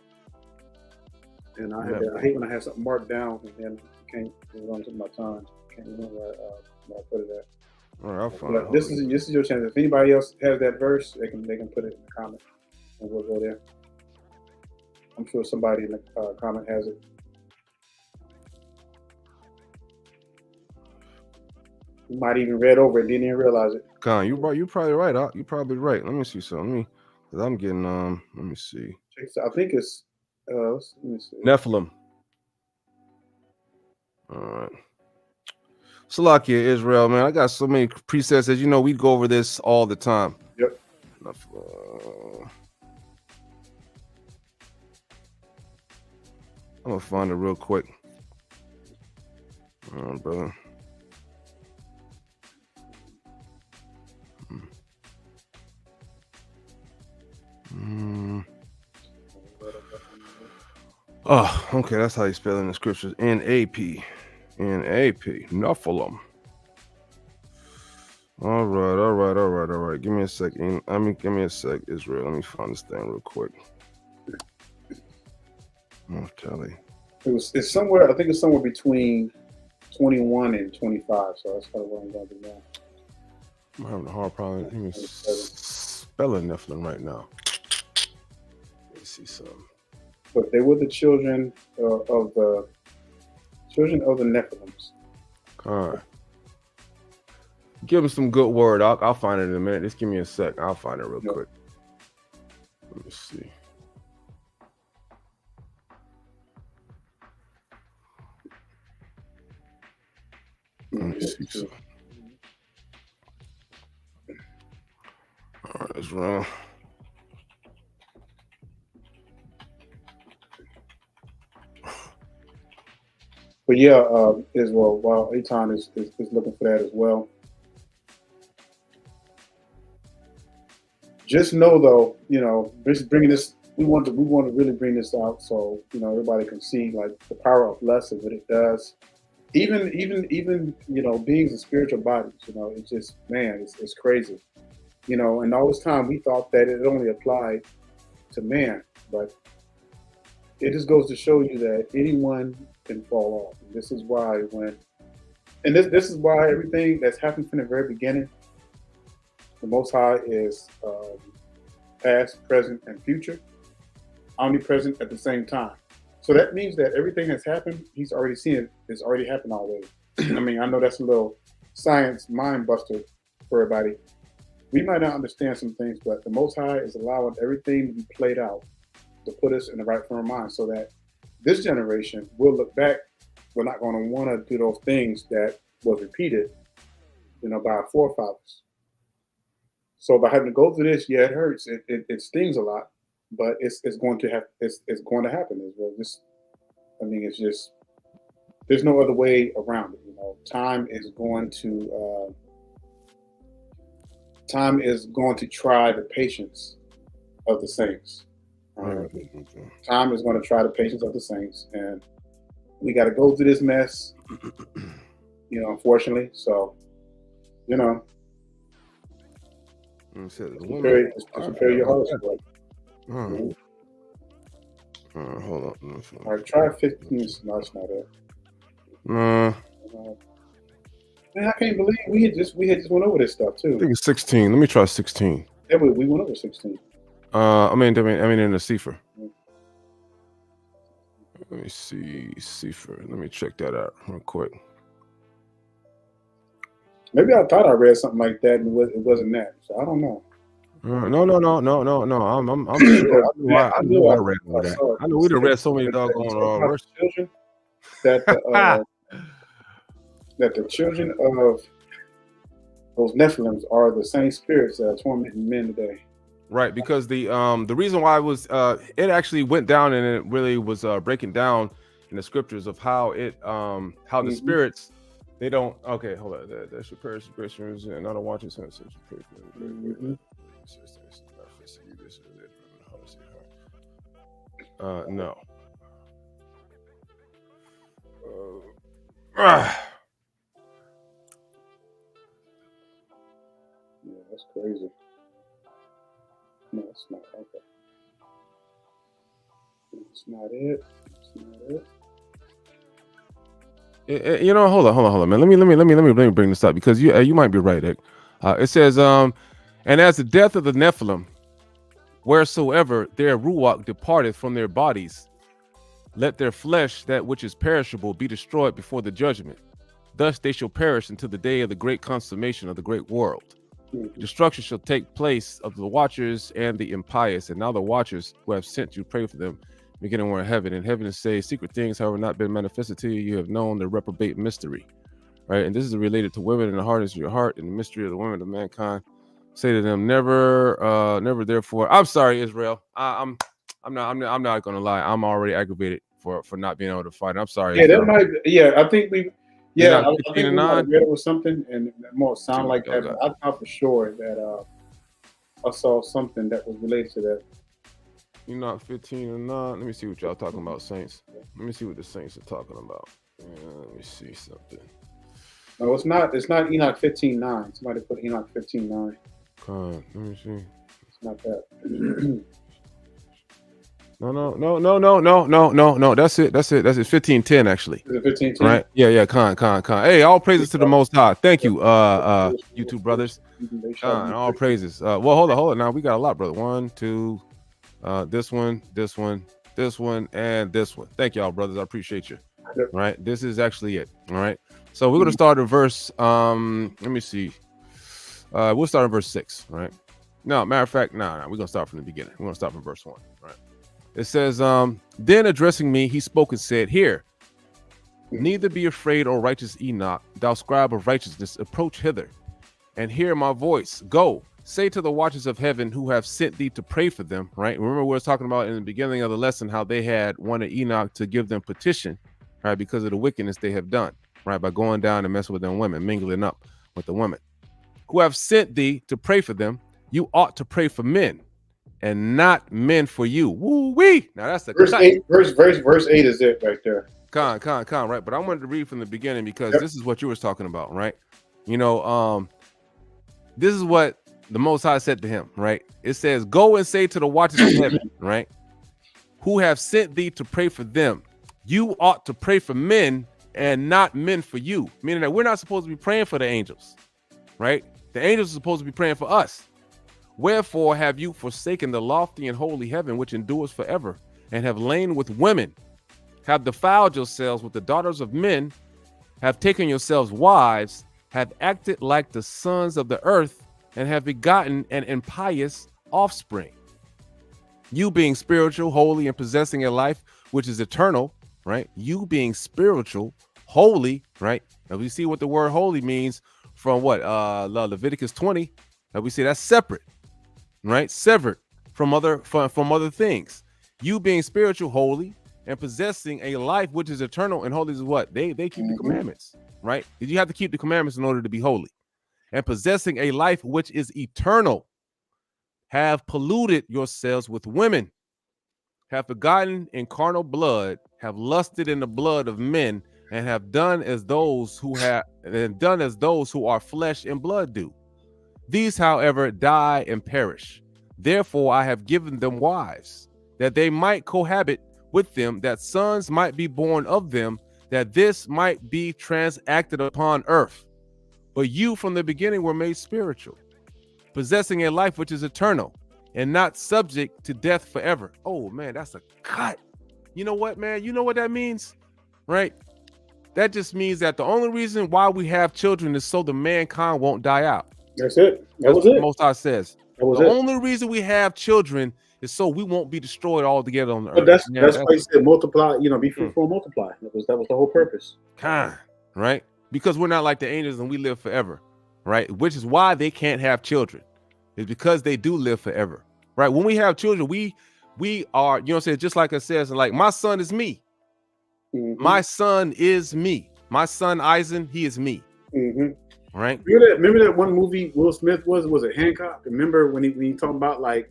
And I hate when I have something marked down and then I can't run to my time. Can't remember where I put it at. All right, I'll find it. This is your chance. If anybody else has that verse, they can put it in the comment, and we'll go there. I'm sure somebody in the comment has it. You might even read over it, didn't even realize it. Con, you're probably right. You're probably right. Let me see something. Because I'm getting let me see. I think it's let me see. Nephilim. All right. Salakia, Israel, man. I got so many precepts. As you know, we go over this all the time. Yep. I'm gonna find it real quick. Brother. Oh, okay. That's how you spell it in the scriptures. N-A-P. N-A-P. Nephilim. All right. Give me a second. Give me a sec, Israel. Let me find this thing real quick. Oh, Kelly. It's somewhere. I think it's somewhere between 21 and 25. So that's kind of what I'm going to do now. I'm having a hard problem spelling Nephilim right now. Let's see something. But they were the children of the Nephilims. All right. Give them some good word. I'll find it in a minute. Just give me a sec. I'll find it real quick. Let me see. Let me see something. All right, that's wrong. But yeah, as well. While Aton is looking for that as well. Just know, though, bringing this, we want to really bring this out so everybody can see like the power of lust and what it does. Even beings in spiritual bodies. It's just, man, it's crazy. And all this time we thought that it only applied to man, but it just goes to show you that anyone can fall off. And this is why this is why everything that's happened from the very beginning, the Most High is past, present, and future, omnipresent at the same time. So that means that everything that's happened, he's already seen it. It's already happened already. I mean, I know that's a little science mind buster for everybody. We might not understand some things, but the Most High is allowing everything to be played out to put us in the right frame of mind so that this generation will look back. We're not going to want to do those things that was repeated, by our forefathers. So by having to go through this, yeah, it hurts. It stings a lot, but it's going to happen as well. It's just there's no other way around it. Time is going to try the patience of the saints. Time is going to try the patience of the saints, and we got to go through this mess. Unfortunately. So, prepare your hearts. Hold on. All right, try 15. No, it's not it. Man, I can't believe we had just went over this stuff too. I think it's 16. Let me try 16. Yeah, we went over 16. I mean in the Sefer. Let me see Sefer. Let me check that out real quick. Maybe I thought I read something like that and it wasn't that. So I don't know. No. I'm sure. I knew I read all that. I know we'd have read so many doggone verses. That the children of those Nephilims are the same spirits that are tormenting men today. Right, because the reason why it actually went down and it really was breaking down in the scriptures of how the spirits they don't. Okay, hold on. That's your perish Christians and I don't want you to say no. Yeah, that's crazy. No, it's not. Okay. It's not it. Hold on, man. Let me bring this up because you might be right, Nick. It says, and as the death of the Nephilim, wheresoever their ruach departeth from their bodies, let their flesh, that which is perishable, be destroyed before the judgment. Thus they shall perish until the day of the great consummation of the great world. Destruction shall take place of the watchers and the impious, and now the watchers who have sent you pray for them, beginning were in heaven. And heaven is say, secret things, however, not been manifested to you, you have known the reprobate mystery. Right, and this is related to women and the hardness of your heart and the mystery of the women of mankind. Say to them, never, never. Therefore, I'm sorry, Israel. I'm not gonna lie. I'm already aggravated for not being able to fight. I'm sorry. Yeah, that might. Yeah, I think we. Yeah, I think we might have read it with something, and it more sound like that. But I thought for sure that I saw something that was related to that. You're not 15 and 9. Let me see what y'all talking about, saints. Let me see what the saints are talking about. Let me see something. No, it's not. It's not Enoch 15:9. Somebody put Enoch 15:9. Let me see. It's not that. No. That's it. That's 15:10 actually. Is it 15:10? Right? Yeah. Con. Hey, all praises to the Most High. Thank you, you two brothers. All praises. Well, hold on. Now we got a lot, brother. 1, 2, this one, and this one. Thank y'all, brothers. I appreciate you. All right, this is actually it. All right. So we're gonna start at verse. Let me see. We'll start in verse 6. Right. No, matter of fact, no. We're gonna start from the beginning. We're gonna start from verse 1. Right. It says, then addressing me, he spoke and said, Here, neither be afraid, O righteous Enoch, thou scribe of righteousness, approach hither, and hear my voice. Go, say to the watchers of heaven who have sent thee to pray for them. Right. Remember, we were talking about in the beginning of the lesson how they had wanted Enoch to give them petition, right, because of the wickedness they have done, right, by going down and messing with them women, mingling up with the women who have sent thee to pray for them. You ought to pray for men, and not men for you. Woo-wee. Now that's the verse 8. Verse 8 is it right there. Con, right? But I wanted to read from the beginning because this is what you was talking about, right? You know, this is what the Most High said to him, right? It says, go and say to the watchers of heaven, right, who have sent thee to pray for them. You ought to pray for men and not men for you. Meaning that we're not supposed to be praying for the angels, right? The angels are supposed to be praying for us. Wherefore have you forsaken the lofty and holy heaven, which endures forever, and have lain with women, have defiled yourselves with the daughters of men, have taken yourselves wives, have acted like the sons of the earth, and have begotten an impious offspring. You being spiritual, holy, and possessing a life which is eternal, right? You being spiritual, holy, right? Now we see what the word holy means from what? Leviticus 20. Now we see that's separate. Right, severed from other things. You being spiritual, holy, and possessing a life which is eternal, and holy is what they keep the commandments. Right? You have to keep the commandments in order to be holy, and possessing a life which is eternal. Have polluted yourselves with women, have begotten in carnal blood, have lusted in the blood of men, and have done as those who are flesh and blood do. These, however, die and perish. Therefore, I have given them wives, that they might cohabit with them, that sons might be born of them, that this might be transacted upon earth. But you from the beginning were made spiritual, possessing a life which is eternal, and not subject to death forever. Oh, man, that's a cut. You know what, man? You know what that means, right? That just means that the only reason why we have children is so the mankind won't die out. That's it. That was it. Most High says. The only reason we have children is so we won't be destroyed altogether on the earth. That's why he said multiply. You know, be fruitful and multiply. That was the whole purpose. Right? Because we're not like the angels and we live forever, right? Which is why they can't have children. It's because they do live forever, right? When we have children, we are, you know what I'm saying? Just like it says, like my son is me. My son is me. My son Eisen, he is me. Right. Remember that one movie Will Smith was it Hancock? Remember when he talked about like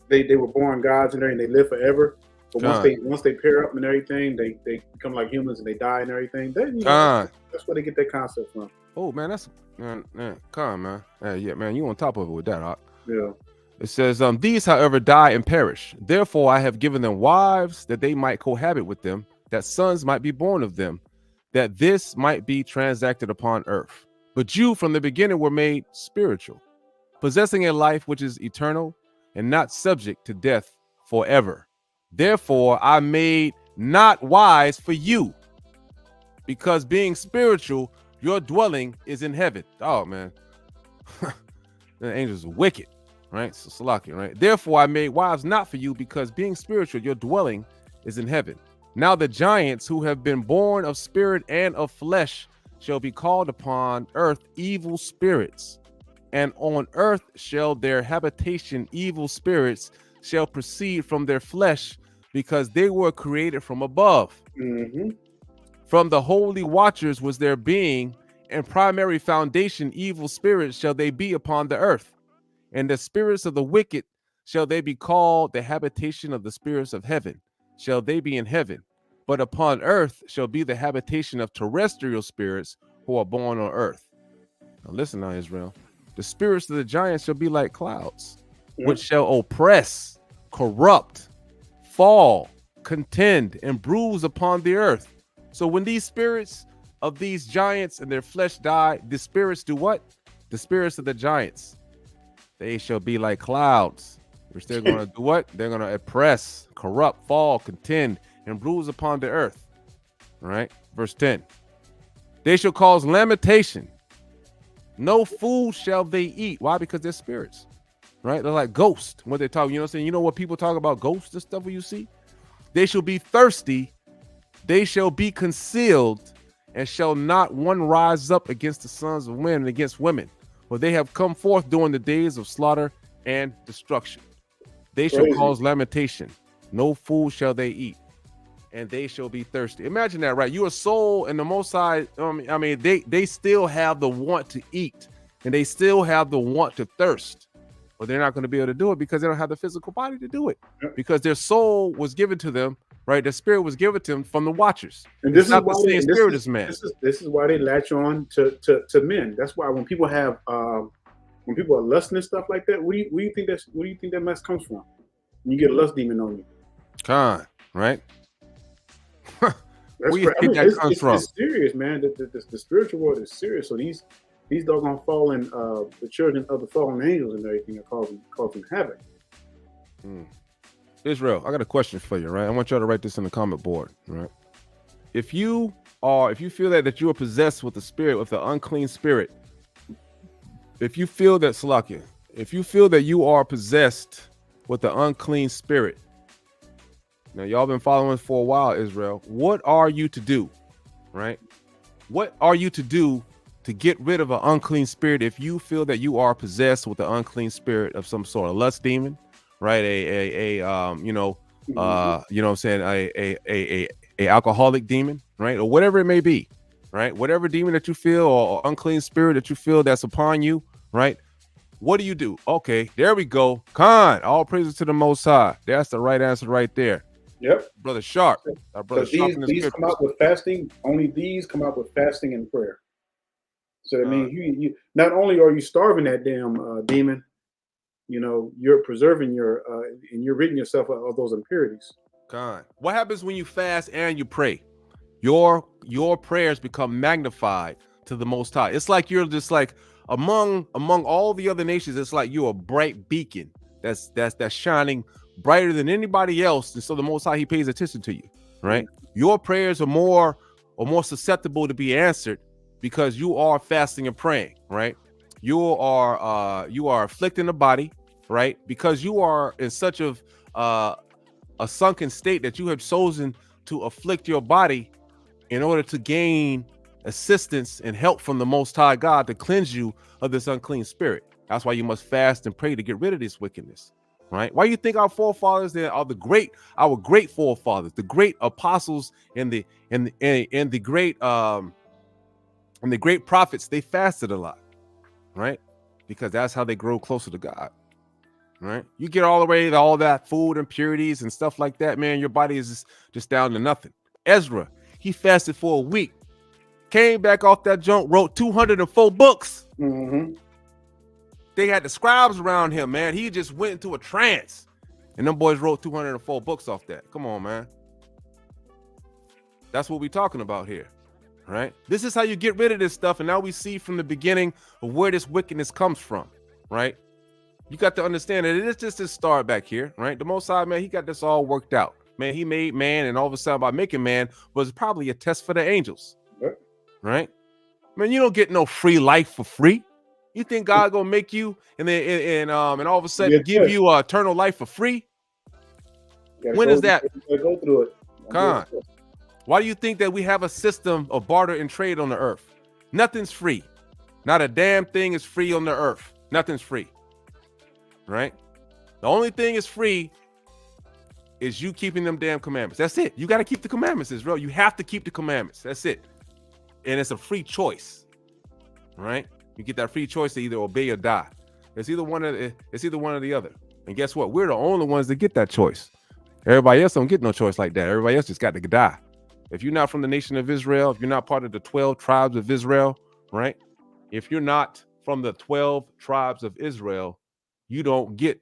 they were born gods and everything, they live forever. But once they pair up and everything, they become like humans and they die and everything. That's where they get that concept from. Oh man, that's man. Come on, man. Yeah, man, you on top of it with that, Hawk. Yeah. It says, these, however, die and perish. Therefore, I have given them wives that they might cohabit with them, that sons might be born of them, that this might be transacted upon earth. But you from the beginning were made spiritual, possessing a life which is eternal and not subject to death forever. Therefore, I made not wise for you, because being spiritual, Your dwelling is in heaven. Oh man, the angels are wicked, right? So Salakia, right? Therefore, I made wives not for you, because being spiritual, your dwelling is in heaven. Now the giants who have been born of spirit and of flesh shall be called upon earth evil spirits, and on earth shall their habitation evil spirits shall proceed from their flesh, because they were created from above. Mm-hmm. From the holy watchers was their being, and primary foundation evil spirits shall they be upon the earth. And the spirits of the wicked shall they be called the habitation of the spirits of heaven, shall they be in heaven. But upon earth shall be the habitation of terrestrial spirits who are born on earth. Now listen now, Israel. The spirits of the giants shall be like clouds, which shall oppress, corrupt, fall, contend, and bruise upon the earth. So when these spirits of these giants and their flesh die, the spirits do what? The spirits of the giants, they shall be like clouds, which they're going to do what? They're going to oppress, corrupt, fall, contend, and bruise upon the earth. All right. Verse 10. They shall cause lamentation. No food shall they eat. Why? Because they're spirits. Right? They're like ghosts. What they talk, you know what I'm saying? You know what people talk about ghosts and stuff when you see? They shall be thirsty. They shall be concealed, and shall not one rise up against the sons of men and against women, for they have come forth during the days of slaughter and destruction. They shall cause lamentation. No food shall they eat, and they shall be thirsty. Imagine that, right? You're a soul, and the Most High, I mean, they still have the want to eat, and they still have the want to thirst, but they're not going to be able to do it because they don't have the physical body to do it, because their soul was given to them. Right, the spirit was given to them from the watchers. And this is not the same spirit as man. This is why they latch on to men. That's why when people have when people are lusting and stuff like that, where do you think that mess comes from? When you get a lust demon on you. Right? Where do you think that comes from? It's serious, man. The spiritual world is serious. So these doggone fallen the children of the fallen angels and everything are causing havoc. Israel, I got a question for you, right? I want y'all to write this in the comment board, right? If you feel that you are possessed with the spirit, with the unclean spirit, if you feel that, Salakia, if you feel that you are possessed with the unclean spirit, now y'all been following for a while, Israel, what are you to do, right? What are you to do to get rid of an unclean spirit if you feel that you are possessed with the unclean spirit of some sort of lust demon? Right, you know what I'm saying, a alcoholic demon, right, or whatever it may be, right? Whatever demon that you feel or unclean spirit that you feel that's upon you, right? What do you do? Okay, there we go. All praises to the Most High. That's the right answer right there. Yep, brother Sharp. Our brother Sharp. These come out with fasting. Only these come out with fasting and prayer. So that means you not only are you starving that damn demon. You know, you're preserving and you're ridding yourself of those impurities. What happens when you fast and you pray? Your prayers become magnified to the Most High. It's like you're just like among all the other nations. It's like you're a bright beacon that's shining brighter than anybody else, and so the Most High, He pays attention to you, right? Your prayers are more susceptible to be answered because you are fasting and praying, right? You are afflicting the body, right? Because you are in such of a sunken state that you have chosen to afflict your body in order to gain assistance and help from the Most High God to cleanse you of this unclean spirit. That's why you must fast and pray to get rid of this wickedness, right? Why you think our forefathers, they are our great forefathers, the great apostles and the great prophets, they fasted a lot. Right? Because that's how they grow closer to God. Right? You get all the way to all that food impurities and stuff like that, man, your body is just down to nothing. Ezra, he fasted for a week, came back off that junk, wrote 204 books. They had the scribes around him, man. He just went into a trance, and them boys wrote 204 books off that. Come on, man. That's what we're talking about here. Right? This is how you get rid of this stuff. And now we see from the beginning of where this wickedness comes from. Right? You got to understand that it is just this start back here. Right? The Most High, man, He got this all worked out. Man, He made man, and all of a sudden by making man was probably a test for the angels. Right? Man, you don't get no free life for free. You think God gonna make you and then and all of a sudden give you eternal life for free? When is that? Go through it. Con. Why do you think that we have a system of barter and trade on the earth? Nothing's free. Not a damn thing is free on the earth. Nothing's free. Right? The only thing is free is you keeping them damn commandments. That's it. You got to keep the commandments, Israel. You have to keep the commandments. That's it. And it's a free choice. Right? You get that free choice to either obey or die. It's either one or the other. And guess what? We're the only ones that get that choice. Everybody else don't get no choice like that. Everybody else just got to die. If you're not from the nation of Israel, if you're not part of the 12 tribes of Israel, right? If you're not from the 12 tribes of Israel, you don't get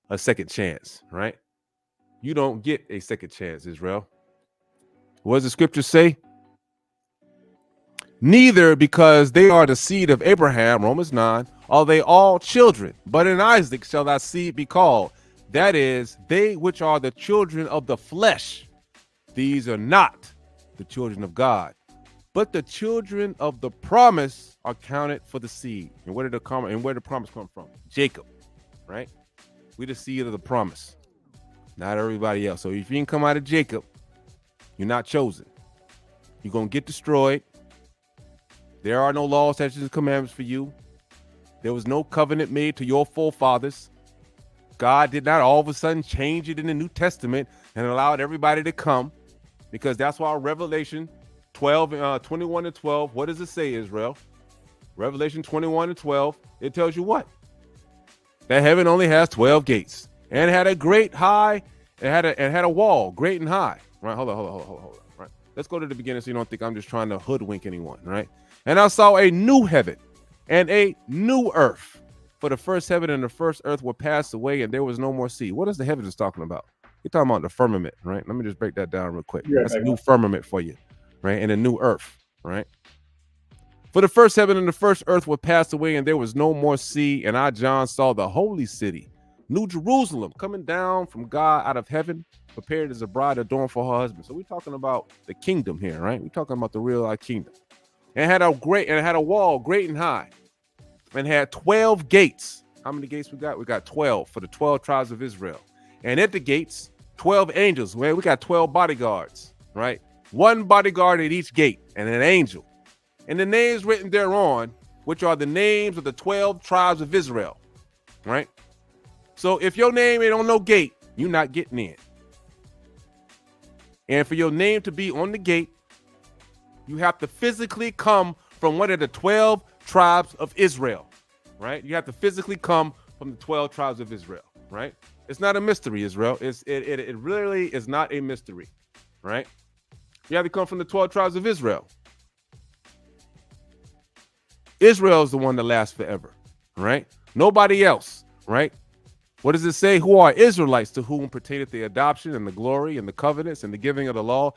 a second chance, right? You don't get a second chance, Israel. What does the scripture say? Neither because they are the seed of Abraham, Romans 9, are they all children, but in Isaac shall thy seed be called. That is, they which are the children of the flesh, these are not the children of God, but the children of the promise are counted for the seed. And where did the promise come from? Jacob, right? We the seed of the promise, not everybody else. So if you didn't come out of Jacob, you're not chosen. You're gonna get destroyed. There are no laws, statutes, and commandments for you. There was no covenant made to your forefathers. God did not all of a sudden change it in the New Testament and allowed everybody to come, because that's why Revelation 21 and 12, what does it say, Israel? Revelation 21 and 12, it tells you what? That heaven only has 12 gates and had a great high, and had a wall, great and high. Right? Hold on. Right. Let's go to the beginning so you don't think I'm just trying to hoodwink anyone, right? And I saw a new heaven and a new earth. For the first heaven and the first earth were passed away, and there was no more sea. What is the heavens talking about? You're talking about the firmament, right? Let me just break that down real quick. That's a new firmament for you, right? And a new earth, right? For the first heaven and the first earth were passed away, and there was no more sea. And I, John, saw the holy city, New Jerusalem, coming down from God out of heaven, prepared as a bride adorned for her husband. So we're talking about the kingdom here, right? We're talking about the real kingdom. And it had a wall great and high, and had 12 gates. How many gates we got? We got 12 for the 12 tribes of Israel. And at the gates, 12 angels. Well, we got 12 bodyguards, right? One bodyguard at each gate and an angel. And the names written thereon, which are the names of the 12 tribes of Israel, right? So if your name ain't on no gate, you're not getting in. And for your name to be on the gate, you have to physically come from one of the 12 tribes of Israel, right? You have to physically come from the 12 tribes of Israel, right? It's not a mystery, Israel. It really is not a mystery, right? You have to come from the 12 tribes of Israel. Israel is the one that lasts forever, right? Nobody else, right? What does it say? Who are Israelites, to whom pertaineth the adoption and the glory and the covenants and the giving of the law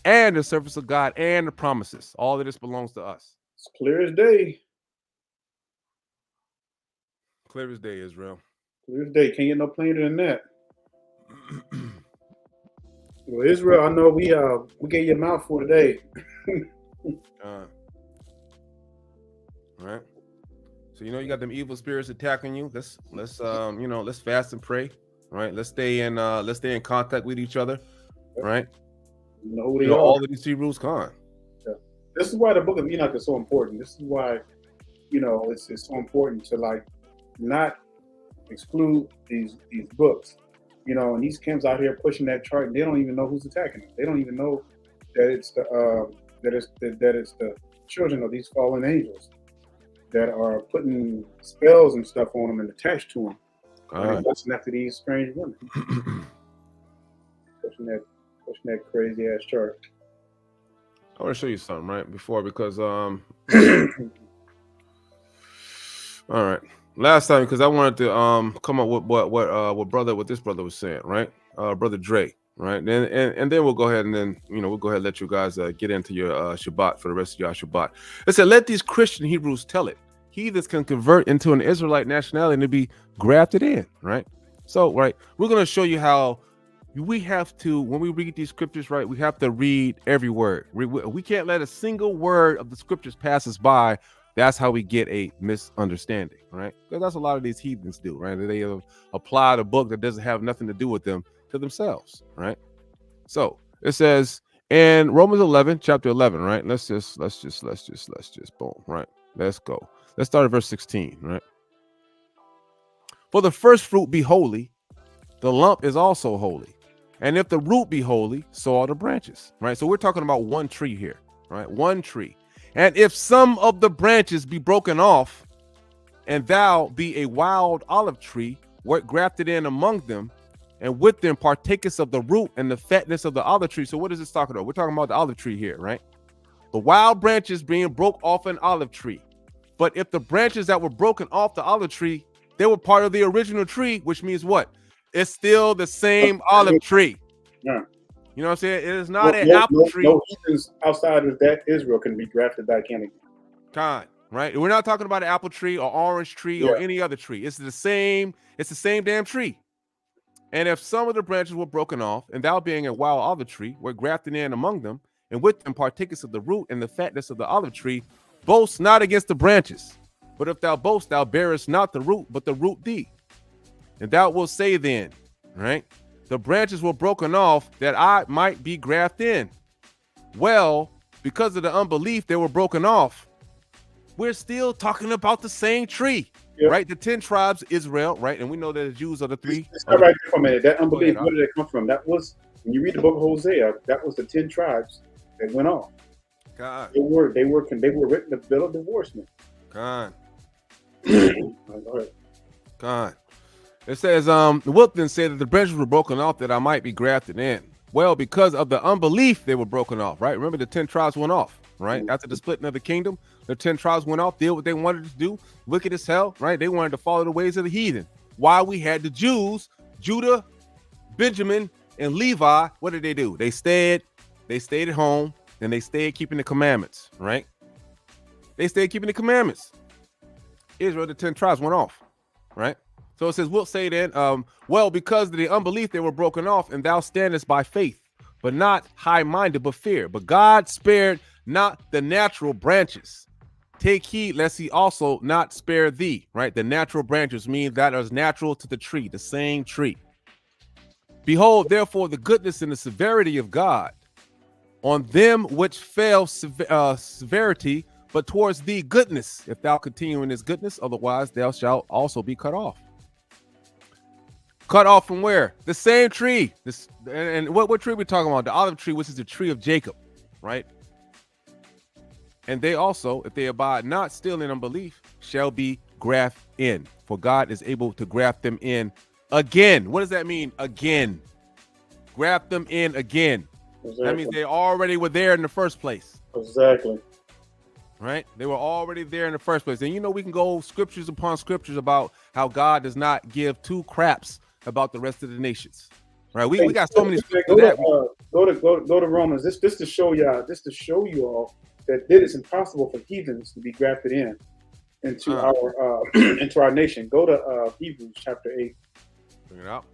and the service of God and the promises. All of this belongs to us. It's clear as day. Clear as day, Israel. Clear as day. Can't get no plainer than that. Well, Israel, I know we gave you a mouthful today. Right. So you got them evil spirits attacking you. Let's fast and pray. Right. Let's stay in contact with each other. Right. You know who they are. All of these Hebrews con. Yeah. This is why the book of Enoch is so important. This is why, it's so important to not exclude these books. And these camps out here pushing that chart, they don't even know who's attacking them. They don't even know that it's the children of these fallen angels that are putting spells and stuff on them and attached to them. And lusting after these strange women. pushing that crazy ass chart. I want to show you something right before, because all right. Last time, because I wanted to come up with what this brother was saying, right? Brother Dre, right? And then we'll go ahead and let you guys get into your Shabbat for the rest of your Shabbat. It said, let these Christian Hebrews tell it. Heathens can convert into an Israelite nationality and to be grafted in, right? So, right, we're going to show you how, we have to, when we read these scriptures, right, we have to read every word. We can't let a single word of the scriptures pass us by. That's how we get a misunderstanding, right? Because that's a lot of these heathens do, right? They apply the book that doesn't have nothing to do with them to themselves, right? So it says in Romans 11, chapter 11, right? Let's just boom, right? Let's go. Let's start at verse 16, right? For the first fruit be holy, the lump is also holy. And if the root be holy, so are the branches, right? So we're talking about one tree here, right? One tree. And if some of the branches be broken off, and thou be a wild olive tree, wert grafted in among them, and with them partakest of the root and the fatness of the olive tree. So what is this talking about? We're talking about the olive tree here, right? The wild branches being broke off an olive tree. But if the branches that were broken off the olive tree, they were part of the original tree, which means what? It's still the same olive tree. Yeah. You know what I'm saying? It is not an apple tree. No heathens outside of that Israel can be grafted back in again. Right? We're not talking about an apple tree or orange tree or any other tree. It's the same damn tree. And if some of the branches were broken off, and thou being a wild olive tree, were grafted in among them, and with them partakest of the root and the fatness of the olive tree, boast not against the branches. But if thou boast, thou bearest not the root, but the root thee. And thou wilt say then, right? The branches were broken off that I might be grafted in. Well, because of the unbelief, they were broken off. We're still talking about the same tree, right? The 10 tribes, Israel, right? And we know that the Jews are the three. Right there for a minute. That unbelief, where did it come from? That was, when you read the book of Hosea, that was the 10 tribes that went off. God. They were written the bill of divorcement. God. Go ahead. God. It says, wilt then say that the branches were broken off that I might be grafted in. Well, because of the unbelief, they were broken off, right? Remember, the 10 tribes went off, right? After the splitting of the kingdom, the 10 tribes went off, did what they wanted to do, wicked as hell, right? They wanted to follow the ways of the heathen. While we had the Jews, Judah, Benjamin, and Levi, what did they do? They stayed at home, and they stayed keeping the commandments, right? They stayed keeping the commandments. Israel, the 10 tribes went off, right? So it says, we'll say then, well, because of the unbelief, they were broken off, and thou standest by faith, but not high-minded, but fear. But God spared not the natural branches. Take heed, lest he also not spare thee, right? The natural branches mean that is natural to the tree, the same tree. Behold, therefore, the goodness and the severity of God on them which fell severity, but towards thee goodness, if thou continue in this goodness, otherwise thou shalt also be cut off. Cut off from where? The same tree. And what tree are we talking about? The olive tree, which is the tree of Jacob, right? And they also, if they abide not still in unbelief, shall be grafted in. For God is able to graft them in again. What does that mean? Again. Graft them in again. Exactly. That means they already were there in the first place. Exactly. Right? They were already there in the first place. And you know, we can go scriptures upon scriptures about how God does not give two craps about the rest of the nations. Right? We got so many scriptures. Go to Romans. This to show you all that it is impossible for heathens to be grafted into our nation. Go to Hebrews chapter 8. Bring it out.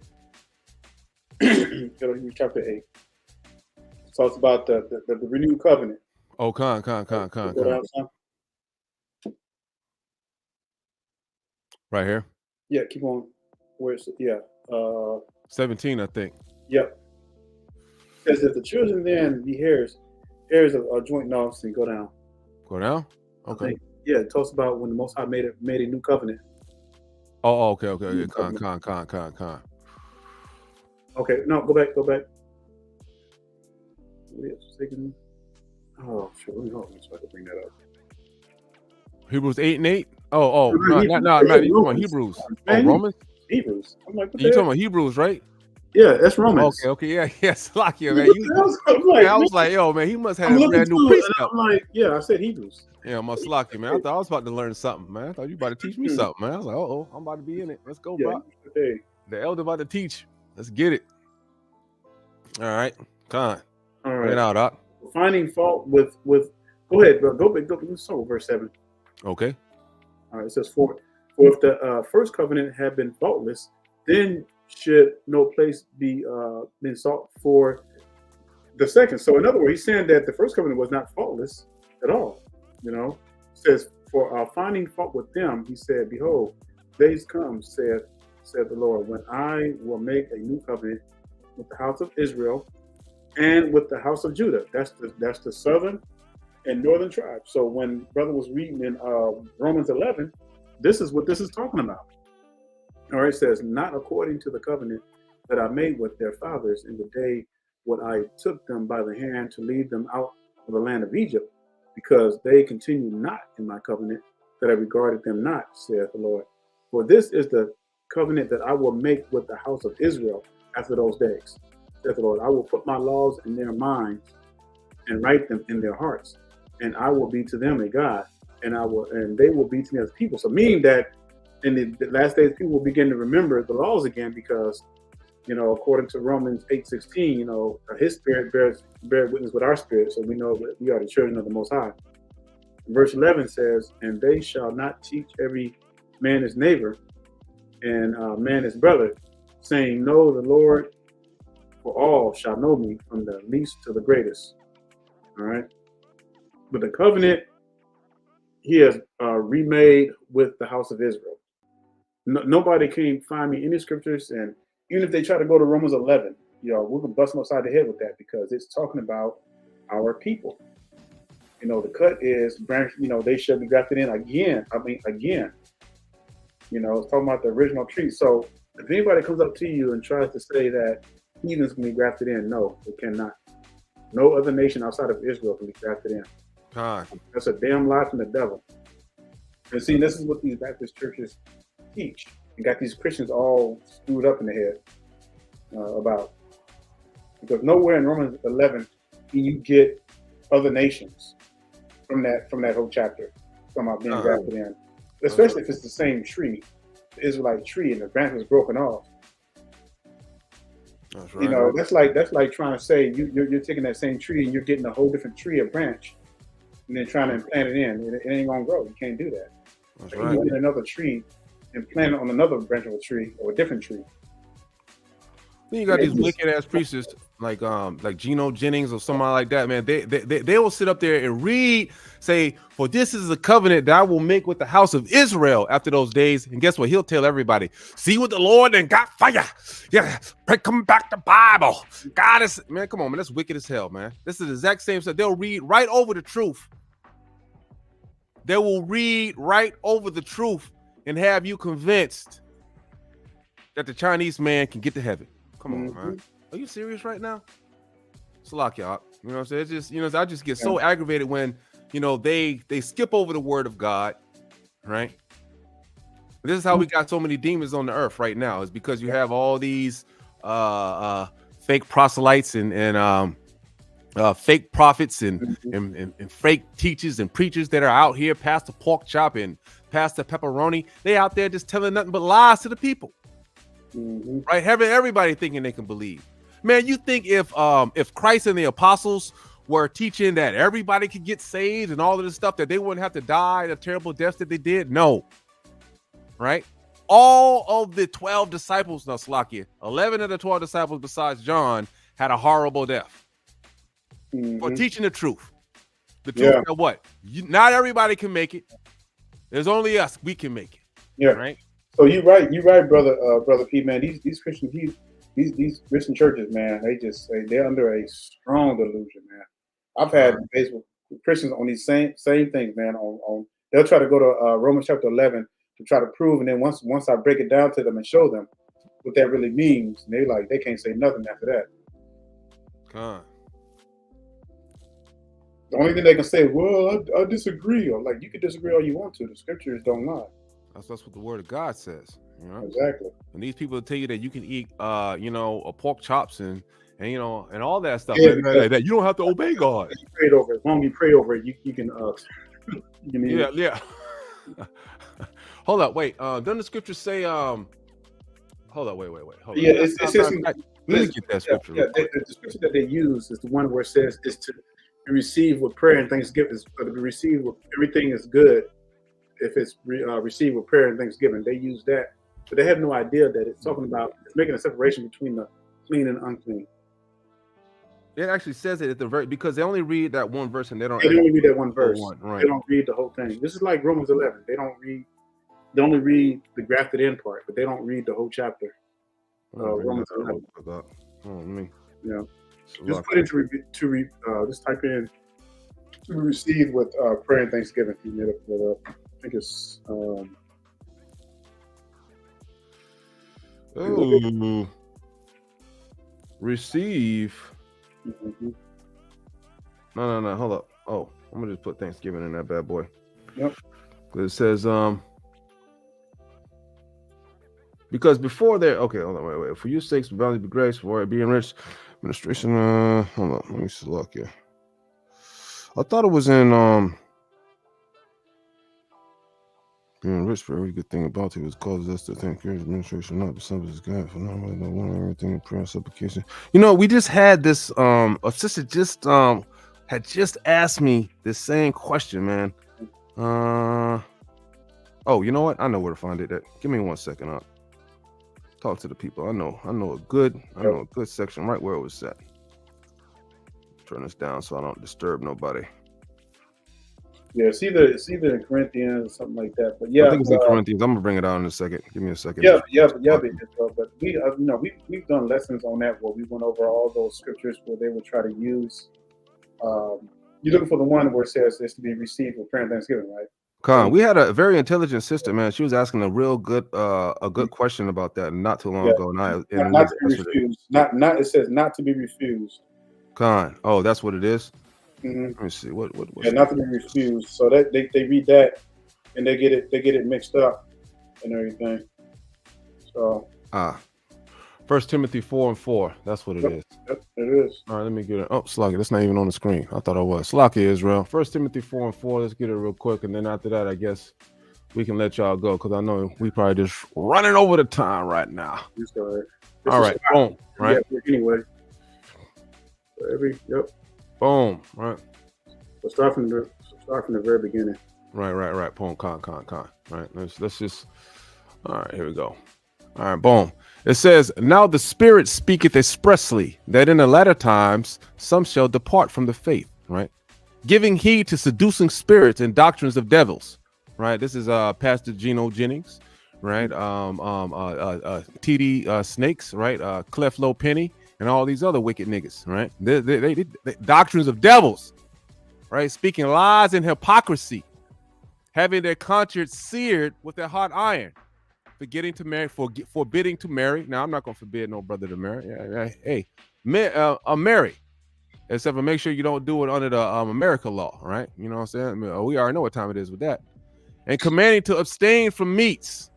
Go to Hebrews chapter 8. It talks about the renewed covenant. Oh, con. Right here. Yeah, keep on. Where's 17, I think. Yep. Says that the children then be heirs of a joint knowledge. Go down. Go down? Okay. Yeah, it talks about when the Most High made a new covenant. Oh, okay. Con. Okay, no, go back. Oh, sure. Let me so I can bring that up. Hebrews 8 and 8? No, you're talking about Hebrews. Romans? Hebrews. I'm like, you're talking about Hebrews, right? Yeah, that's Romans. Okay, yeah, Slakia, man. I was like, yo, man, he must have a brand new precept. I'm like, yeah, I said Hebrews. Yeah, I'm a Slakia, man. I thought I was about to learn something, man. I thought you about to teach me something, man. I was like, I'm about to be in it. Let's go, bro. The elder about to teach. Let's get it. All right, con. All right. Bring it out, Doc. Finding fault with. Go ahead, bro. Go start with verse 7. Okay. All right. It says, for if the first covenant had been faultless, then should no place be been sought for the second. So in other words, he's saying that the first covenant was not faultless at all. You know, it says for finding fault with them, he said, "Behold, days come," said the Lord, "when I will make a new covenant with the house of Israel and with the house of Judah." That's the southern and northern tribes. So when brother was reading in Romans 11, this is what this is talking about. All right, it says, "Not according to the covenant that I made with their fathers in the day when I took them by the hand to lead them out of the land of Egypt, because they continue not in my covenant, that I regarded them not, saith the Lord. For this is the covenant that I will make with the house of Israel after those days, saith the Lord. I will put my laws in their minds and write them in their hearts, and I will be to them a God, and they will be to me as people." So meaning that in the last days, people will begin to remember the laws again, because, you know, according to Romans 8:16, you know, his spirit bears witness with our spirit, so we know that we are the children of the Most High. Verse 11 says, "And they shall not teach every man his neighbor and man his brother, saying, Know the Lord, for all shall know me, from the least to the greatest." All right. But the covenant he has remade with the house of Israel. Nobody can find me any scriptures, and even if they try to go to Romans 11, you know, we're gonna bust them upside the head with that, because it's talking about our people. You know, the cut is branch. You know, they shall be grafted in again. Again. You know, it's talking about the original tree. So if anybody comes up to you and tries to say that heathens can be grafted in, no, they cannot. No other nation outside of Israel can be grafted in. That's a damn lie from the devil. And see, this is what these Baptist churches teach. You got these Christians all screwed up in the head about, because nowhere in Romans 11 can you get other nations from that whole chapter talking about being grafted in, especially if it's the same tree, the Israelite tree, and the branch was broken off. That's right. You know, that's like trying to say you're taking that same tree and you're getting a whole different tree, a branch, and then trying to implant it in. It ain't gonna grow. You can't do that. That's right. You get another tree and plant it on another branch of a tree or a different tree. Then you got these wicked ass preachers like Geno Jennings or somebody like that, man. They will sit up there and read, say, "For this is a covenant that I will make with the house of Israel after those days." And guess what? He'll tell everybody, "See what the Lord and got fire. Yeah, come back to Bible. God is, man, come on, man. That's wicked as hell, man. This is the exact same stuff. They'll read right over the truth. They will read right over the truth and have you convinced that the Chinese man can get to heaven. Come on, man. Are you serious right now? Slack y'all. You know what I'm saying? It's just, you know, I just get so aggravated when, you know, they skip over the word of God, right? This is how we got so many demons on the earth right now, is because you have all these fake proselytes and fake prophets and fake teachers and preachers that are out here past the pork chop and past the pepperoni. They out there just telling nothing but lies to the people. Right, having everybody thinking they can believe. Man, you think if Christ and the apostles were teaching that everybody could get saved and all of this stuff, that they wouldn't have to die the terrible deaths that they did? No. Right? All of the 12 disciples, no, Slakia, 11 of the 12 disciples besides John had a horrible death for teaching the truth. The truth that what? Not everybody can make it. There's only us. We can make it. Yeah. Right? So you're right, brother P, man. These Christian these Christian churches, man, they're under a strong delusion, man. I've had debates with Christians on these same things, man. On they'll try to go to Romans chapter 11 to try to prove, and then once I break it down to them and show them what that really means, and they can't say nothing after that. The only thing they can say, well, I disagree, or like, you can disagree all you want to. The scriptures don't lie. That's what the word of God says. You know? Exactly. And these people tell you that you can eat, a pork chops and you know, and all that stuff. Yeah, like that. You don't have to obey God. You pray over it. As long as you pray over it, you can. Yeah. Hold up, wait. Doesn't the scripture say? Hold up, wait. Hold yeah, up. Let me get that scripture. The scripture that they use is the one where it says is to be received with prayer and thanksgiving. To be received with everything is good. If it's received with prayer and thanksgiving, they use that but they have no idea that it's talking about, it's making a separation between the clean and unclean. It actually says it at the very, because they only read that one verse and they don't. They only read that one verse. Right. They don't read the whole thing. This is like Romans 11. They don't read. They only read the grafted in part, but they don't read the whole chapter. Romans 11. Yeah. Just put in just type in to receive with prayer and thanksgiving. You made it up. I think it's. Receive. Mm-hmm. No, hold up. Oh, I'm gonna just put Thanksgiving in that bad boy. Yep. It says because before there, okay, hold on, wait. For your sakes, bounty be grace, for it be enriched. Administration. Hold on, let me see. Look here. I thought it was in being enriched for every good thing about it was causes us to think your administration not be something as God for not really want everything in prayer and supplication. You know, we just had this a sister just had just asked me this same question, man. Oh, you know what? I know where to find it at. Give me 1 second up. Talk to the people. I know a good section right where it was set. Turn this down so I don't disturb nobody. Yeah, it's either in Corinthians or something like that. But yeah, I think it's in Corinthians. I'm gonna bring it out in a second. Give me a second. But we, we've done lessons on that where we went over all those scriptures where they would try to use. You're looking for the one where it says it's to be received with prayer and thanksgiving, right? Con, we had a very intelligent sister, man. She was asking a real good, question about that not too long ago. Not to be refused. Not. It says not to be refused. Con. Oh, that's what it is. Mm-hmm. Let me see. What? Yeah, not to be refused. So that they read that and they get it mixed up and everything. So 1 Timothy 4:4. That's what it is. Yep, it is. All right, let me get it. Oh, Slocky, that's not even on the screen. I thought I was. Slocky, Israel. 1 Timothy 4:4. Let's get it real quick, and then after that, I guess we can let y'all go because I know we probably just running over the time right now. All right, boom. Right. Yeah, anyway. Boom. Right. So start from the very beginning. Right. Boom. Con. Right. Let's just. All right. Here we go. All right. Boom. It says, now the Spirit speaketh expressly that in the latter times some shall depart from the faith. Right. Giving heed to seducing spirits and doctrines of devils. Right. This is Pastor Geno Jennings. Right. TD Snakes. Right. Cleflo Penny. And all these other wicked niggas, right? They doctrines of devils, right? Speaking lies and hypocrisy, having their conscience seared with a hot iron, forbidding to marry. Now, I'm not going to forbid no brother to marry. Hey, marry. Except for make sure you don't do it under the America law, right? You know what I'm saying? I mean, we already know what time it is with that. And commanding to abstain from meats,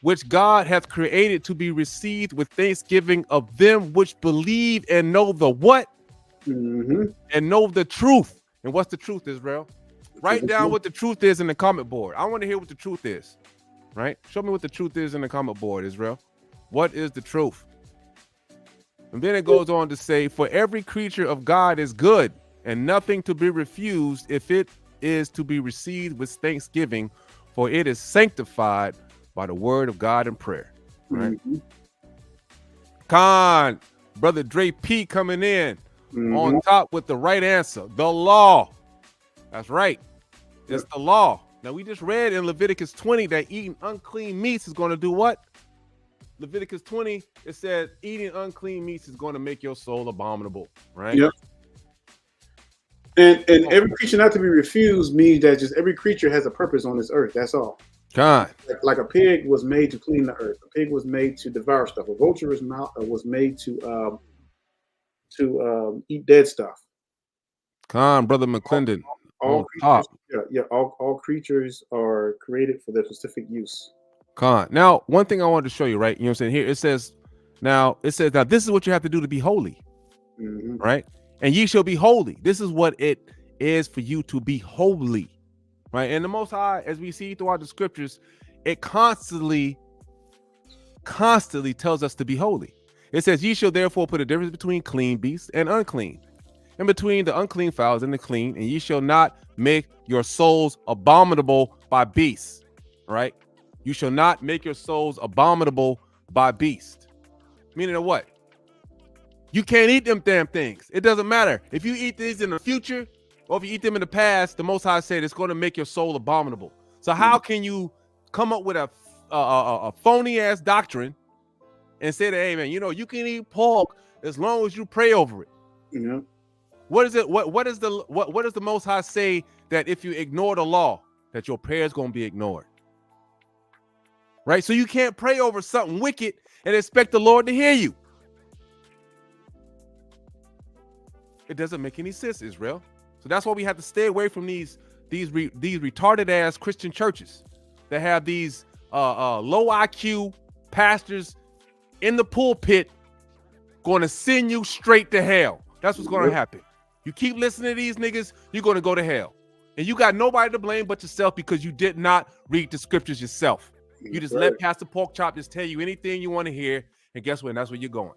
which God hath created to be received with thanksgiving of them which believe and know the what? Mm-hmm. And know the truth. And what's the truth, Israel? Write down what the truth is in the comment board. I want to hear what the truth is, right? Show me what the truth is in the comment board, Israel. What is the truth? And then it goes on to say, for every creature of God is good and nothing to be refused if it is to be received with thanksgiving, for it is sanctified by the word of God and prayer, right? Mm-hmm. Con, brother Dre P coming in on top with the right answer, the law. That's right. It's the law. Now we just read in Leviticus 20 that eating unclean meats is going to do what? Leviticus 20, it said eating unclean meats is going to make your soul abominable, right? Yep. And every creature not to be refused means that just every creature has a purpose on this earth. That's all. God. Like a pig was made to clean the earth. A pig was made to devour stuff. A vulture was made to eat dead stuff. Con, brother McClendon. All creatures are created for their specific use. Con. Now, one thing I wanted to show you, right? You know what I'm saying? Here it says, now this is what you have to do to be holy. Mm-hmm. Right? And ye shall be holy. This is what it is for you to be holy. Right. And the Most High, as we see throughout the scriptures, it constantly tells us to be holy. It says, ye shall therefore put a difference between clean beasts and unclean, and between the unclean fowls and the clean, and ye shall not make your souls abominable by beasts. Right. You shall not make your souls abominable by beast. Meaning of what? You can't eat them damn things. It doesn't matter. If you eat these in the future or if you eat them in the past, the Most High said it's going to make your soul abominable. So how can you come up with a phony ass doctrine and say that, hey man, you can eat pork as long as you pray over it? Yeah. What is it? What does the Most High say that if you ignore the law, that your prayer is going to be ignored? Right? So you can't pray over something wicked and expect the Lord to hear you. It doesn't make any sense, Israel. So that's why we have to stay away from these retarded ass Christian churches that have these low IQ pastors in the pulpit going to send you straight to hell. That's what's going to happen. You keep listening to these niggas, you're going to go to hell. And you got nobody to blame but yourself because you did not read the scriptures yourself. You just let Pastor Pork Chop just tell you anything you want to hear, and guess what? That's where you're going.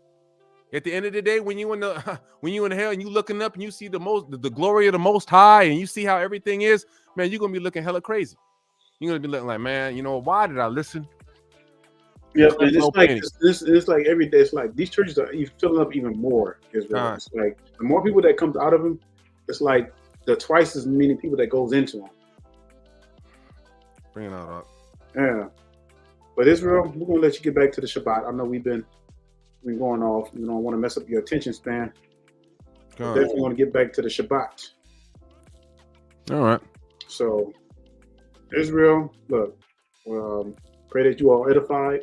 At the end of the day, when you in the hell and you looking up and you see the glory of the Most High and you see how everything is, man, you're gonna be looking hella crazy. You're gonna be looking like, man, why did I listen? Yeah, and it's like every day. It's like these churches are filling up even more. Israel. It's like the more people that comes out of them, it's like the twice as many people that goes into them. Bring it out up. Yeah, but Israel, we're gonna let you get back to the Shabbat. I know we've been going off. We don't want to mess up your attention span. Definitely want to get back to the Shabbat. All right. So, Israel, look, pray that you are edified.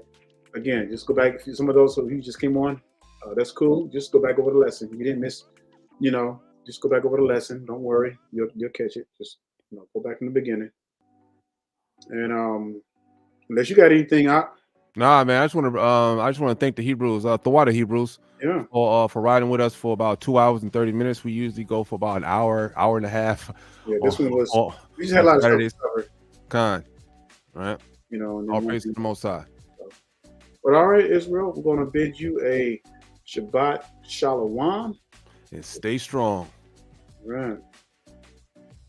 Again, just go back. Some of those who just came on, that's cool. Just go back over the lesson. You didn't miss, just go back over the lesson. Don't worry, you'll catch it. Just go back from the beginning. And unless you got anything out. Nah, man. I just want to thank the Hebrews, the water Hebrews, for riding with us for about 2 hours and 30 minutes. We usually go for about an hour and a half. Yeah, this one was. We just had a lot of stuff to cover. Right? All praise to the Most High. But all right, Israel, we're going to bid you a Shabbat Shalom. And stay strong. Right.